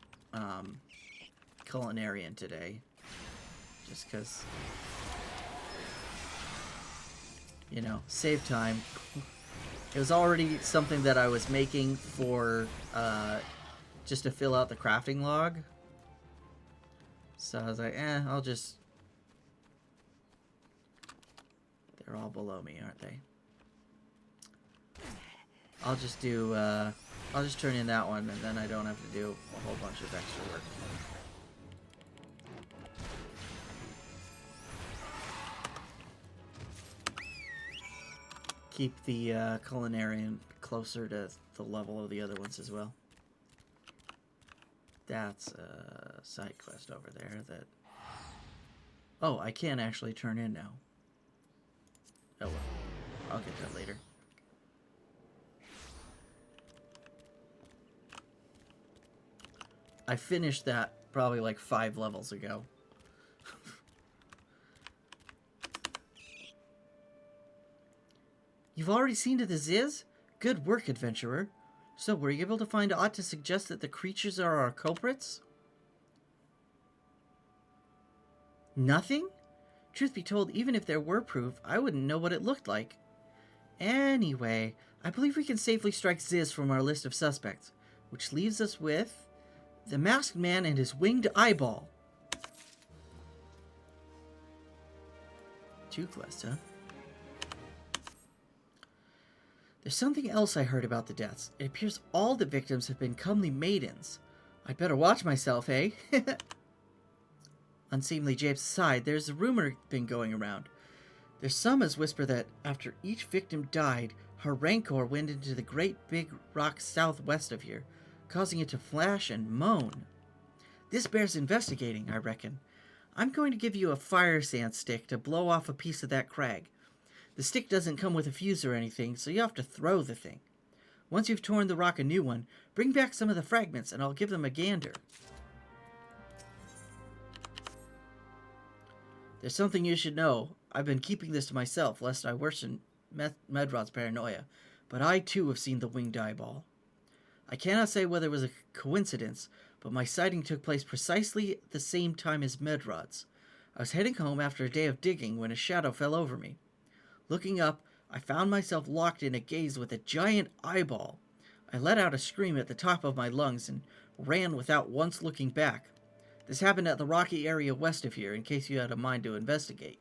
Culinarian today, just because, save time. It was already something that I was making for just to fill out the crafting log. So I was like, I'll just... They're all below me, aren't they? I'll just do, I'll just turn in that one, and then I don't have to do a whole bunch of extra work. Keep the Culinarian closer to the level of the other ones as well. That's a side quest over there that... Oh, I can actually turn in now. Oh well, I'll get that later. I finished that probably like 5 levels ago. You've already seen to the Ziz? Good work, adventurer. So, were you able to find aught to suggest that the creatures are our culprits? Nothing? Truth be told, even if there were proof, I wouldn't know what it looked like. Anyway, I believe we can safely strike Ziz from our list of suspects, which leaves us with the masked man and his winged eyeball. 2 quests, huh? There's something else I heard about the deaths. It appears all the victims have been comely maidens. I'd better watch myself, eh? Unseemly japes aside, there's a rumor been going around. There's some as whisper that after each victim died, her rancor went into the great big rock southwest of here, causing it to flash and moan. This bears investigating, I reckon. I'm going to give you a fire sand stick to blow off a piece of that crag. The stick doesn't come with a fuse or anything, so you have to throw the thing. Once you've torn the rock a new one, bring back some of the fragments and I'll give them a gander. There's something you should know. I've been keeping this to myself, lest I worsen Medrod's paranoia, but I too have seen the winged eyeball. I cannot say whether it was a coincidence, but my sighting took place precisely at the same time as Medrod's. I was heading home after a day of digging when a shadow fell over me. Looking up, I found myself locked in a gaze with a giant eyeball. I let out a scream at the top of my lungs and ran without once looking back. This happened at the rocky area west of here, in case you had a mind to investigate.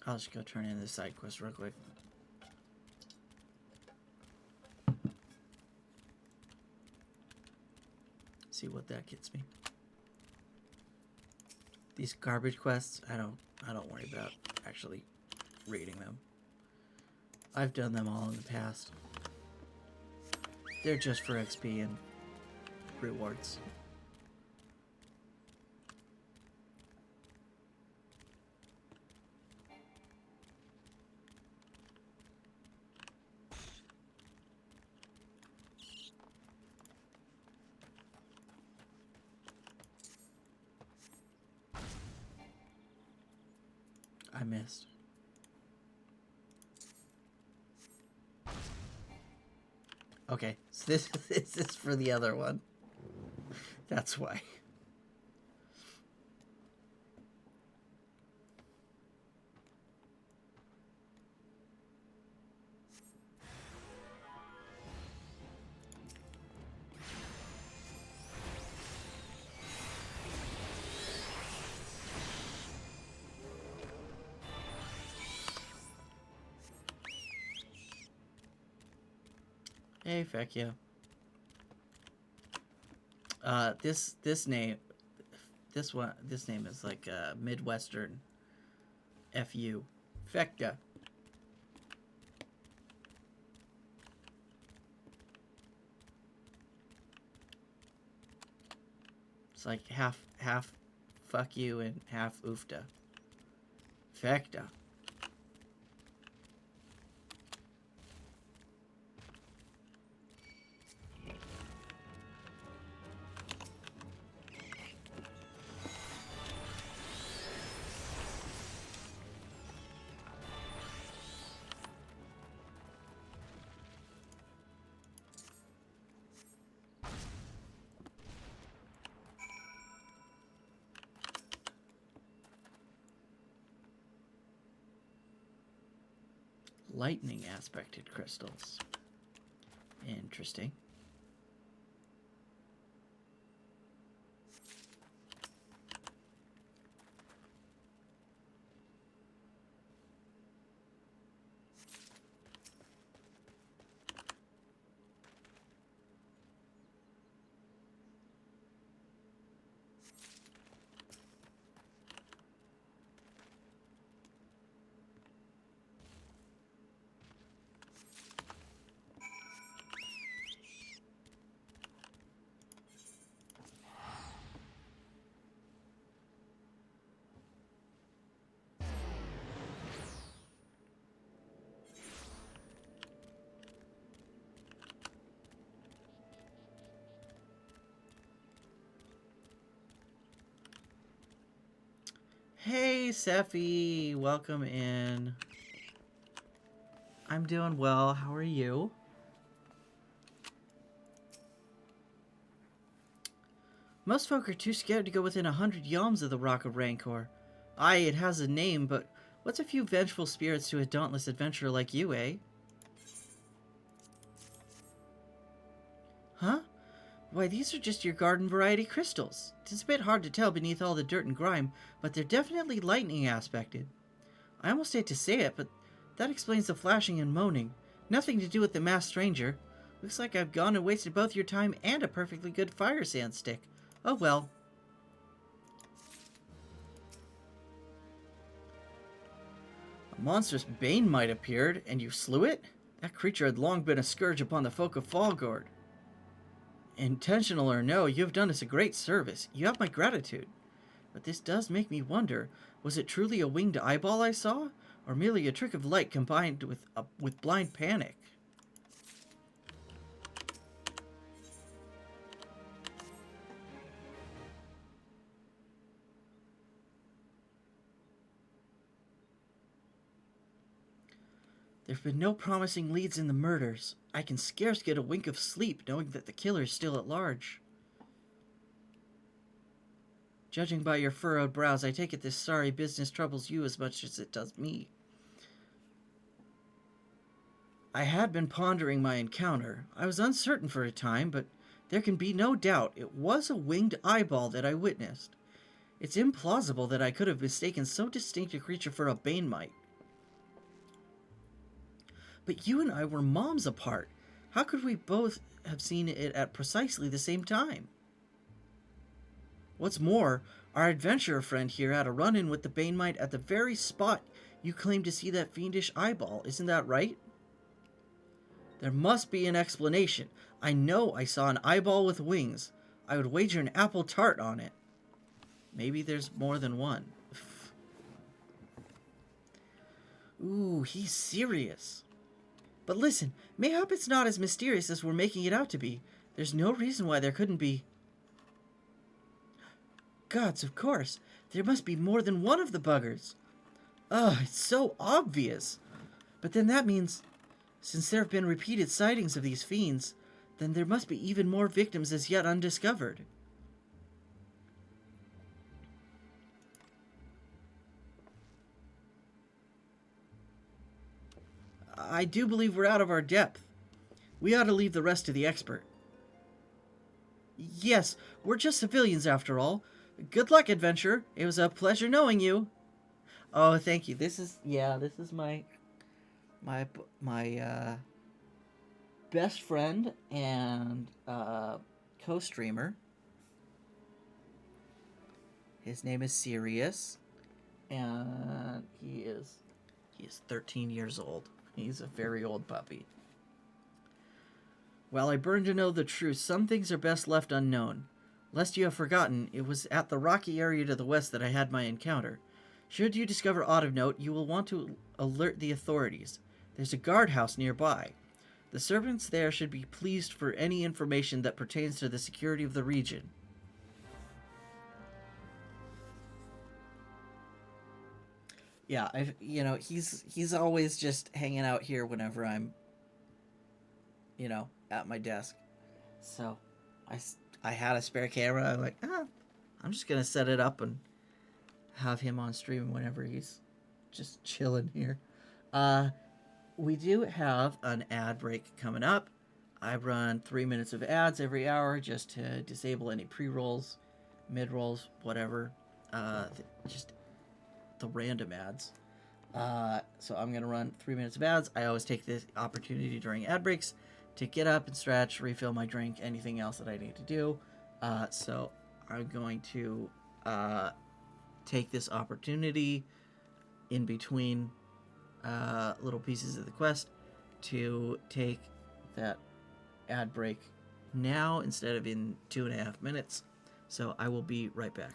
I'll just go turn in this side quest real quick. See what that gets me. These garbage quests, I don't worry about actually reading them. I've done them all in the past. They're just for XP and rewards. I missed. Okay, so this is for the other one. That's why. Hey, feck yeah. This name is like Midwestern FU. Fecka. It's like half fuck you and half oofta. Fecta. Lightning aspected crystals. Interesting. Hey, Sephi, welcome in. I'm doing well. How are you? Most folk are too scared to go within 100 yalms of the Rock of Rancor. Aye, it has a name, but what's a few vengeful spirits to a dauntless adventurer like you, eh? Huh? Why, these are just your garden variety crystals. It's a bit hard to tell beneath all the dirt and grime, but they're definitely lightning aspected. I almost hate to say it, but that explains the flashing and moaning. Nothing to do with the masked stranger. Looks like I've gone and wasted both your time and a perfectly good fire sand stick. Oh well. A monstrous bane might appeared, and you slew it? That creature had long been a scourge upon the folk of Fallgord. Intentional or no, you have done us a great service. You have my gratitude. But this does make me wonder, was it truly a winged eyeball I saw? Or merely a trick of light combined with blind panic? There have been no promising leads in the murders. I can scarce get a wink of sleep knowing that the killer is still at large. Judging by your furrowed brows, I take it this sorry business troubles you as much as it does me. I had been pondering my encounter. I was uncertain for a time, but there can be no doubt it was a winged eyeball that I witnessed. It's implausible that I could have mistaken so distinct a creature for a bane mite. But you and I were moms apart. How could we both have seen it at precisely the same time? What's more, our adventurer friend here had a run-in with the bane mite at the very spot you claimed to see that fiendish eyeball. Isn't that right? There must be an explanation. I know I saw an eyeball with wings. I would wager an apple tart on it. Maybe there's more than one. Ooh, he's serious. But listen, mayhap it's not as mysterious as we're making it out to be. There's no reason why there couldn't be. Gods, of course. There must be more than one of the buggers. Ugh, it's so obvious. But then that means, since there have been repeated sightings of these fiends, then there must be even more victims as yet undiscovered. I do believe we're out of our depth. We ought to leave the rest to the expert. Yes, we're just civilians after all. Good luck, adventurer. It was a pleasure knowing you. Oh, thank you. This is my best friend and co-streamer. His name is Sirius, and he is 13 years old. He's a very old puppy. While I burn to know the truth, some things are best left unknown. Lest you have forgotten, it was at the rocky area to the west that I had my encounter. Should you discover aught of note, you will want to alert the authorities. There's a guardhouse nearby. The servants there should be pleased for any information that pertains to the security of the region. Yeah, he's always just hanging out here whenever I'm, at my desk. So, I had a spare camera. I'm like, I'm just gonna set it up and have him on stream whenever he's just chilling here. We do have an ad break coming up. I run 3 minutes of ads every hour just to disable any pre-rolls, mid-rolls, whatever. Just the random ads. So I'm going to run 3 minutes of ads. I always take this opportunity during ad breaks to get up and stretch, refill my drink, anything else that I need to do. So I'm going to take this opportunity in between little pieces of the quest to take that ad break now instead of in 2.5 minutes. So I will be right back.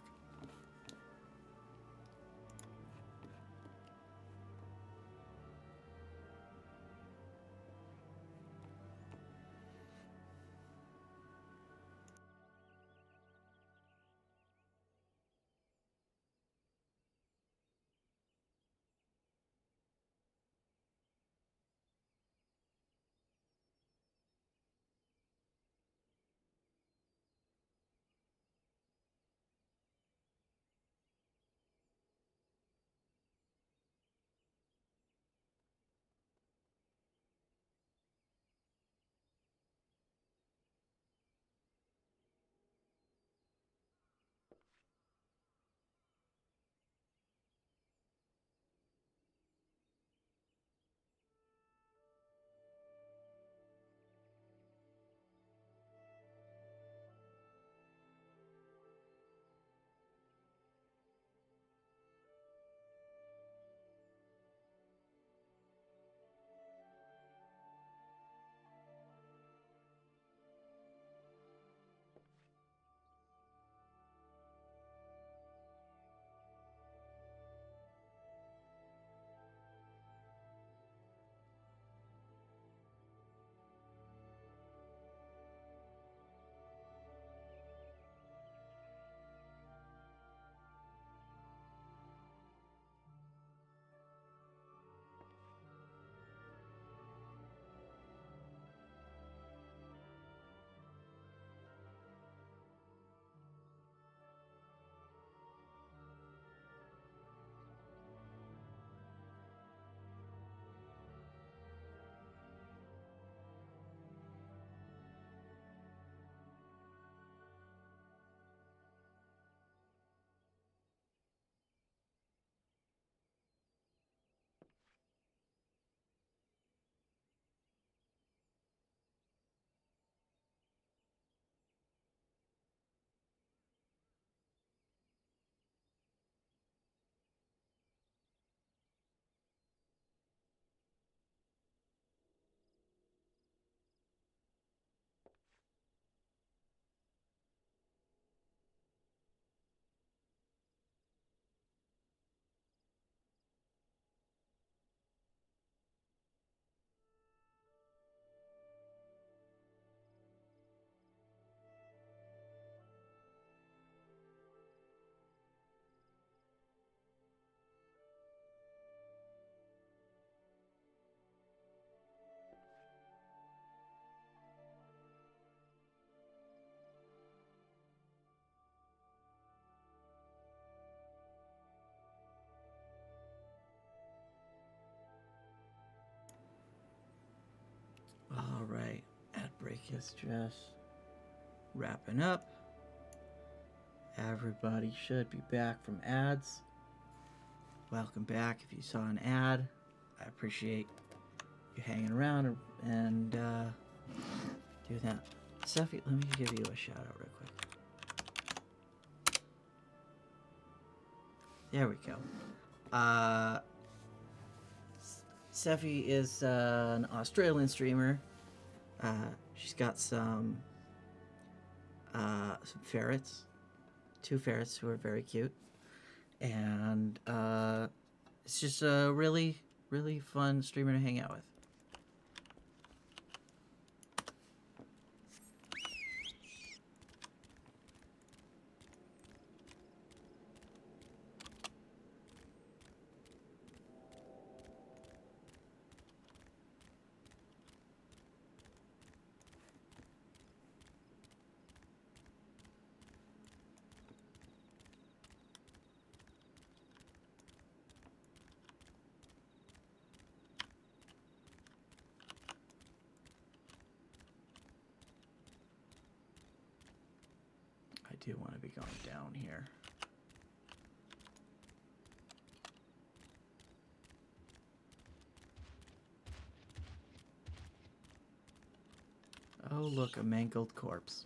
All right, ad break is just wrapping up. Everybody should be back from ads. Welcome back. If you saw an ad, I appreciate you hanging around and do that. Seffi, let me give you a shout out real quick. There we go. Seffi is an Australian streamer. She's got some ferrets. 2 ferrets who are very cute. And it's just a really, really fun streamer to hang out with. I do want to be going down here. Oh, look, a mangled corpse.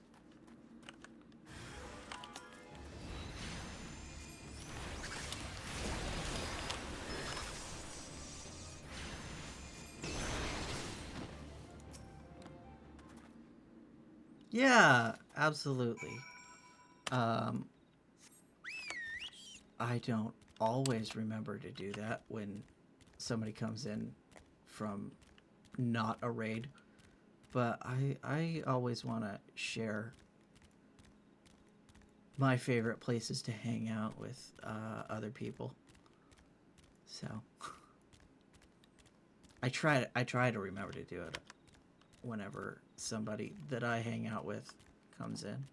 Yeah, absolutely. I don't always remember to do that when somebody comes in from not a raid, but I always want to share my favorite places to hang out with other people. So I try to remember to do it whenever somebody that I hang out with comes in.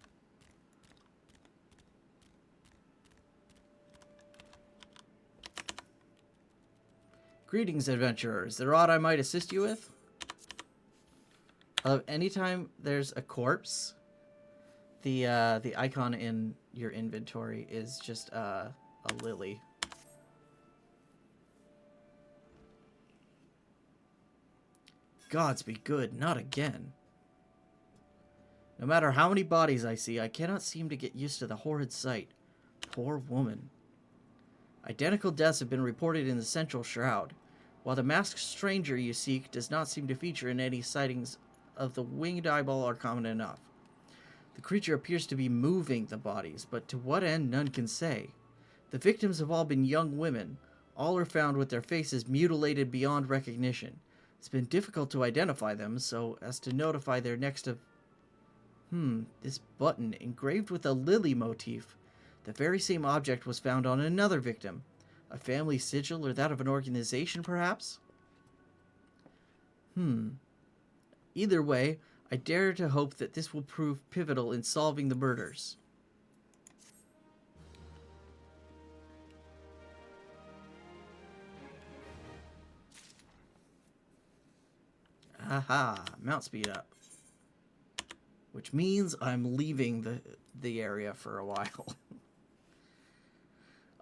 Greetings, adventurer. Is there aught I might assist you with? Anytime there's a corpse, the icon in your inventory is just a lily. Gods be good, not again. No matter how many bodies I see, I cannot seem to get used to the horrid sight. Poor woman. Identical deaths have been reported in the Central Shroud. While the masked stranger you seek does not seem to feature in any sightings of the winged eyeball are common enough. The creature appears to be moving the bodies, but to what end none can say. The victims have all been young women. All are found with their faces mutilated beyond recognition. It's been difficult to identify them, so as to notify their next of... this button, engraved with a lily motif. The very same object was found on another victim. A family sigil, or that of an organization, perhaps? Either way, I dare to hope that this will prove pivotal in solving the murders. Aha, mount speed up. Which means I'm leaving the area for a while.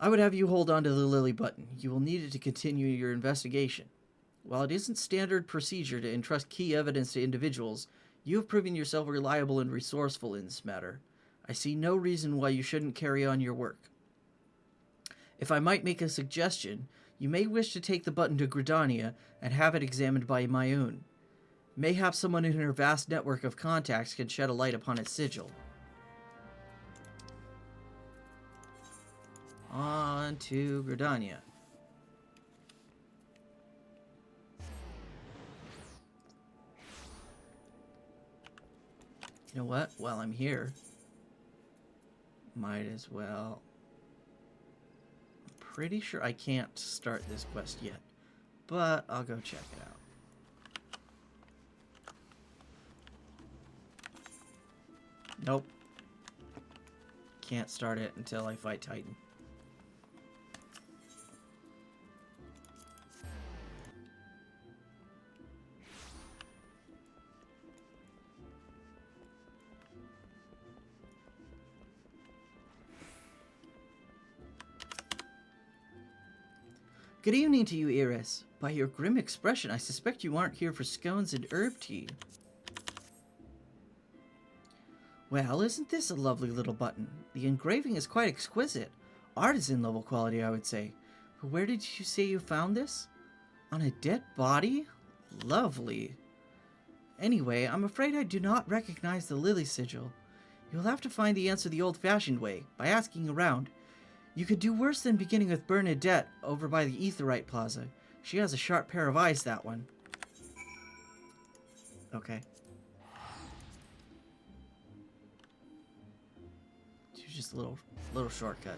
I would have you hold on to the lily button. You will need it to continue your investigation. While it isn't standard procedure to entrust key evidence to individuals, you have proven yourself reliable and resourceful in this matter. I see no reason why you shouldn't carry on your work. If I might make a suggestion, you may wish to take the button to Gridania and have it examined by Mayun. Mayhap someone in her vast network of contacts can shed a light upon its sigil. On to Gridania. You know what? While I'm here, might as well... I'm pretty sure I can't start this quest yet, but I'll go check it out. Nope. Can't start it until I fight Titan. Good evening to you, Iris. By your grim expression, I suspect you aren't here for scones and herb tea. Well, isn't this a lovely little button? The engraving is quite exquisite. Artisan level quality, I would say. But where did you say you found this? On a dead body? Lovely. Anyway, I'm afraid I do not recognize the lily sigil. You'll have to find the answer the old-fashioned way, by asking around. You could do worse than beginning with Bernadette over by the Etherite Plaza. She has a sharp pair of eyes, that one. Okay. Just a little shortcut.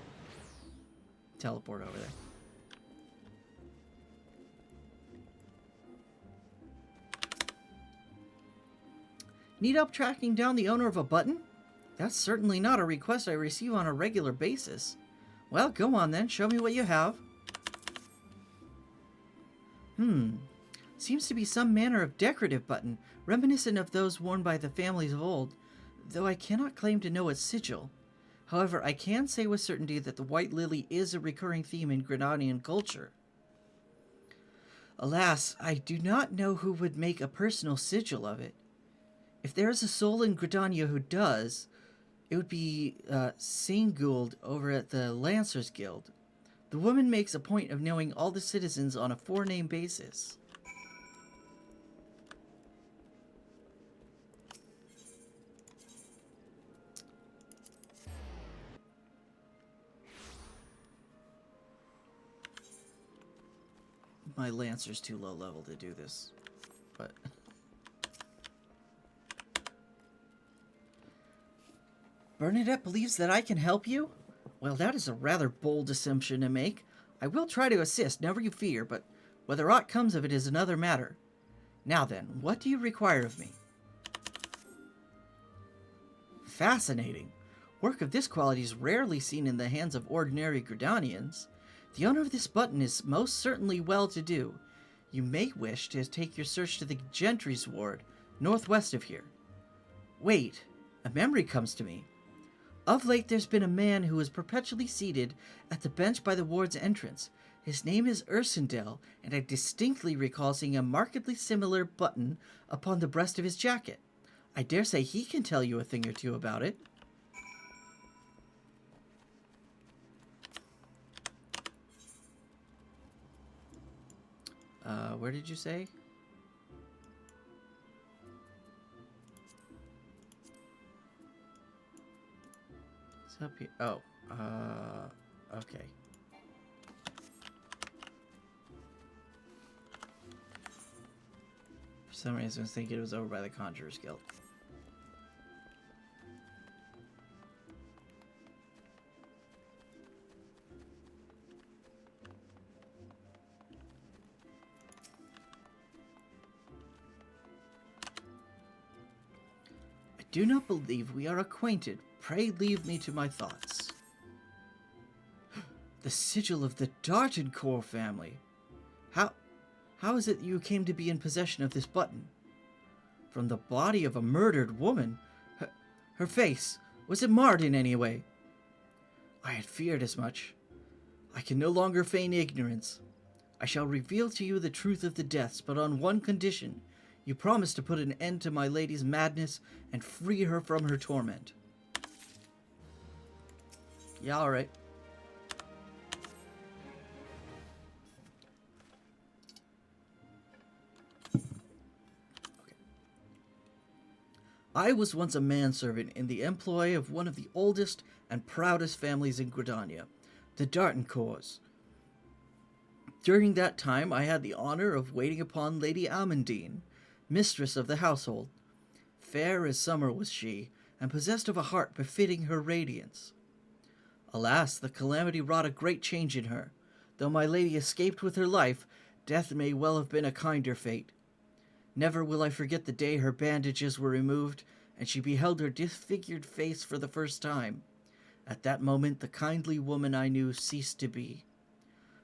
Teleport over there. Need help tracking down the owner of a button? That's certainly not a request I receive on a regular basis. Well, go on then. Show me what you have. Seems to be some manner of decorative button, reminiscent of those worn by the families of old, though I cannot claim to know its sigil. However, I can say with certainty that the white lily is a recurring theme in Grenadian culture. Alas, I do not know who would make a personal sigil of it. If there is a soul in Gridania who does, it would be Singould over at the Lancers Guild. The woman makes a point of knowing all the citizens on a four-name basis. My Lancer's too low level to do this, but... Bernadette believes that I can help you? Well, that is a rather bold assumption to make. I will try to assist, never you fear, but whether aught comes of it is another matter. Now then, what do you require of me? Fascinating. Work of this quality is rarely seen in the hands of ordinary Gridanians. The owner of this button is most certainly well-to-do. You may wish to take your search to the Gentry's Ward, northwest of here. Wait, a memory comes to me. Of late there's been a man who is perpetually seated at the bench by the ward's entrance. His name is Ursendale, and I distinctly recall seeing a markedly similar button upon the breast of his jacket. I dare say he can tell you a thing or two about it. Where did you say? It's up here. Oh, okay. For some reason, I was thinking it was over by the Conjurer's Guild. I do not believe we are acquainted. Pray leave me to my thoughts. The sigil of the Dartoncourt family. How is it you came to be in possession of this button? From the body of a murdered woman? Her face, was it marred in any way? I had feared as much. I can no longer feign ignorance. I shall reveal to you the truth of the deaths, but on one condition. You promise to put an end to my lady's madness and free her from her torment. Yeah, alright. Okay. I was once a manservant in the employ of one of the oldest and proudest families in Gridania, the Dartoncourts. During that time I had the honor of waiting upon Lady Amandine, mistress of the household. Fair as summer was she, and possessed of a heart befitting her radiance. Alas, the calamity wrought a great change in her. Though my lady escaped with her life, death may well have been a kinder fate. Never will I forget the day her bandages were removed, and she beheld her disfigured face for the first time. At that moment, the kindly woman I knew ceased to be.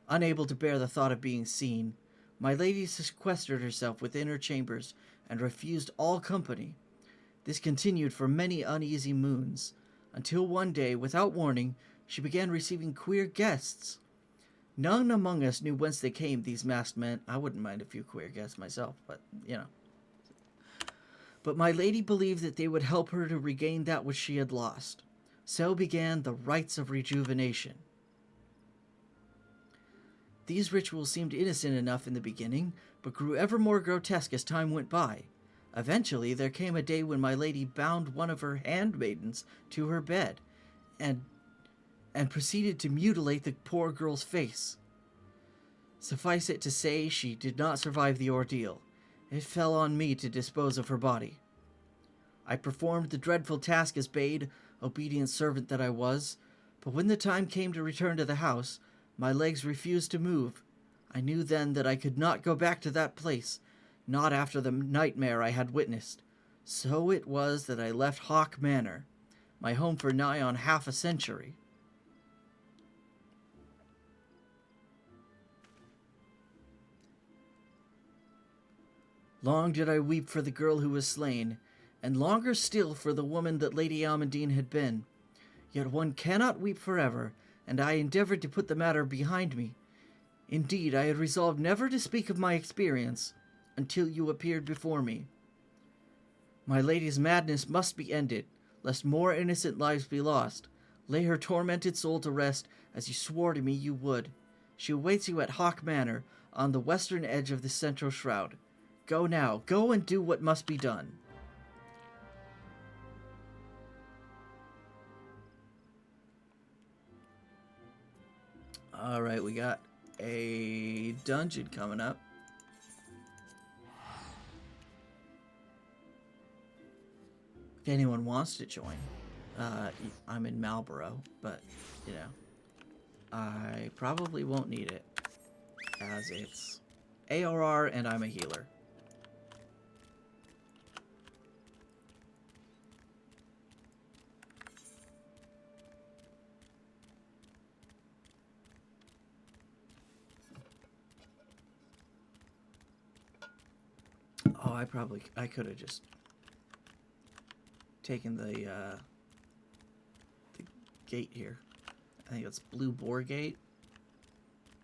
Unable to bear the thought of being seen, my lady sequestered herself within her chambers and refused all company. This continued for many uneasy moons, until one day, without warning, she began receiving queer guests. None among us knew whence they came, these masked men. I wouldn't mind a few queer guests myself, but, you know. But my lady believed that they would help her to regain that which she had lost. So began the rites of rejuvenation. These rituals seemed innocent enough in the beginning, but grew ever more grotesque as time went by. Eventually, there came a day when my lady bound one of her handmaidens to her bed and proceeded to mutilate the poor girl's face. Suffice it to say, she did not survive the ordeal. It fell on me to dispose of her body. I performed the dreadful task as bade, obedient servant that I was, but when the time came to return to the house, my legs refused to move. I knew then that I could not go back to that place, not after the nightmare I had witnessed. So it was that I left Hawk Manor, my home for nigh on half a century. Long did I weep for the girl who was slain, and longer still for the woman that Lady Almandine had been. Yet one cannot weep forever, and I endeavored to put the matter behind me. Indeed, I had resolved never to speak of my experience until you appeared before me. My lady's madness must be ended, lest more innocent lives be lost. Lay her tormented soul to rest, as you swore to me you would. She awaits you at Hawk Manor, on the western edge of the central shroud. Go now, go and do what must be done. Alright, we got a dungeon coming up. If anyone wants to join, I'm in Malboro, but, you know, I probably won't need it, as it's ARR and I'm a healer. Oh, I could have just taken the gate here. I think it's Blue Boar Gate.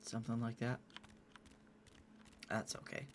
Something like that. That's okay.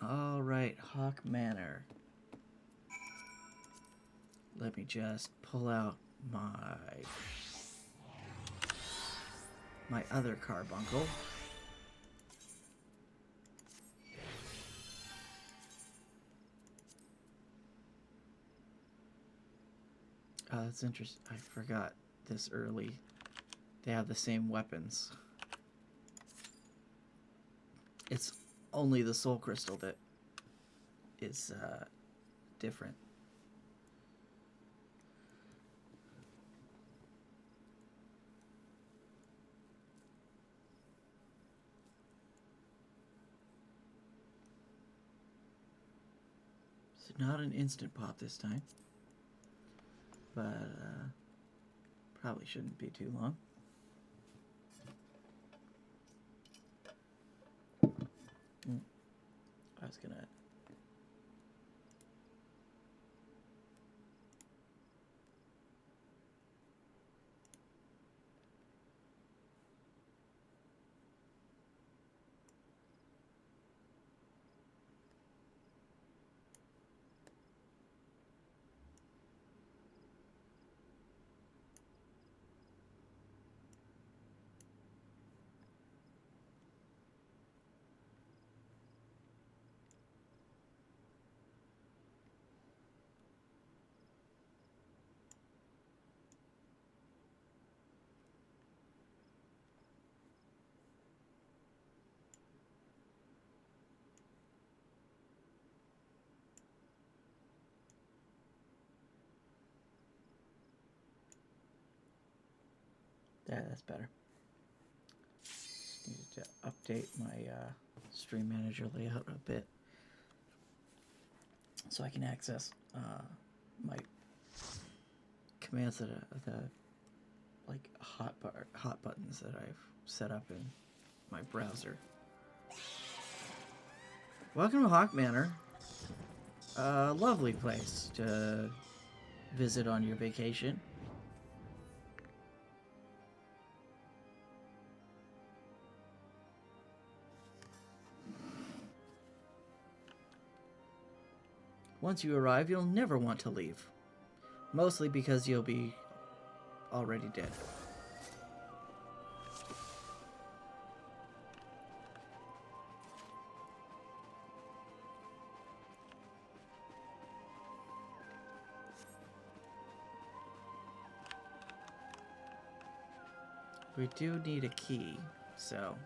Alright, Hawk Manor. Let me just pull out my other carbuncle. Oh, that's interesting. I forgot this early. They have the same weapons. It's only the soul crystal that is different. So not an instant pop this time, but probably shouldn't be too long. I was gonna... Yeah, that's better. Just needed to update my stream manager layout a bit so I can access my commands that the like hot buttons that I've set up in my browser. Welcome to Hawk Manor. A lovely place to visit on your vacation. Once you arrive, you'll never want to leave. Mostly because you'll be already dead. We do need a key, so...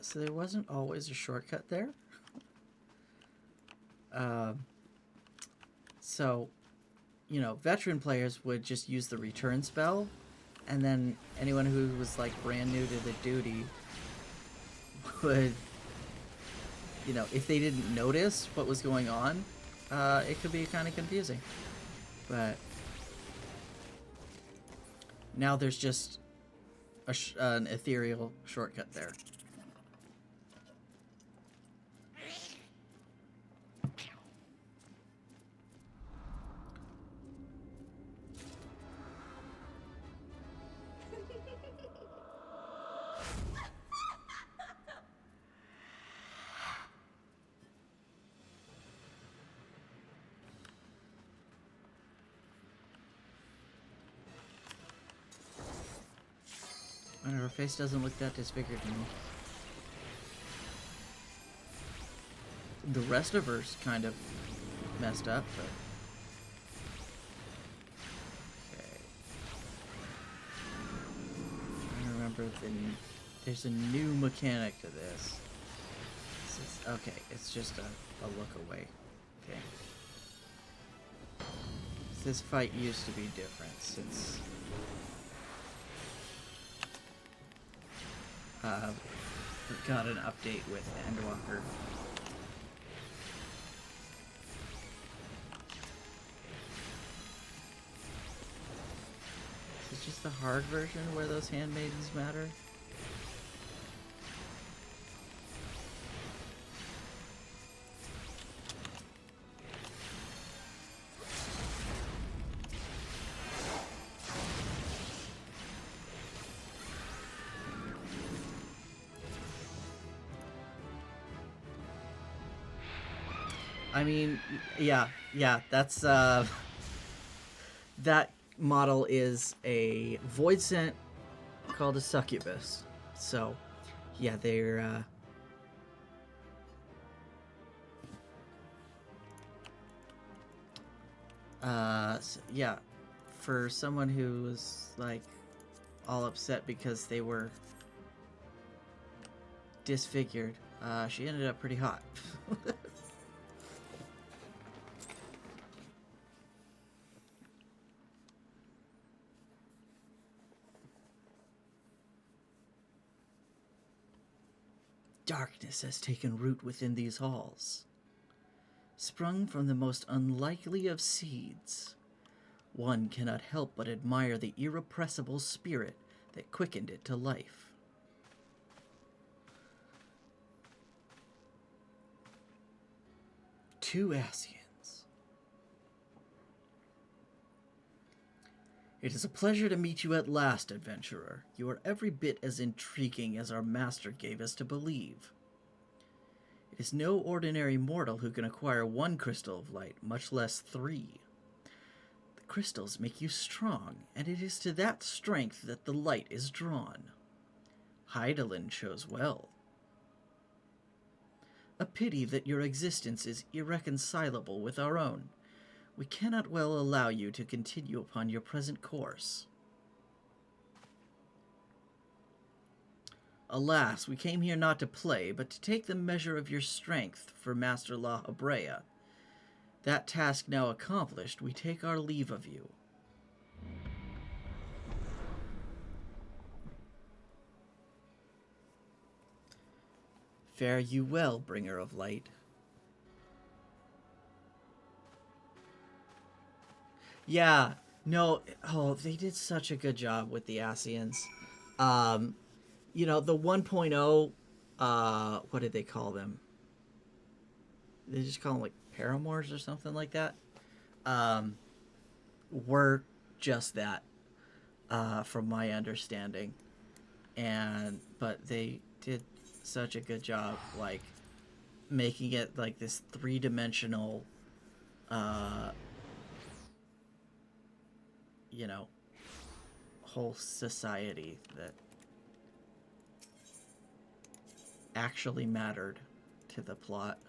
So there wasn't always a shortcut there. So, you know, veteran players would just use the return spell, and then anyone who was like brand new to the duty would, you know, if they didn't notice what was going on, it could be kind of confusing. But now there's just an ethereal shortcut there. I don't know, her face doesn't look that disfigured to me. The rest of her's kind of messed up, but... Okay. I remember there's a new mechanic to this. Okay, it's just a look away. Okay. This fight used to be different since... we got an update with Endwalker. Is it just the hard version where those handmaidens matter? I mean, yeah, that's, that model is a void scent called a succubus. So, yeah, they're, so, yeah, for someone who was, like, all upset because they were disfigured, she ended up pretty hot. Darkness has taken root within these halls. Sprung from the most unlikely of seeds, one cannot help but admire the irrepressible spirit that quickened it to life. Two Asians. It is a pleasure to meet you at last, adventurer. You are every bit as intriguing as our master gave us to believe. It is no ordinary mortal who can acquire one crystal of light, much less 3. The crystals make you strong, and it is to that strength that the light is drawn. Hydaelyn chose well. A pity that your existence is irreconcilable with our own. We cannot well allow you to continue upon your present course. Alas, we came here not to play, but to take the measure of your strength for Master La Habrea. That task now accomplished, we take our leave of you. Fare you well, bringer of light. Yeah, no, oh, they did such a good job with the Asians. You know, the 1.0, what did they call them? They just call them, like, paramours or something like that. Were just that, from my understanding. But they did such a good job, like, making it, like, this three-dimensional, you know, whole society that actually mattered to the plot.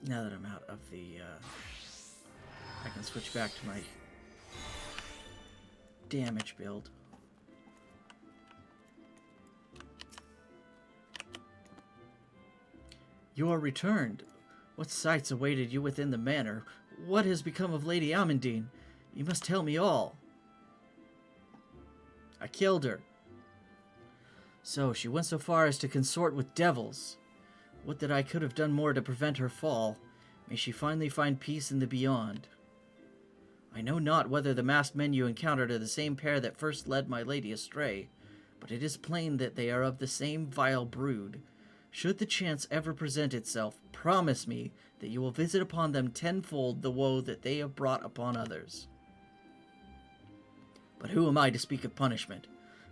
Now that I'm out of the, I can switch back to my damage build. You are returned. What sights awaited you within the manor? What has become of Lady Amandine? You must tell me all. I killed her. So, she went so far as to consort with devils. Would that I could have done more to prevent her fall. May she finally find peace in the beyond. I know not whether the masked men you encountered are the same pair that first led my lady astray, but it is plain that they are of the same vile brood. Should the chance ever present itself, promise me that you will visit upon them tenfold the woe that they have brought upon others. But who am I to speak of punishment?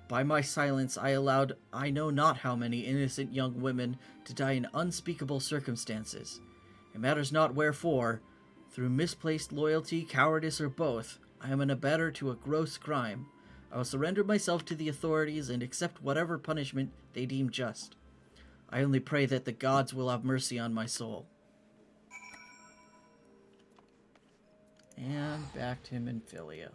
By my silence I allowed I know not how many innocent young women to die in unspeakable circumstances. It matters not wherefore, through misplaced loyalty, cowardice, or both, I am an abettor to a gross crime. I will surrender myself to the authorities and accept whatever punishment they deem just. I only pray that the gods will have mercy on my soul. And back to him in Philia.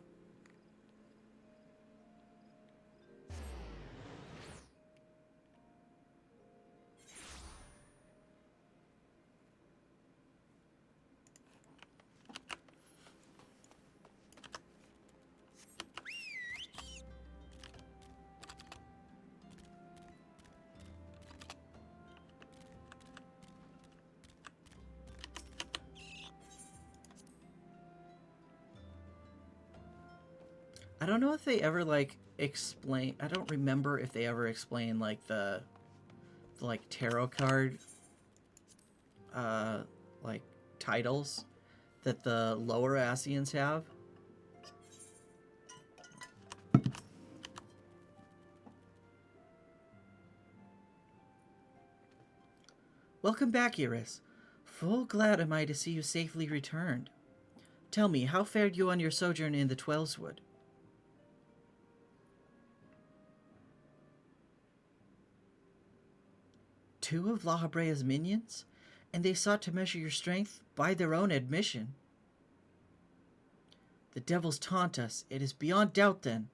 I don't know if they ever, like, explain... I don't remember if they ever explain, like, the like, tarot card, like, titles that the lower Asians have. Welcome back, Iris. Full glad am I to see you safely returned. Tell me, how fared you on your sojourn in the Twelveswood? Two of La Habrea's minions? And they sought to measure your strength by their own admission. The devils taunt us. It is beyond doubt, then.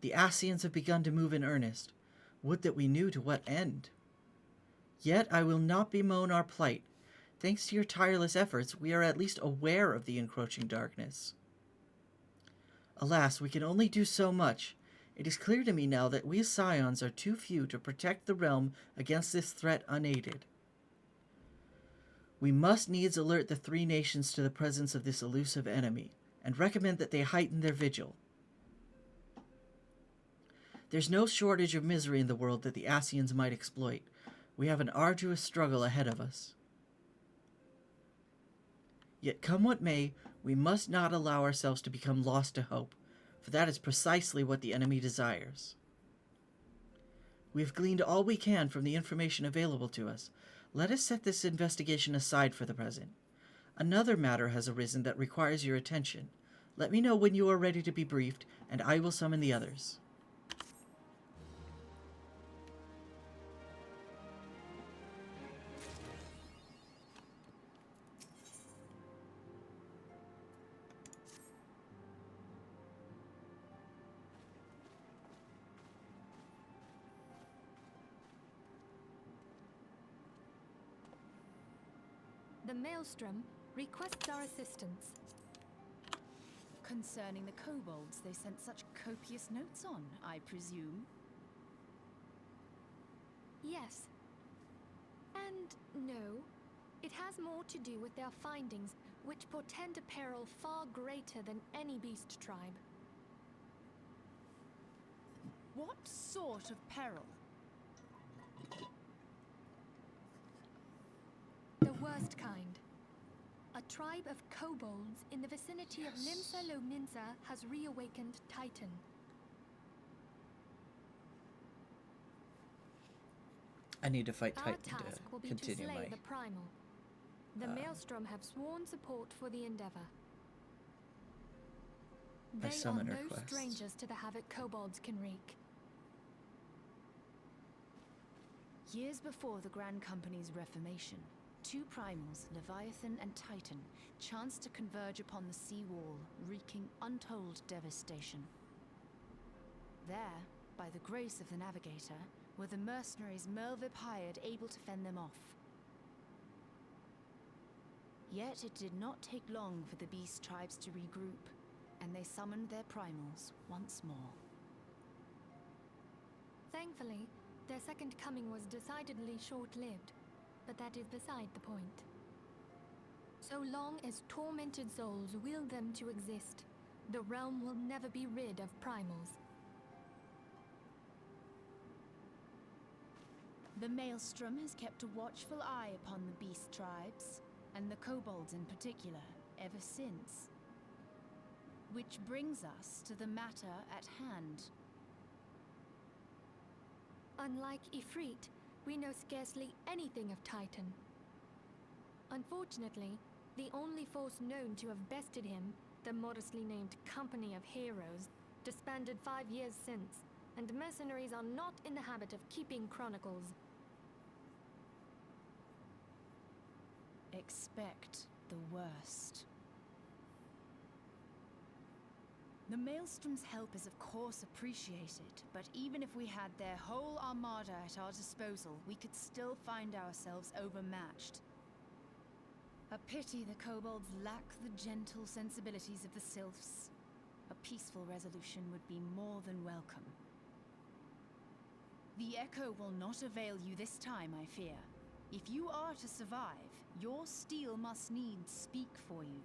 The Asians have begun to move in earnest. Would that we knew to what end. Yet I will not bemoan our plight. Thanks to your tireless efforts, we are at least aware of the encroaching darkness. Alas, we can only do so much. It is clear to me now that we Scions are too few to protect the realm against this threat unaided. We must needs alert the three nations to the presence of this elusive enemy, and recommend that they heighten their vigil. There's no shortage of misery in the world that the Asians might exploit. We have an arduous struggle ahead of us. Yet come what may, we must not allow ourselves to become lost to hope, for that is precisely what the enemy desires. We have gleaned all we can from the information available to us. Let us set this investigation aside for the present. Another matter has arisen that requires your attention. Let me know when you are ready to be briefed, and I will summon the others. The Maelstrom requests our assistance. Concerning the kobolds they sent such copious notes on, I presume? Yes. And no. It has more to do with their findings, which portend a peril far greater than any beast tribe. What sort of peril? The worst kind. A tribe of kobolds in the vicinity of Limsa Lominsa has reawakened Titan. I need to fight Our Titan task will to be to continue slay my... the primal. The Maelstrom have sworn support for the endeavor. They are summoner no quest. strangers to the havoc kobolds can wreak. Years before the Grand Company's reformation, two primals, Leviathan and Titan, chanced to converge upon the sea wall, wreaking untold devastation. There, by the grace of the navigator, were the mercenaries Merlvip hired able to fend them off. Yet it did not take long for the beast tribes to regroup, and they summoned their primals once more. Thankfully, their second coming was decidedly short-lived, but that is beside the point. So long as tormented souls will them to exist, the realm will never be rid of primals. The Maelstrom has kept a watchful eye upon the beast tribes, and the kobolds in particular, ever since. Which brings us to the matter at hand. Unlike Ifrit, we know scarcely anything of Titan. Unfortunately, the only force known to have bested him, the modestly named Company of Heroes, disbanded 5 years since, and mercenaries are not in the habit of keeping chronicles. Expect the worst. The Maelstrom's help is of course appreciated, but even if we had their whole armada at our disposal, we could still find ourselves overmatched. A pity the kobolds lack the gentle sensibilities of the sylphs. A peaceful resolution would be more than welcome. The Echo will not avail you this time, I fear. If you are to survive, your steel must needs speak for you.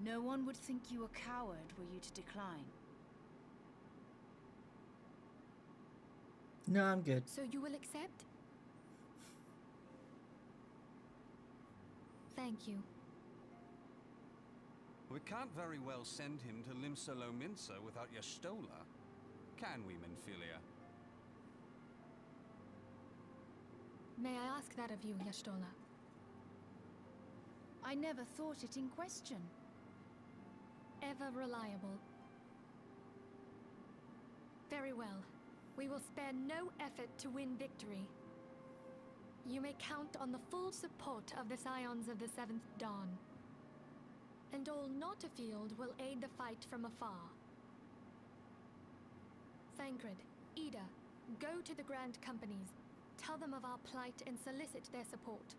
No one would think you a coward were you to decline. No, I'm good. So you will accept? Thank you. We can't very well send him to Limsa-Lominsa without Y'shtola, can we, Minfilia? May I ask that of you, Y'shtola? I never thought it in question. Ever reliable. Very well. We will spare no effort to win victory. You may count on the full support of the Scions of the Seventh Dawn. And all not afield will aid the fight from afar. Thancred, Ida, go to the Grand Companies. Tell them of our plight and solicit their support.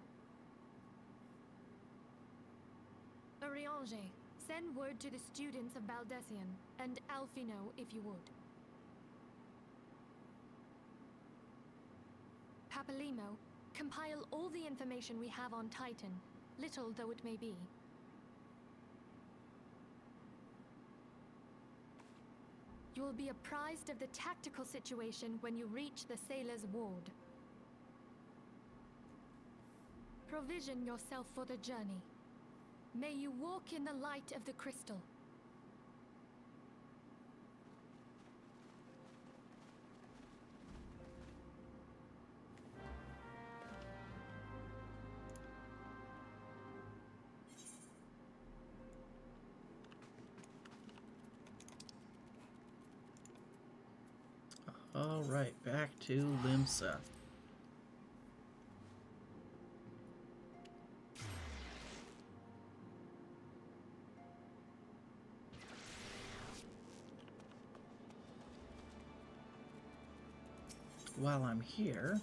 Urianger, send word to the students of Baldessian, and Alfino if you would. Papalimo, compile all the information we have on Titan, little though it may be. You will be apprised of the tactical situation when you reach the Sailor's Ward. Provision yourself for the journey. May you walk in the light of the crystal. All right, back to Limsa. While I'm here,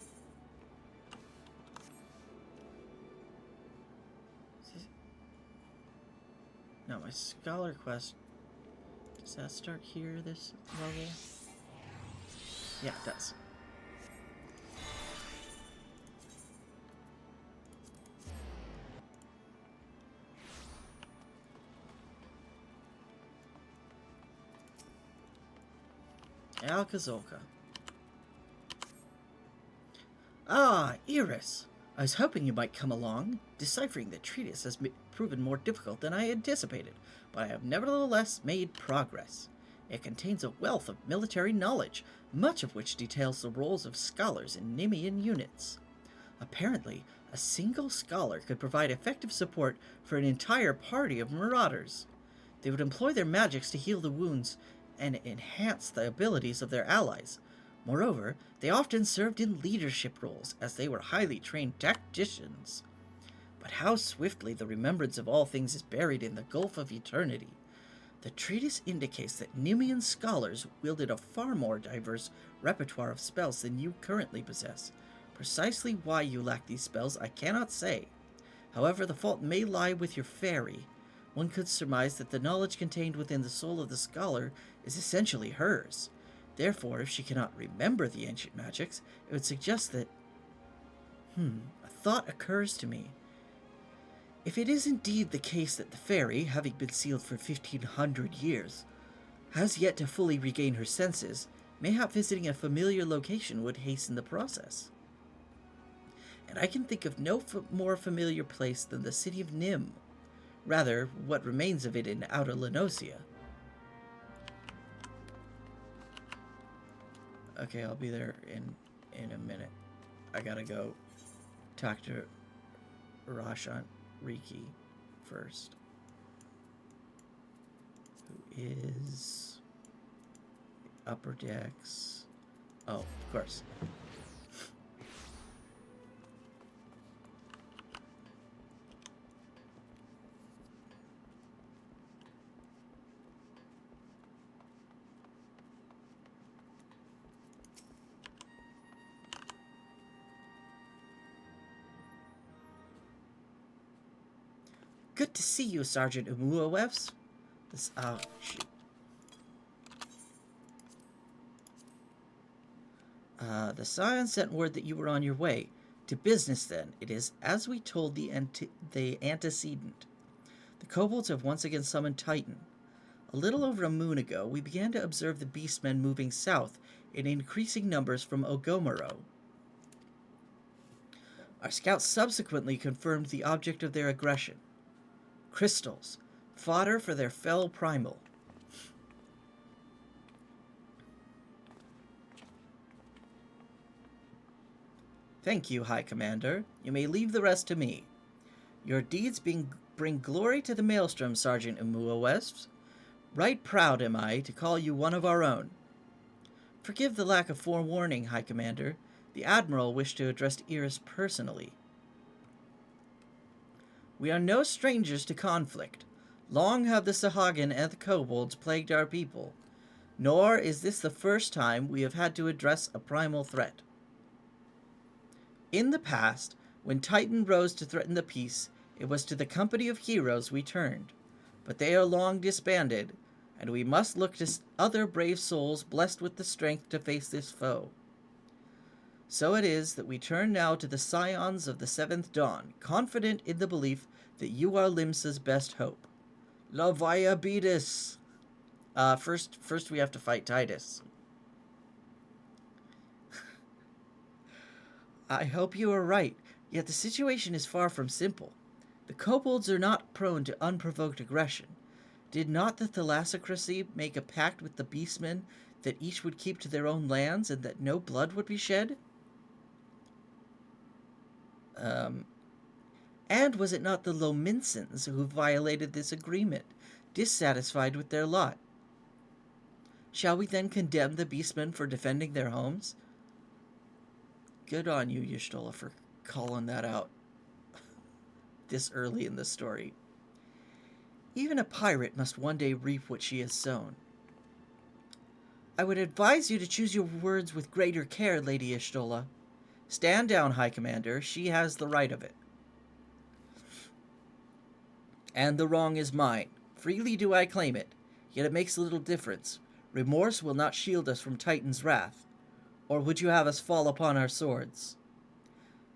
now my scholar quest, does that start here, this level? Yeah, it does. Alcazolka. Ah, Iris! I was hoping you might come along. Deciphering the treatise has proven more difficult than I anticipated, but I have nevertheless made progress. It contains a wealth of military knowledge, much of which details the roles of scholars in Nemean units. Apparently, a single scholar could provide effective support for an entire party of marauders. They would employ their magics to heal the wounds and enhance the abilities of their allies, Moreover, they often served in leadership roles, as they were highly trained tacticians. But how swiftly the remembrance of all things is buried in the gulf of eternity. The treatise indicates that Nemean scholars wielded a far more diverse repertoire of spells than you currently possess. Precisely why you lack these spells, I cannot say. However, the fault may lie with your fairy. One could surmise that the knowledge contained within the soul of the scholar is essentially hers. Therefore, if she cannot remember the ancient magics, it would suggest that... a thought occurs to me. If it is indeed the case that the fairy, having been sealed for 1,500 years, has yet to fully regain her senses, mayhap visiting a familiar location would hasten the process. And I can think of no more familiar place than the city of Nim. Rather, what remains of it in Outer Lenosia. Okay, I'll be there in a minute. I gotta go talk to Roshan Riki first. Who is upper decks? Oh, of course. Good to see you, Sergeant Umuawefs. This, shoot. The Scion sent word that you were on your way. To business, then. It is as we told the antecedent. The kobolds have once again summoned Titan. A little over a moon ago, we began to observe the beastmen moving south in increasing numbers from Ogomoro. Our scouts subsequently confirmed the object of their aggression. Crystals, fodder for their fell primal. Thank you, High Commander. You may leave the rest to me. Your deeds bring glory to the Maelstrom, Sergeant Umuawefs. Right proud am I to call you one of our own. Forgive the lack of forewarning, High Commander. The Admiral wished to address Iris personally. We are no strangers to conflict. Long have the Sahagin and the kobolds plagued our people, nor is this the first time we have had to address a primal threat. In the past, when Titan rose to threaten the peace, it was to the company of heroes we turned, but they are long disbanded, and we must look to other brave souls blessed with the strength to face this foe. So it is that we turn now to the Scions of the Seventh Dawn, confident in the belief that you are Limsa's best hope. Lavia Beatus! First we have to fight Titus. I hope you are right, yet the situation is far from simple. The kobolds are not prone to unprovoked aggression. Did not the thalassocracy make a pact with the beastmen that each would keep to their own lands and that no blood would be shed? And was it not the Lominsans who violated this agreement, dissatisfied with their lot? Shall we then condemn the beastmen for defending their homes? Good on you, Y'shtola, for calling that out this early in the story. Even a pirate must one day reap what she has sown. I would advise you to choose your words with greater care, Lady Y'shtola. Stand down, High Commander. She has the right of it. And the wrong is mine. Freely do I claim it, yet it makes little difference. Remorse will not shield us from Titan's wrath. Or would you have us fall upon our swords?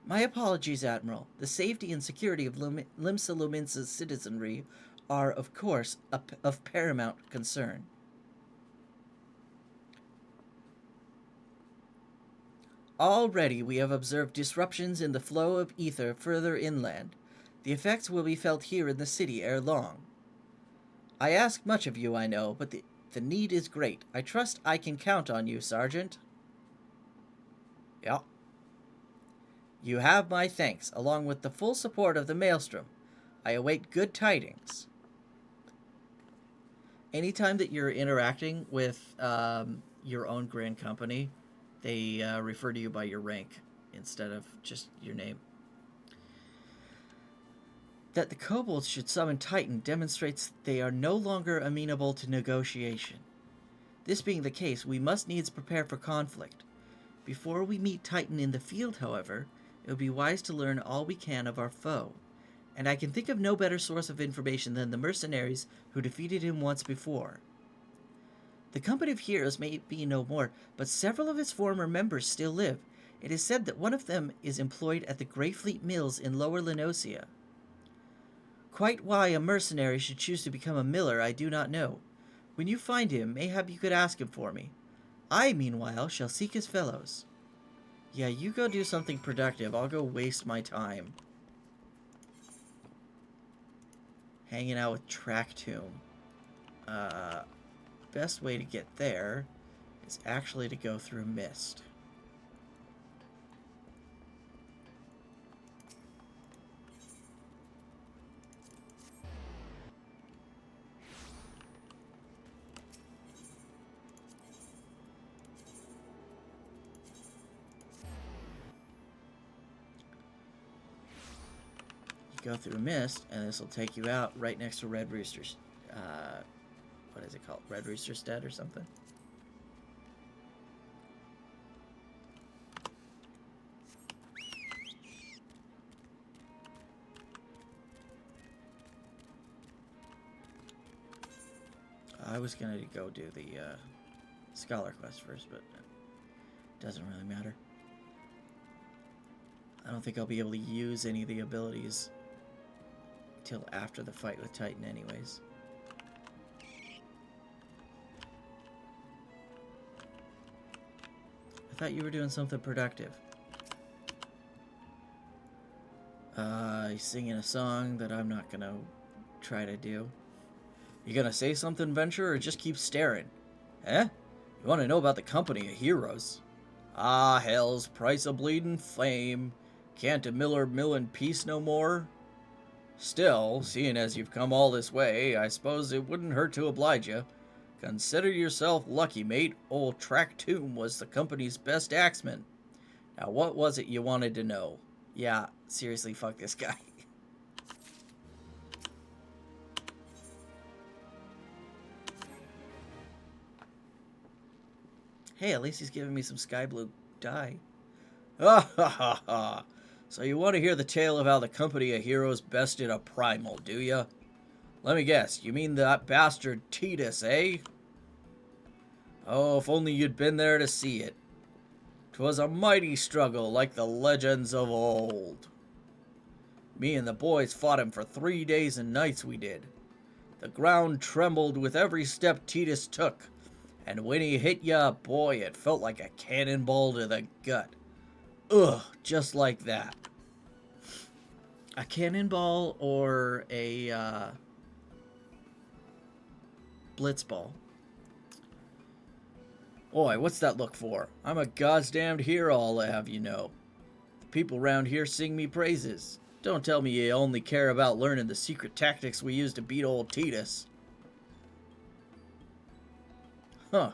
My apologies, Admiral. The safety and security of Limsa Lominsa's citizenry are, of course, of paramount concern. Already we have observed disruptions in the flow of ether further inland. The effects will be felt here in the city ere long. I ask much of you, I know, but the need is great. I trust I can count on you, Sergeant. Yeah. You have my thanks, along with the full support of the Maelstrom. I await good tidings. Anytime that you're interacting with your own grand company, They refer to you by your rank instead of just your name. That the kobolds should summon Titan demonstrates they are no longer amenable to negotiation. This being the case, we must needs prepare for conflict. Before we meet Titan in the field, however, it would be wise to learn all we can of our foe, and I can think of no better source of information than the mercenaries who defeated him once before. The Company of Heroes may be no more, but several of its former members still live. It is said that one of them is employed at the Greyfleet Mills in Lower Lenosia. Quite why a mercenary should choose to become a miller, I do not know. When you find him, mayhap you could ask him for me. I, meanwhile, shall seek his fellows. Yeah, you go do something productive. I'll go waste my time hanging out with Tractomb. Best way to get there is actually to go through Mist. Go through Mist, and this will take you out right next to Red Rooster's. What is it called? Red Rooster's Stead or something? I was gonna go do the Scholar quest first, but it doesn't really matter. I don't think I'll be able to use any of the abilities till after the fight with Titan anyways. I thought you were doing something productive. He's singing a song that I'm not gonna try to do. You gonna say something, Venture, or just keep staring? Eh? You wanna know about the Company of Heroes? Ah, hell's price of bleeding fame. Can't a miller mill in peace no more? Still, seeing as you've come all this way, I suppose it wouldn't hurt to oblige you. Consider yourself lucky, mate. Old Tractomb was the company's best axeman. Now, what was it you wanted to know? Yeah, seriously, fuck this guy. Hey, at least he's giving me some sky blue dye. Ha ha ha ha. So you want to hear the tale of how the Company of Heroes bested a primal, do ya? Let me guess, you mean that bastard Titus, eh? Oh, if only you'd been there to see it. 'Twas a mighty struggle, like the legends of old. Me and the boys fought him for 3 days and nights, we did. The ground trembled with every step Titus took, and when he hit ya, boy, it felt like a cannonball to the gut. Ugh, just like that. A cannonball or a blitzball? Oi, what's that look for? I'm a goddamned hero, I'll have you know. The people round here sing me praises. Don't tell me you only care about learning the secret tactics we used to beat old Titus. Huh.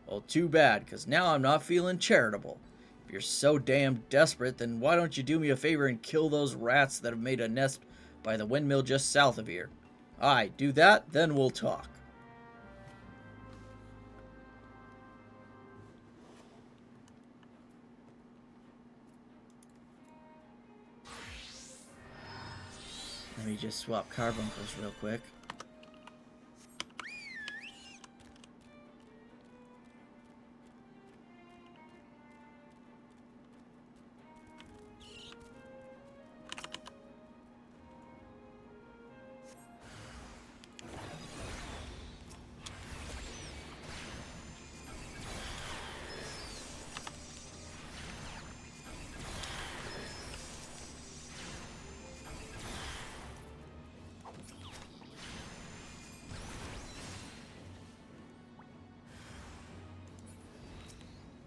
Well, too bad, because now I'm not feeling charitable. If you're so damn desperate, then why don't you do me a favor and kill those rats that have made a nest by the windmill just south of here? Aye, do that, then we'll talk. Let me just swap carbuncles real quick.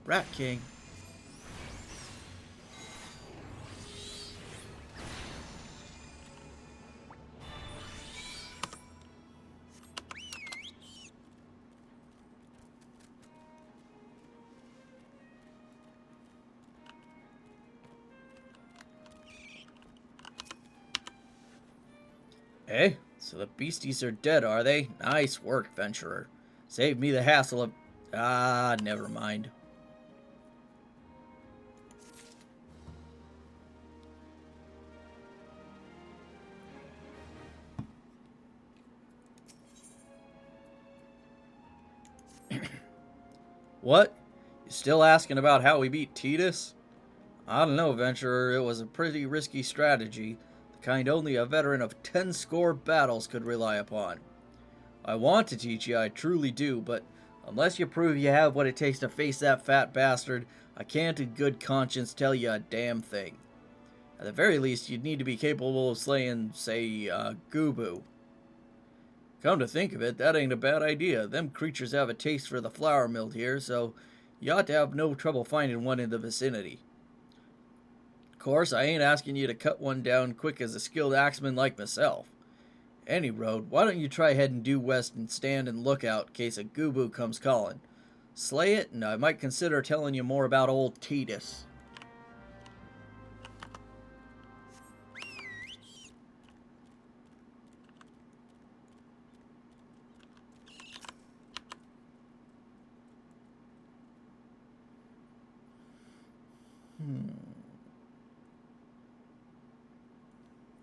Rat King. Eh? So the beasties are dead, are they? Nice work, venturer. Saved me the hassle of... Ah, never mind. What? You still asking about how we beat Titus? I don't know, venturer. It was a pretty risky strategy, the kind only a veteran of 10 score battles could rely upon. I want to teach you, I truly do, but unless you prove you have what it takes to face that fat bastard, I can't in good conscience tell you a damn thing. At the very least, you'd need to be capable of slaying, say, Gubu. Come to think of it, that ain't a bad idea. Them creatures have a taste for the flour mill here, so you ought to have no trouble finding one in the vicinity. Of course, I ain't asking you to cut one down quick as a skilled axeman like myself. Any road, why don't you try heading due west and stand and look out in case a Gubu comes calling. Slay it, and I might consider telling you more about old Titus.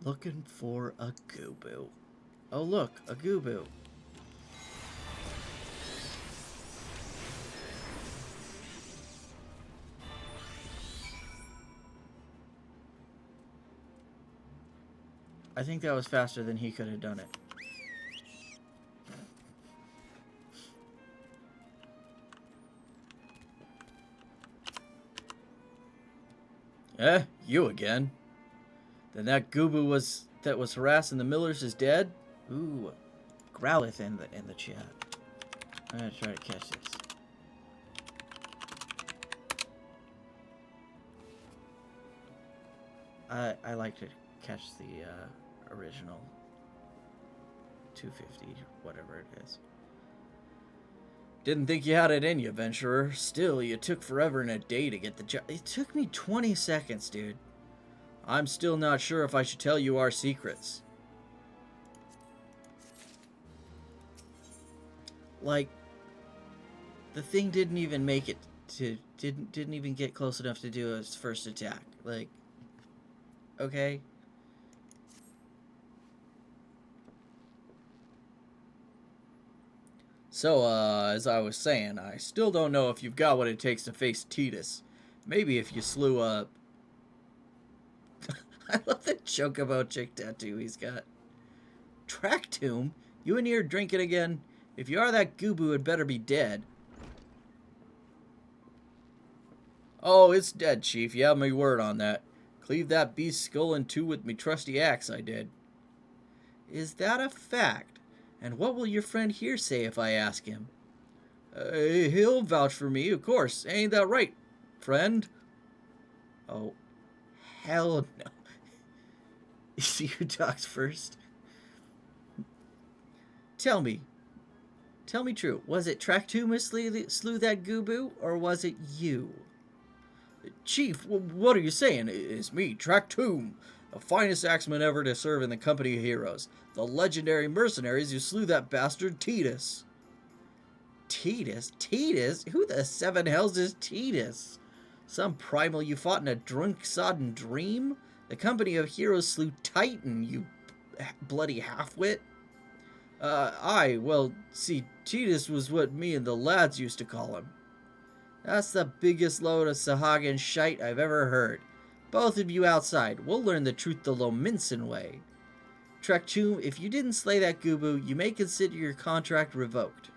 Looking for a Gubu. Oh look, a Gubu. I think that was faster than he could have done it. You again. Then that Gubu that was harassing the Millers is dead? Ooh, Growlith in the chat. I'm gonna try to catch this. I like to catch the original 250, whatever it is. Didn't think you had it in you, venturer. Still, you took forever and a day to get the job. It took me 20 seconds, dude. I'm still not sure if I should tell you our secrets. Like, the thing didn't even make it to didn't even get close enough to do its first attack. Like, okay. So, as I was saying, I still don't know if you've got what it takes to face Titus. Maybe if you slew a... I love the chocobo chick tattoo he's got. Track tomb? You in here drinking again? If you are that Gubu, it better be dead. Oh, it's dead, Chief. You have my word on that. Cleave that beast's skull in two with me trusty axe, I did. Is that a fact? And what will your friend here say if I ask him? He'll vouch for me, of course. Ain't that right, friend? Oh, hell no. You see who talks first? Tell me true. Was it Traktum who slew that Gubu, or was it you? Chief, what are you saying? It's me, Traktum, the finest axeman ever to serve in the company of heroes. The legendary mercenaries who slew that bastard Titus. Titus? Titus? Who the seven hells is Titus? Some primal you fought in a drunk-sodden dream? The company of heroes slew Titan, you bloody half-wit. Well, see, Titus was what me and the lads used to call him. That's the biggest load of Sahagan shite I've ever heard. Both of you outside. We'll learn the truth the Lominson way. Traktum, if you didn't slay that Gubu, you may consider your contract revoked.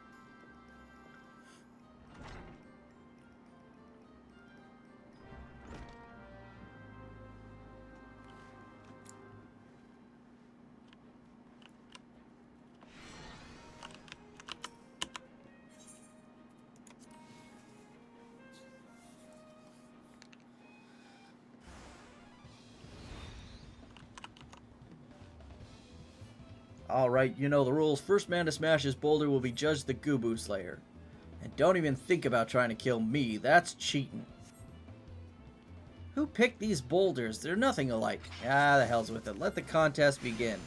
Alright, you know the rules. First man to smash his boulder will be judged the Gubu Slayer. And don't even think about trying to kill me. That's cheating. Who picked these boulders? They're nothing alike. Ah, the hell's with it. Let the contest begin.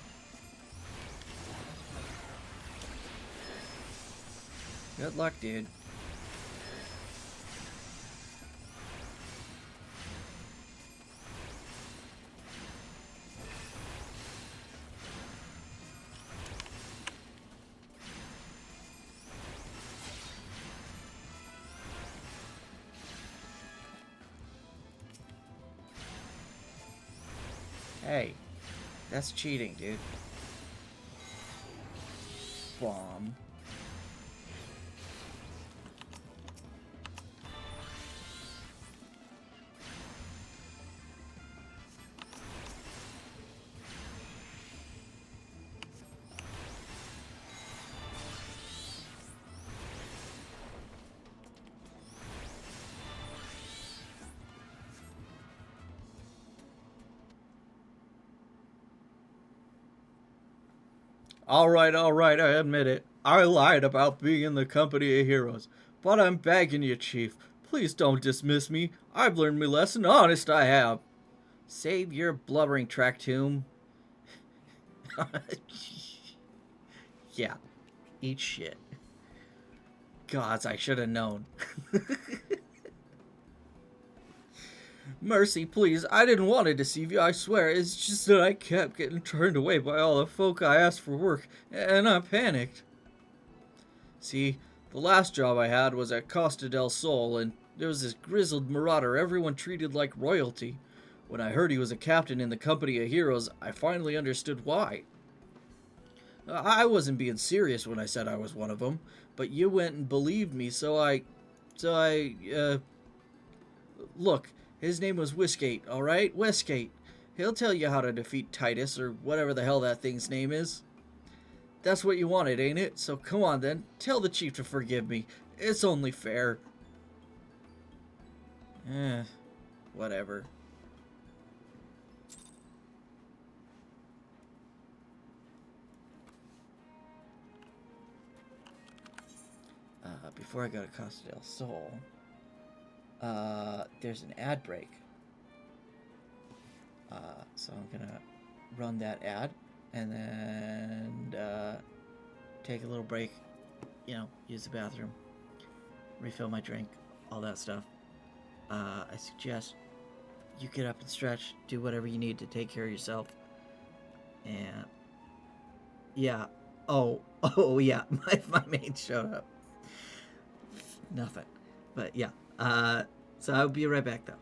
Good luck, dude. Hey, that's cheating, dude. Bomb. Alright, I admit it. I lied about being in the company of heroes. But I'm begging you, Chief. Please don't dismiss me. I've learned my lesson, honest I have. Save your blubbering, Tractoom. Yeah, eat shit. Gods, I should have known. Mercy, please. I didn't want to deceive you, I swear. It's just that I kept getting turned away by all the folk I asked for work, and I panicked. See, the last job I had was at Costa del Sol, and there was this grizzled marauder everyone treated like royalty. When I heard he was a captain in the company of heroes, I finally understood why. I wasn't being serious when I said I was one of them, but you went and believed me, look, his name was Westgate, alright? Westgate. He'll tell you how to defeat Titus, or whatever the hell that thing's name is. That's what you wanted, ain't it? So come on then, tell the chief to forgive me. It's only fair. Whatever. Before I go to Costa del Sol, there's an ad break. So I'm gonna run that ad and then take a little break, use the bathroom, refill my drink, all that stuff. I suggest you get up and stretch, do whatever you need to take care of yourself. And yeah, oh yeah, my mate showed up. Nothing, but yeah. So I'll be right back though.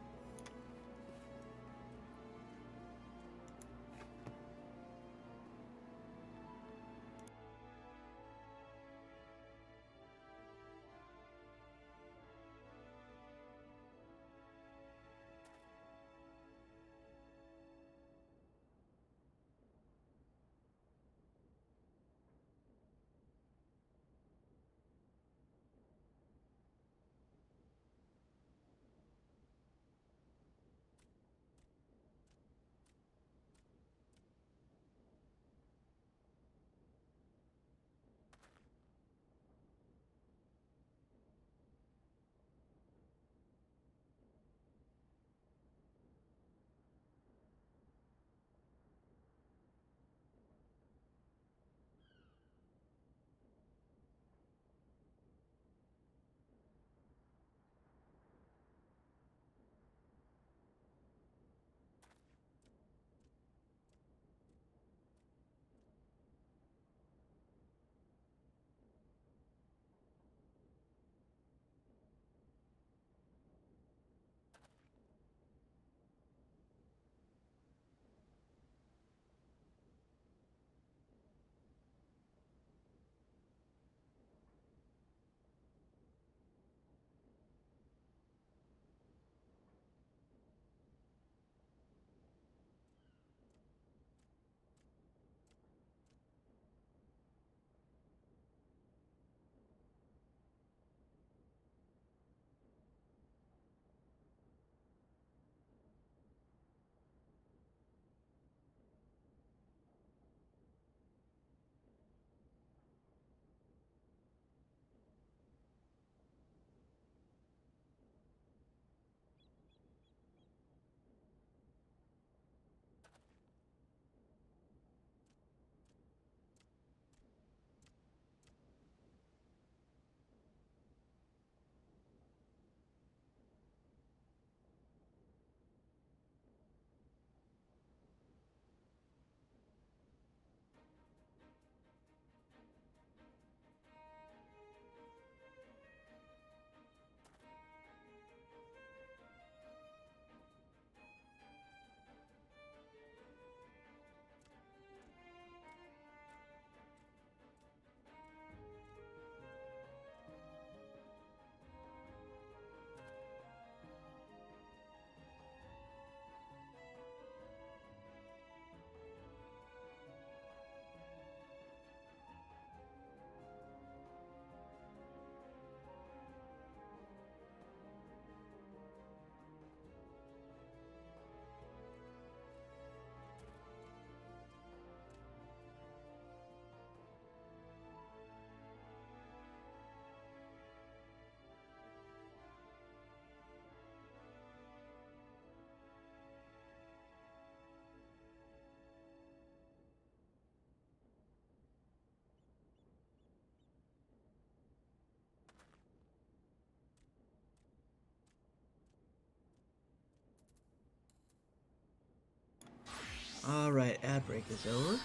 Alright, ad break is over.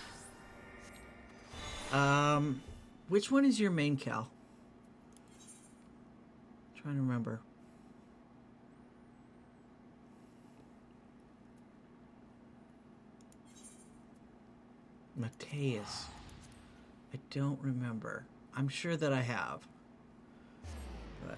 Which one is your main Cal? Trying to remember. Mateus. I don't remember. I'm sure that I have. But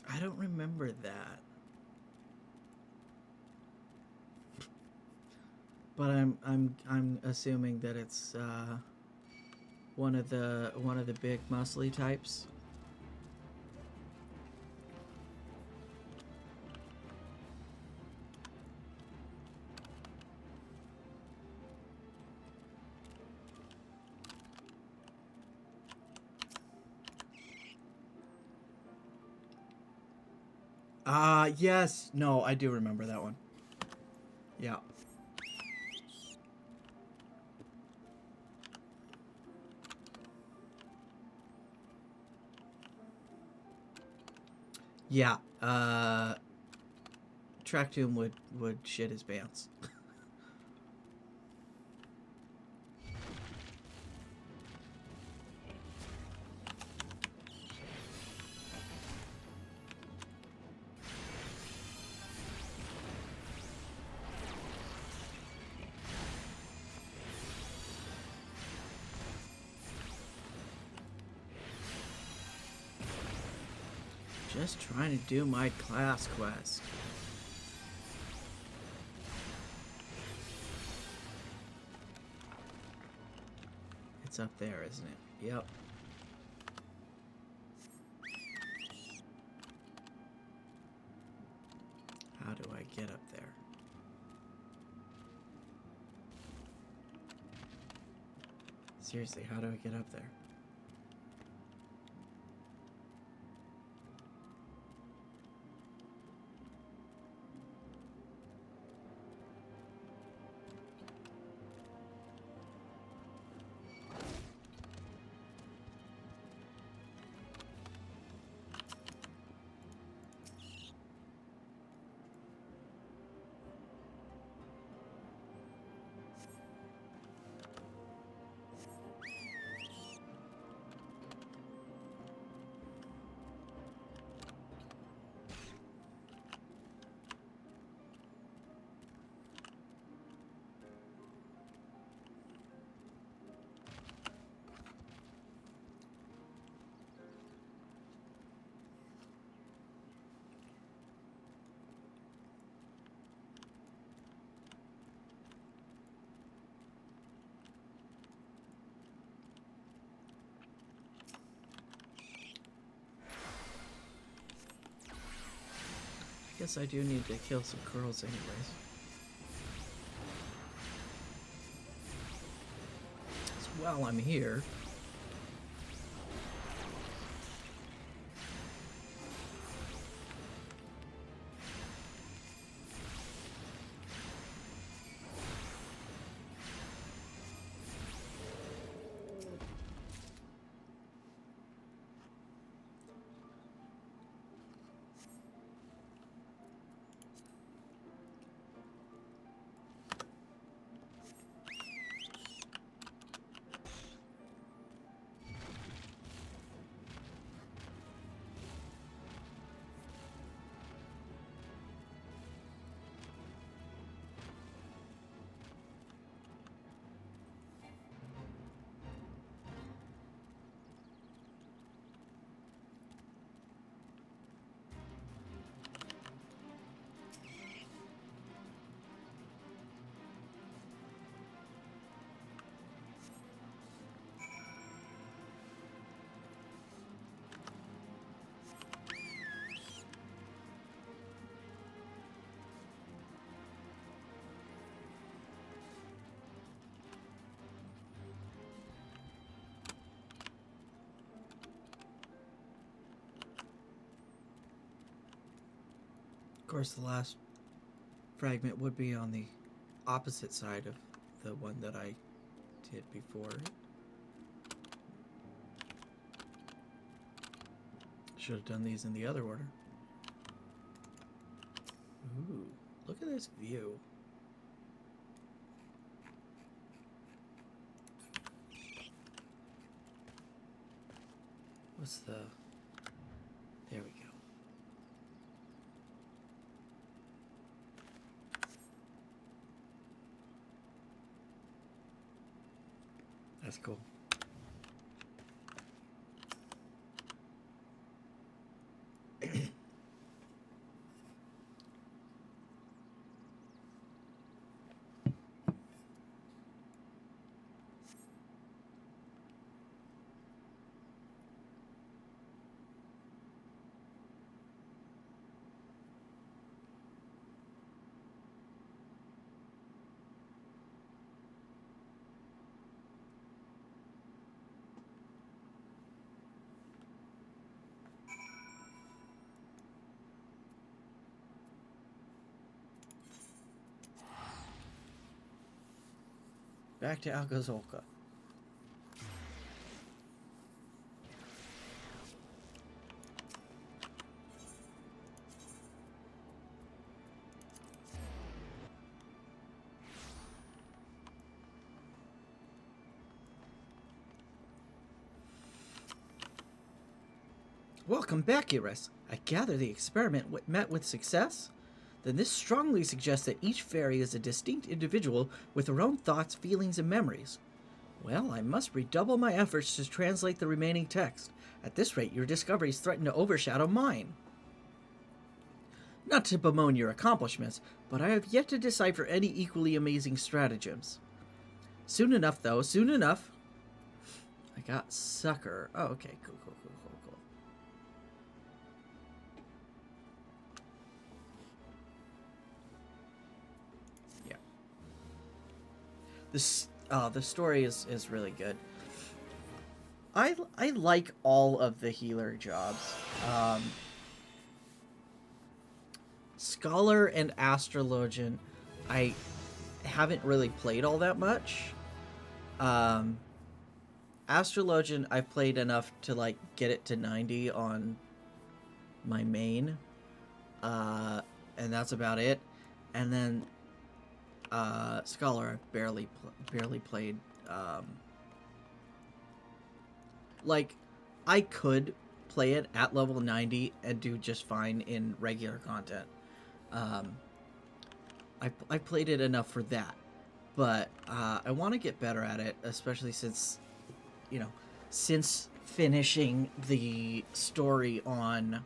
I don't remember that. But I'm assuming that it's one of the big muscly types. Yes. No, I do remember that one. Yeah. Yeah. Tractoon would shit his pants. Just trying to do my class quest. It's up there, isn't it? Yep. How do I get up there? Seriously, how do I get up there? I guess I do need to kill some girls anyways. So while I'm here... course, the last fragment would be on the opposite side of the one that I did before. Should have done these in the other order. Ooh, look at this view. What's the... There we go. That's cool. Back to Algazolka. Welcome back, Iris. I gather the experiment met with success? Then this strongly suggests that each fairy is a distinct individual with her own thoughts, feelings, and memories. Well, I must redouble my efforts to translate the remaining text. At this rate, your discoveries threaten to overshadow mine. Not to bemoan your accomplishments, but I have yet to decipher any equally amazing stratagems. Soon enough, though, soon enough. I got sucker. Oh, okay, cool. The story is really good. I like all of the healer jobs. Scholar and Astrologian, I haven't really played all that much. Astrologian, I've played enough to like get it to 90 on my main, and that's about it. And then Scholar, I've barely played. Like, I could play it at level 90 and do just fine in regular content. I played it enough for that, but I want to get better at it, especially since, since finishing the story on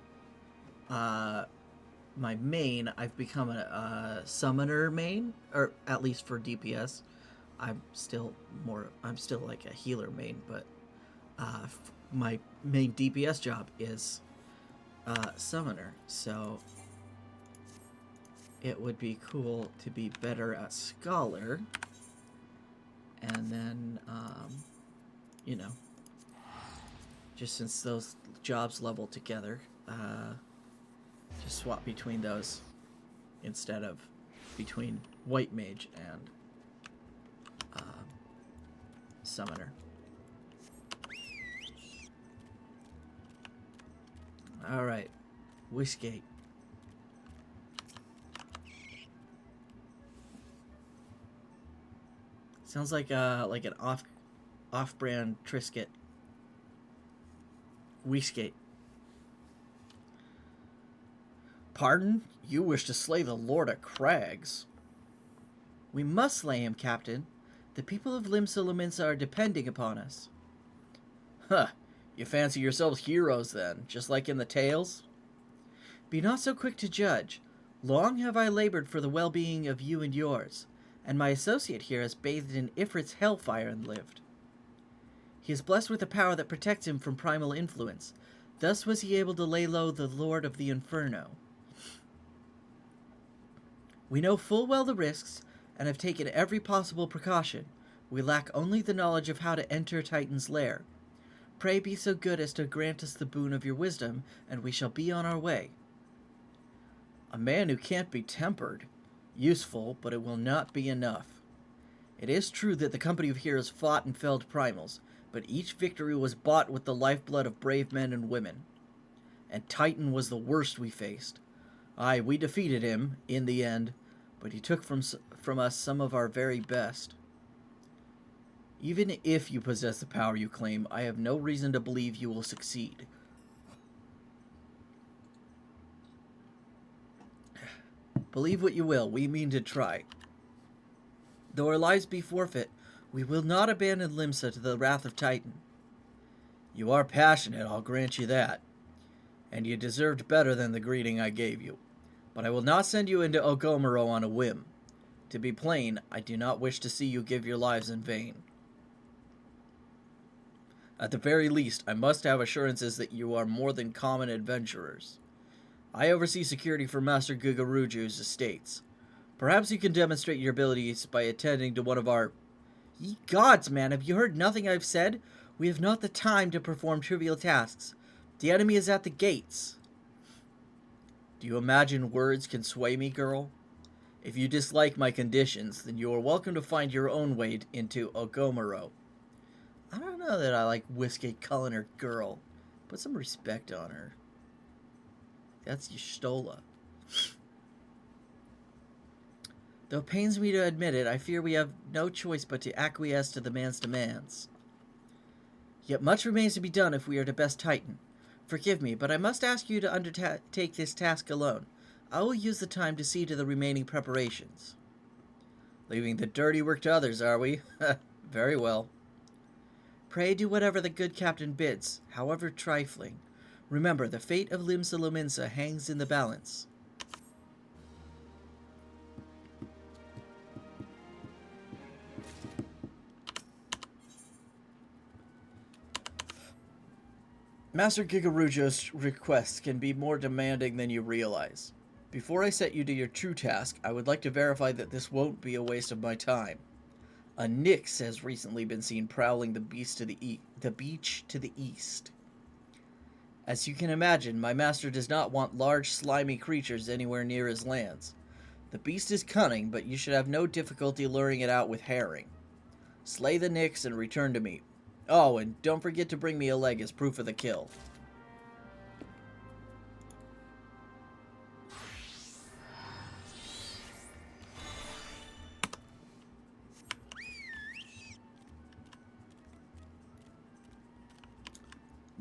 my main, I've become a summoner main, or at least for DPS. I'm still like a healer main, but my main DPS job is summoner, so it would be cool to be better at Scholar, and then just since those jobs level together, just swap between those instead of between White Mage and Summoner. Alright, Wishgate. Sounds like an off-brand Trisket. Wishgate. Pardon? You wish to slay the Lord of Crags? We must slay him, Captain. The people of Limsa Lominsa are depending upon us. Huh. You fancy yourselves heroes, then, just like in the tales? Be not so quick to judge. Long have I labored for the well-being of you and yours, and my associate here has bathed in Ifrit's hellfire and lived. He is blessed with a power that protects him from primal influence. Thus was he able to lay low the Lord of the Inferno. We know full well the risks, and have taken every possible precaution. We lack only the knowledge of how to enter Titan's lair. Pray be so good as to grant us the boon of your wisdom, and we shall be on our way. A man who can't be tempered. Useful, but it will not be enough. It is true that the company of heroes fought and felled primals, but each victory was bought with the lifeblood of brave men and women. And Titan was the worst we faced. Aye, we defeated him, in the end, but he took from us some of our very best. Even if you possess the power you claim, I have no reason to believe you will succeed. Believe what you will, we mean to try. Though our lives be forfeit, we will not abandon Limsa to the wrath of Titan. You are passionate, I'll grant you that. And you deserved better than the greeting I gave you. But I will not send you into Ogomoro on a whim. To be plain, I do not wish to see you give your lives in vain. At the very least, I must have assurances that you are more than common adventurers. I oversee security for Master Gigaruju's estates. Perhaps you can demonstrate your abilities by attending to one of our... Ye gods, man, have you heard nothing I've said? We have not the time to perform trivial tasks. The enemy is at the gates. Do you imagine words can sway me, girl? If you dislike my conditions, then you are welcome to find your own way into Ogomoro. I don't know that I like Whiskey calling her girl. Put some respect on her. That's Y'shtola. Though it pains me to admit it, I fear we have no choice but to acquiesce to the man's demands. Yet much remains to be done if we are to best Titan. Forgive me, but I must ask you to undertake this task alone. I will use the time to see to the remaining preparations. Leaving the dirty work to others, are we? Very well. Pray do whatever the good captain bids, however trifling. Remember, the fate of Limsa Lominsa hangs in the balance. Master Gigarujo's requests can be more demanding than you realize. Before I set you to your true task, I would like to verify that this won't be a waste of my time. A Nyx has recently been seen prowling the beach to the east. As you can imagine, my master does not want large, slimy creatures anywhere near his lands. The beast is cunning, but you should have no difficulty luring it out with herring. Slay the Nyx and return to me. Oh, and don't forget to bring me a leg as proof of the kill.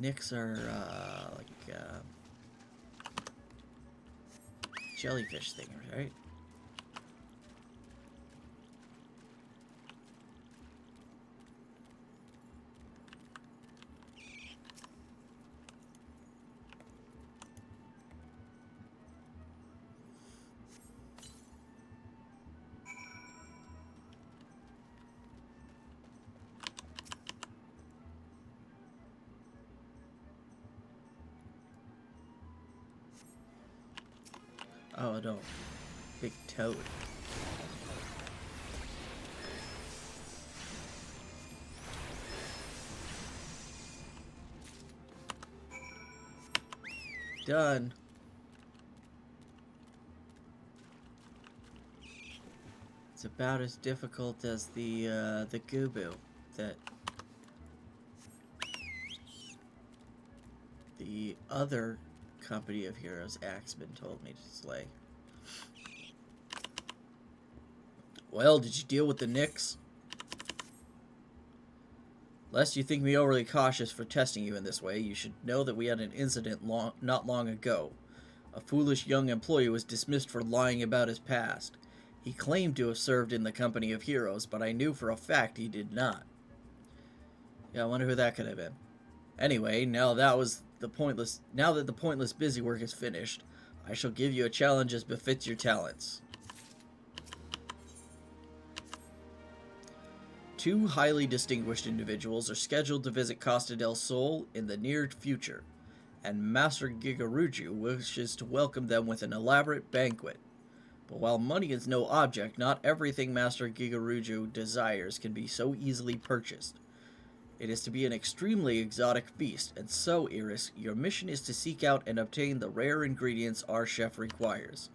Nyx are, jellyfish things, right? Oh, no. Big toad. Done. It's about as difficult as the Gubu that the other company of heroes Axeman told me to slay. Well, did you deal with the Nyx? Lest you think me overly cautious for testing you in this way, you should know that we had an incident not long ago. A foolish young employee was dismissed for lying about his past. He claimed to have served in the company of heroes, but I knew for a fact he did not. Yeah, I wonder who that could have been. Anyway, now that the pointless busy work is finished, I shall give you a challenge as befits your talents. 2 highly distinguished individuals are scheduled to visit Costa del Sol in the near future, and Master Gigaruju wishes to welcome them with an elaborate banquet. But while money is no object, not everything Master Gigaruju desires can be so easily purchased. It is to be an extremely exotic feast, and so, Iris, your mission is to seek out and obtain the rare ingredients our chef requires.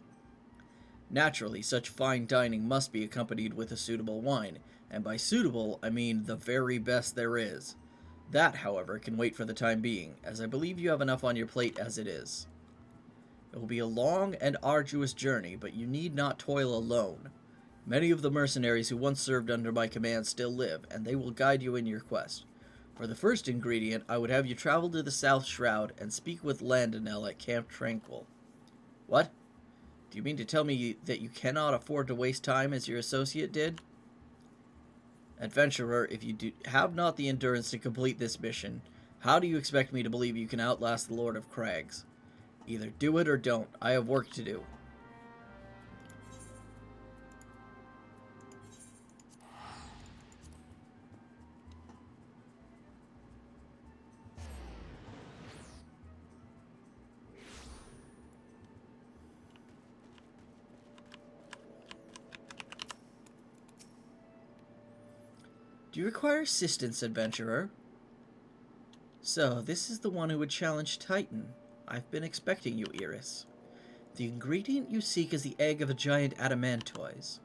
Naturally, such fine dining must be accompanied with a suitable wine, and by suitable, I mean the very best there is. That, however, can wait for the time being, as I believe you have enough on your plate as it is. It will be a long and arduous journey, but you need not toil alone. Many of the mercenaries who once served under my command still live, and they will guide you in your quest. For the first ingredient, I would have you travel to the South Shroud and speak with Landonel at Camp Tranquil. What? Do you mean to tell me that you cannot afford to waste time as your associate did? Adventurer, if you have not the endurance to complete this mission, how do you expect me to believe you can outlast the Lord of Crags? Either do it or don't. I have work to do. Do you require assistance, adventurer? So, this is the one who would challenge Titan. I've been expecting you, Iris. The ingredient you seek is the egg of a giant adamantoise.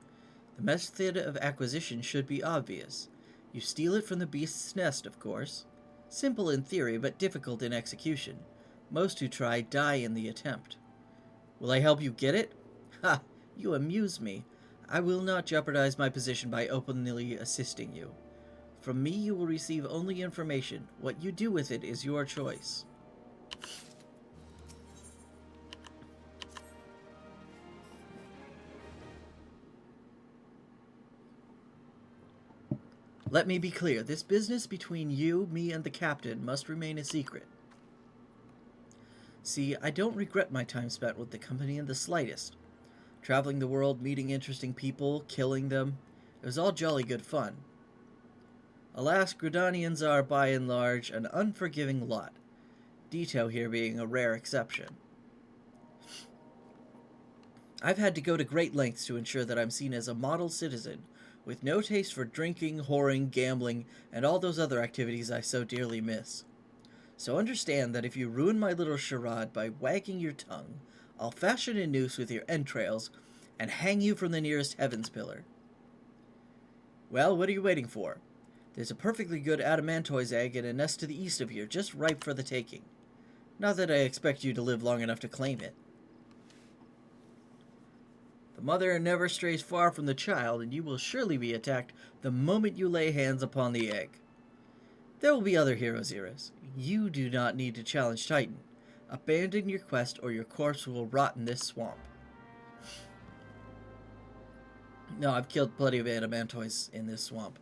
The method of acquisition should be obvious. You steal it from the beast's nest, of course. Simple in theory, but difficult in execution. Most who try die in the attempt. Will I help you get it? Ha! You amuse me. I will not jeopardize my position by openly assisting you. From me you will receive only information. What you do with it is your choice. Let me be clear. This business between you, me, and the captain must remain a secret. See, I don't regret my time spent with the company in the slightest. Traveling the world, meeting interesting people, killing them. It was all jolly good fun. Alas, Gridanians are, by and large, an unforgiving lot. Ditto here being a rare exception. I've had to go to great lengths to ensure that I'm seen as a model citizen, with no taste for drinking, whoring, gambling, and all those other activities I so dearly miss. So understand that if you ruin my little charade by wagging your tongue, I'll fashion a noose with your entrails and hang you from the nearest heavens pillar. Well, what are you waiting for? There's a perfectly good adamantoise egg in a nest to the east of here, just ripe for the taking. Not that I expect you to live long enough to claim it. The mother never strays far from the child, and you will surely be attacked the moment you lay hands upon the egg. There will be other heroes, Iris. You do not need to challenge Titan. Abandon your quest, or your corpse will rot in this swamp. No, I've killed plenty of adamantoise in this swamp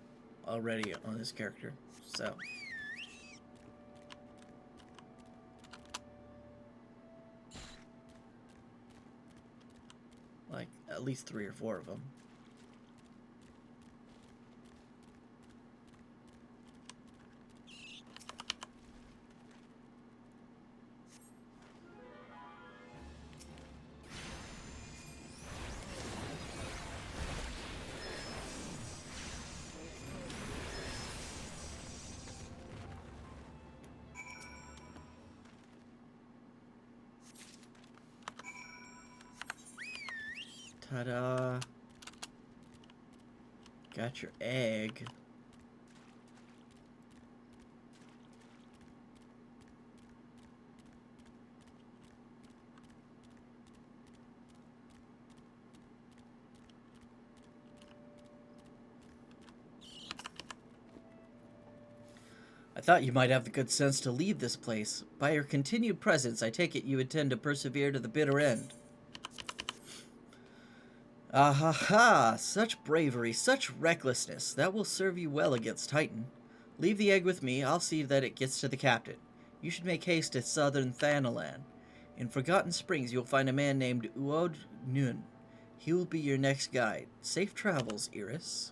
already on this character, so... like, at least 3 or 4 of them. Ta-da! Got your egg. I thought you might have the good sense to leave this place. By your continued presence, I take it you intend to persevere to the bitter end. Ah ha ha! Such bravery, such recklessness. That will serve you well against Titan. Leave the egg with me. I'll see that it gets to the captain. You should make haste to southern Thanalan. In Forgotten Springs, you'll find a man named Uod Nun. He will be your next guide. Safe travels, Iris.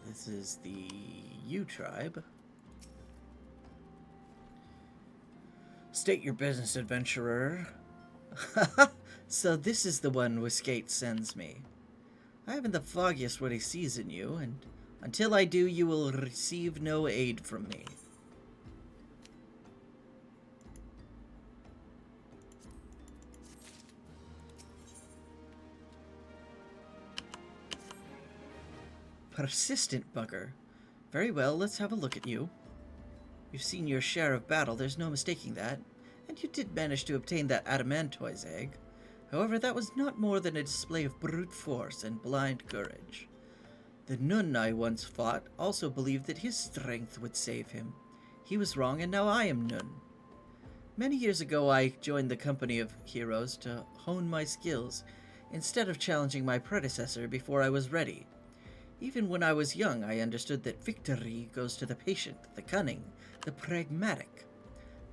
This is the U tribe. State your business, adventurer. So this is the one Wiskate sends me. I haven't the foggiest what he sees in you, and until I do, you will receive no aid from me. Persistent bugger. Very well, let's have a look at you. You've seen your share of battle, there's no mistaking that, and you did manage to obtain that adamantoise egg. However, that was not more than a display of brute force and blind courage. The Nun I once fought also believed that his strength would save him. He was wrong, and now I am Nun. Many years ago, I joined the company of heroes to hone my skills, instead of challenging my predecessor before I was ready. Even when I was young, I understood that victory goes to the patient, the cunning, the pragmatic.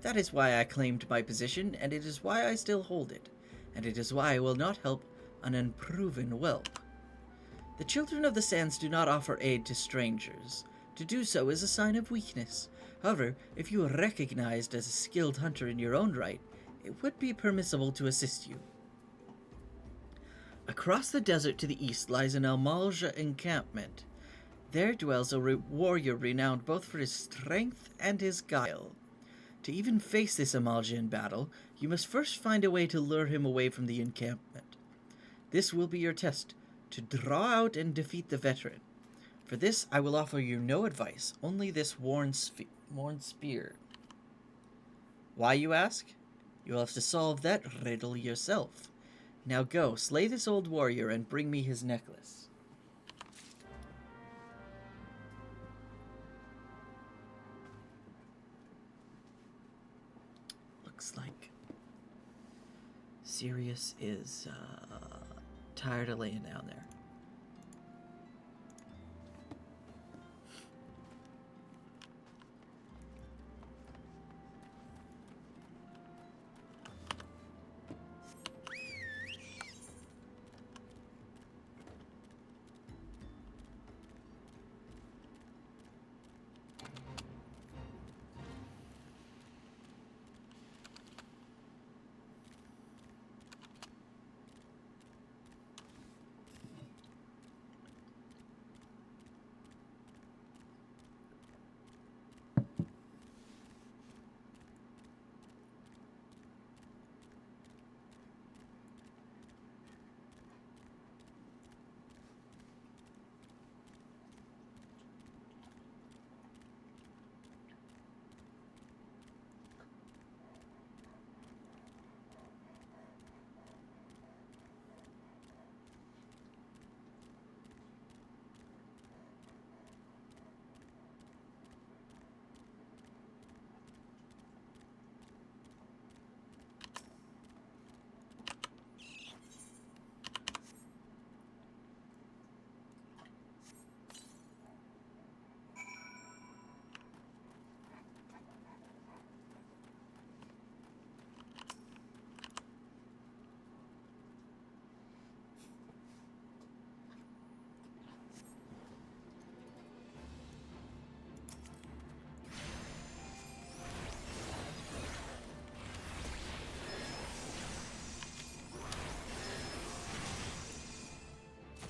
That is why I claimed my position, and it is why I still hold it, and it is why I will not help an unproven whelp. The children of the sands do not offer aid to strangers. To do so is a sign of weakness. However, if you are recognized as a skilled hunter in your own right, it would be permissible to assist you. Across the desert to the east lies an Almalja encampment. There dwells a warrior renowned both for his strength and his guile. To even face this Amalja in battle, you must first find a way to lure him away from the encampment. This will be your test, to draw out and defeat the veteran. For this, I will offer you no advice, only this worn spear. Why, you ask? You'll have to solve that riddle yourself. Now go, slay this old warrior and bring me his necklace. Looks like Sirius is tired of laying down there.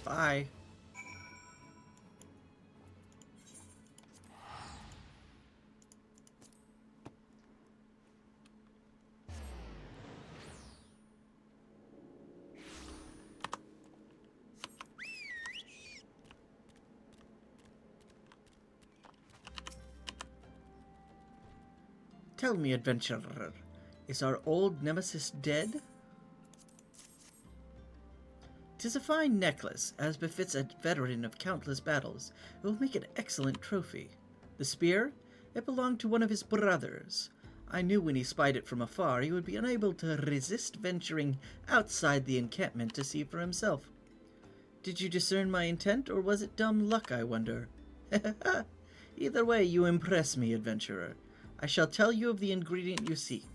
Bye. Tell me, adventurer, is our old nemesis dead? 'Tis a fine necklace, as befits a veteran of countless battles. It will make an excellent trophy. The spear? It belonged to one of his brothers. I knew when he spied it from afar he would be unable to resist venturing outside the encampment to see for himself. Did you discern my intent, or was it dumb luck, I wonder? Either way, you impress me, adventurer. I shall tell you of the ingredient you seek.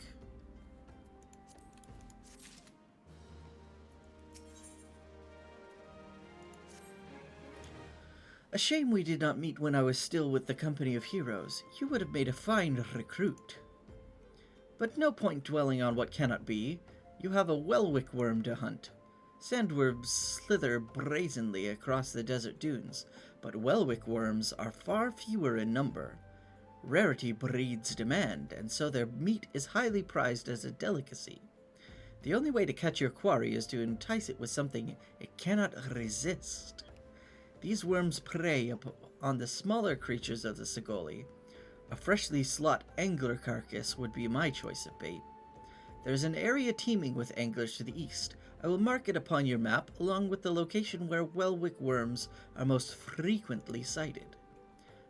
A shame we did not meet when I was still with the company of heroes. You would have made a fine recruit. But no point dwelling on what cannot be. You have a Welwick worm to hunt. Sandworms slither brazenly across the desert dunes, but Welwick worms are far fewer in number. Rarity breeds demand, and so their meat is highly prized as a delicacy. The only way to catch your quarry is to entice it with something it cannot resist. These worms prey on the smaller creatures of the Segoli. A freshly slaught angler carcass would be my choice of bait. There's an area teeming with anglers to the east. I will mark it upon your map, along with the location where Welwick worms are most frequently sighted.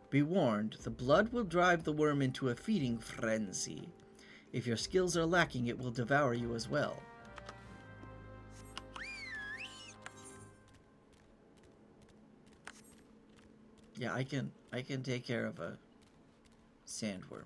Be warned, the blood will drive the worm into a feeding frenzy. If your skills are lacking, it will devour you as well. Yeah, I can take care of a sandworm.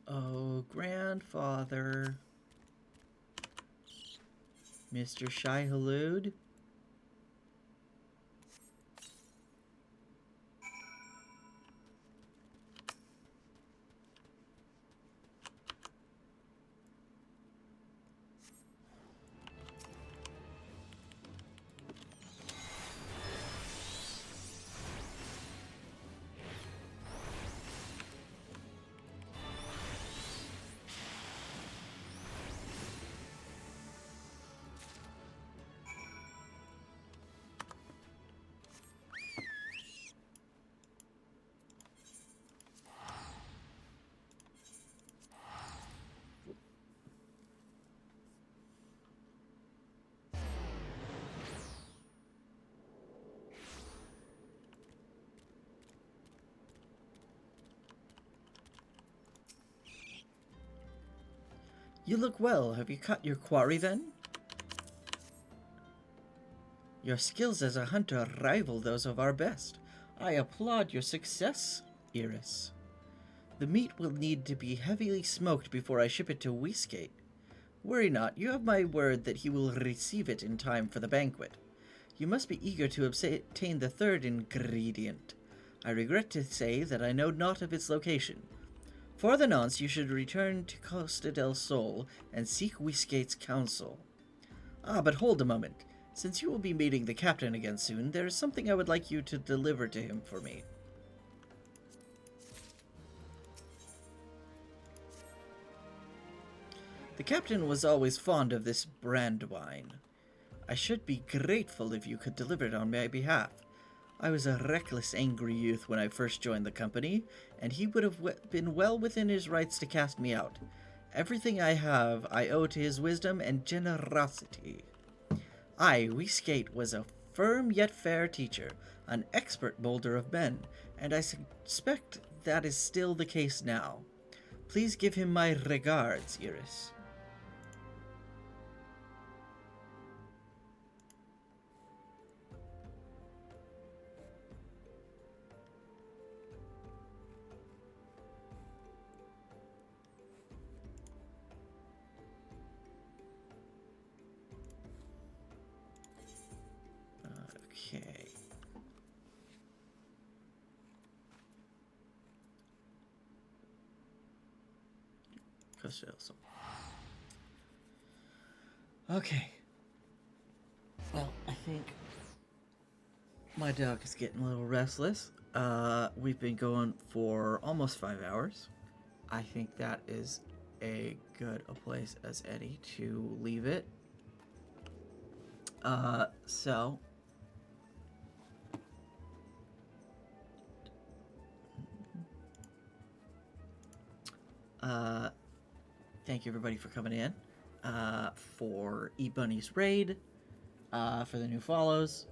Oh, grandfather. Mr. Shai-Hulud? You look well. Have you caught your quarry then? Your skills as a hunter rival those of our best. I applaud your success, Iris. The meat will need to be heavily smoked before I ship it to Westgate. Worry not, you have my word that he will receive it in time for the banquet. You must be eager to obtain the third ingredient. I regret to say that I know not of its location. For the nonce, you should return to Costa del Sol and seek Westgate's counsel. Ah, but hold a moment. Since you will be meeting the captain again soon, there is something I would like you to deliver to him for me. The captain was always fond of this brand wine. I should be grateful if you could deliver it on my behalf. I was a reckless, angry youth when I first joined the company, and he would have been well within his rights to cast me out. Everything I have I owe to his wisdom and generosity. Westgate was a firm yet fair teacher, an expert molder of men, and I suspect that is still the case now. Please give him my regards, Iris. Okay. Okay. Well, I think my dog is getting a little restless. We've been going for almost 5 hours. I think that is a good a place as any to leave it. So thank you everybody for coming in, for Eat Bunny's raid, for the new follows.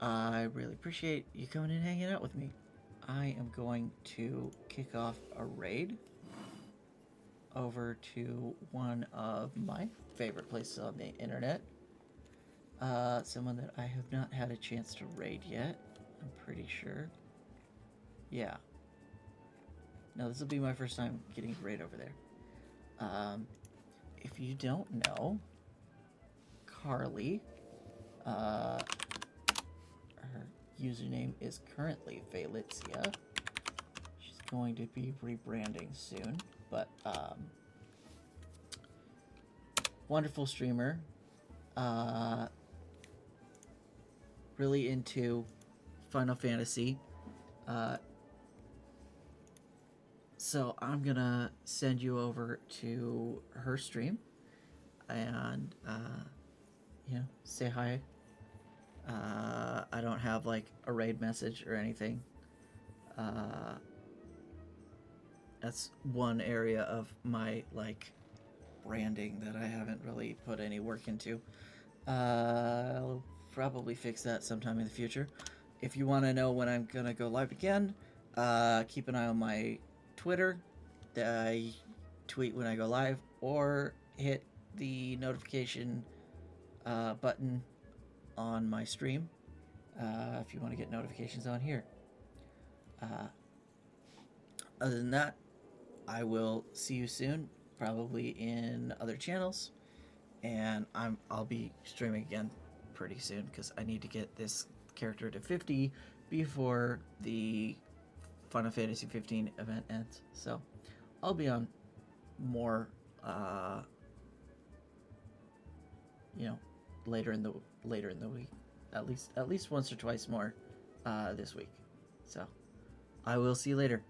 I really appreciate you coming in and hanging out with me. I am going to kick off a raid over to one of my favorite places on the internet. Someone that I have not had a chance to raid yet, I'm pretty sure. Yeah. No, this will be my first time getting a raid over there. If you don't know, Carly, her username is currently Valitzia. She's going to be rebranding soon, but wonderful streamer. Really into Final Fantasy. So I'm gonna send you over to her stream and say hi. I don't have like a raid message or anything. That's one area of my like branding that I haven't really put any work into. I'll probably fix that sometime in the future. If you want to know when I'm gonna go live again, keep an eye on my Twitter. I tweet when I go live, or hit the notification button on my stream if you want to get notifications on here. Other than that, I will see you soon, probably in other channels, and I'll be streaming again pretty soon because I need to get this character to 50 before the Final Fantasy 15 event ends. So I'll be on more later in the week, at least once or twice more this week. So I will see you later.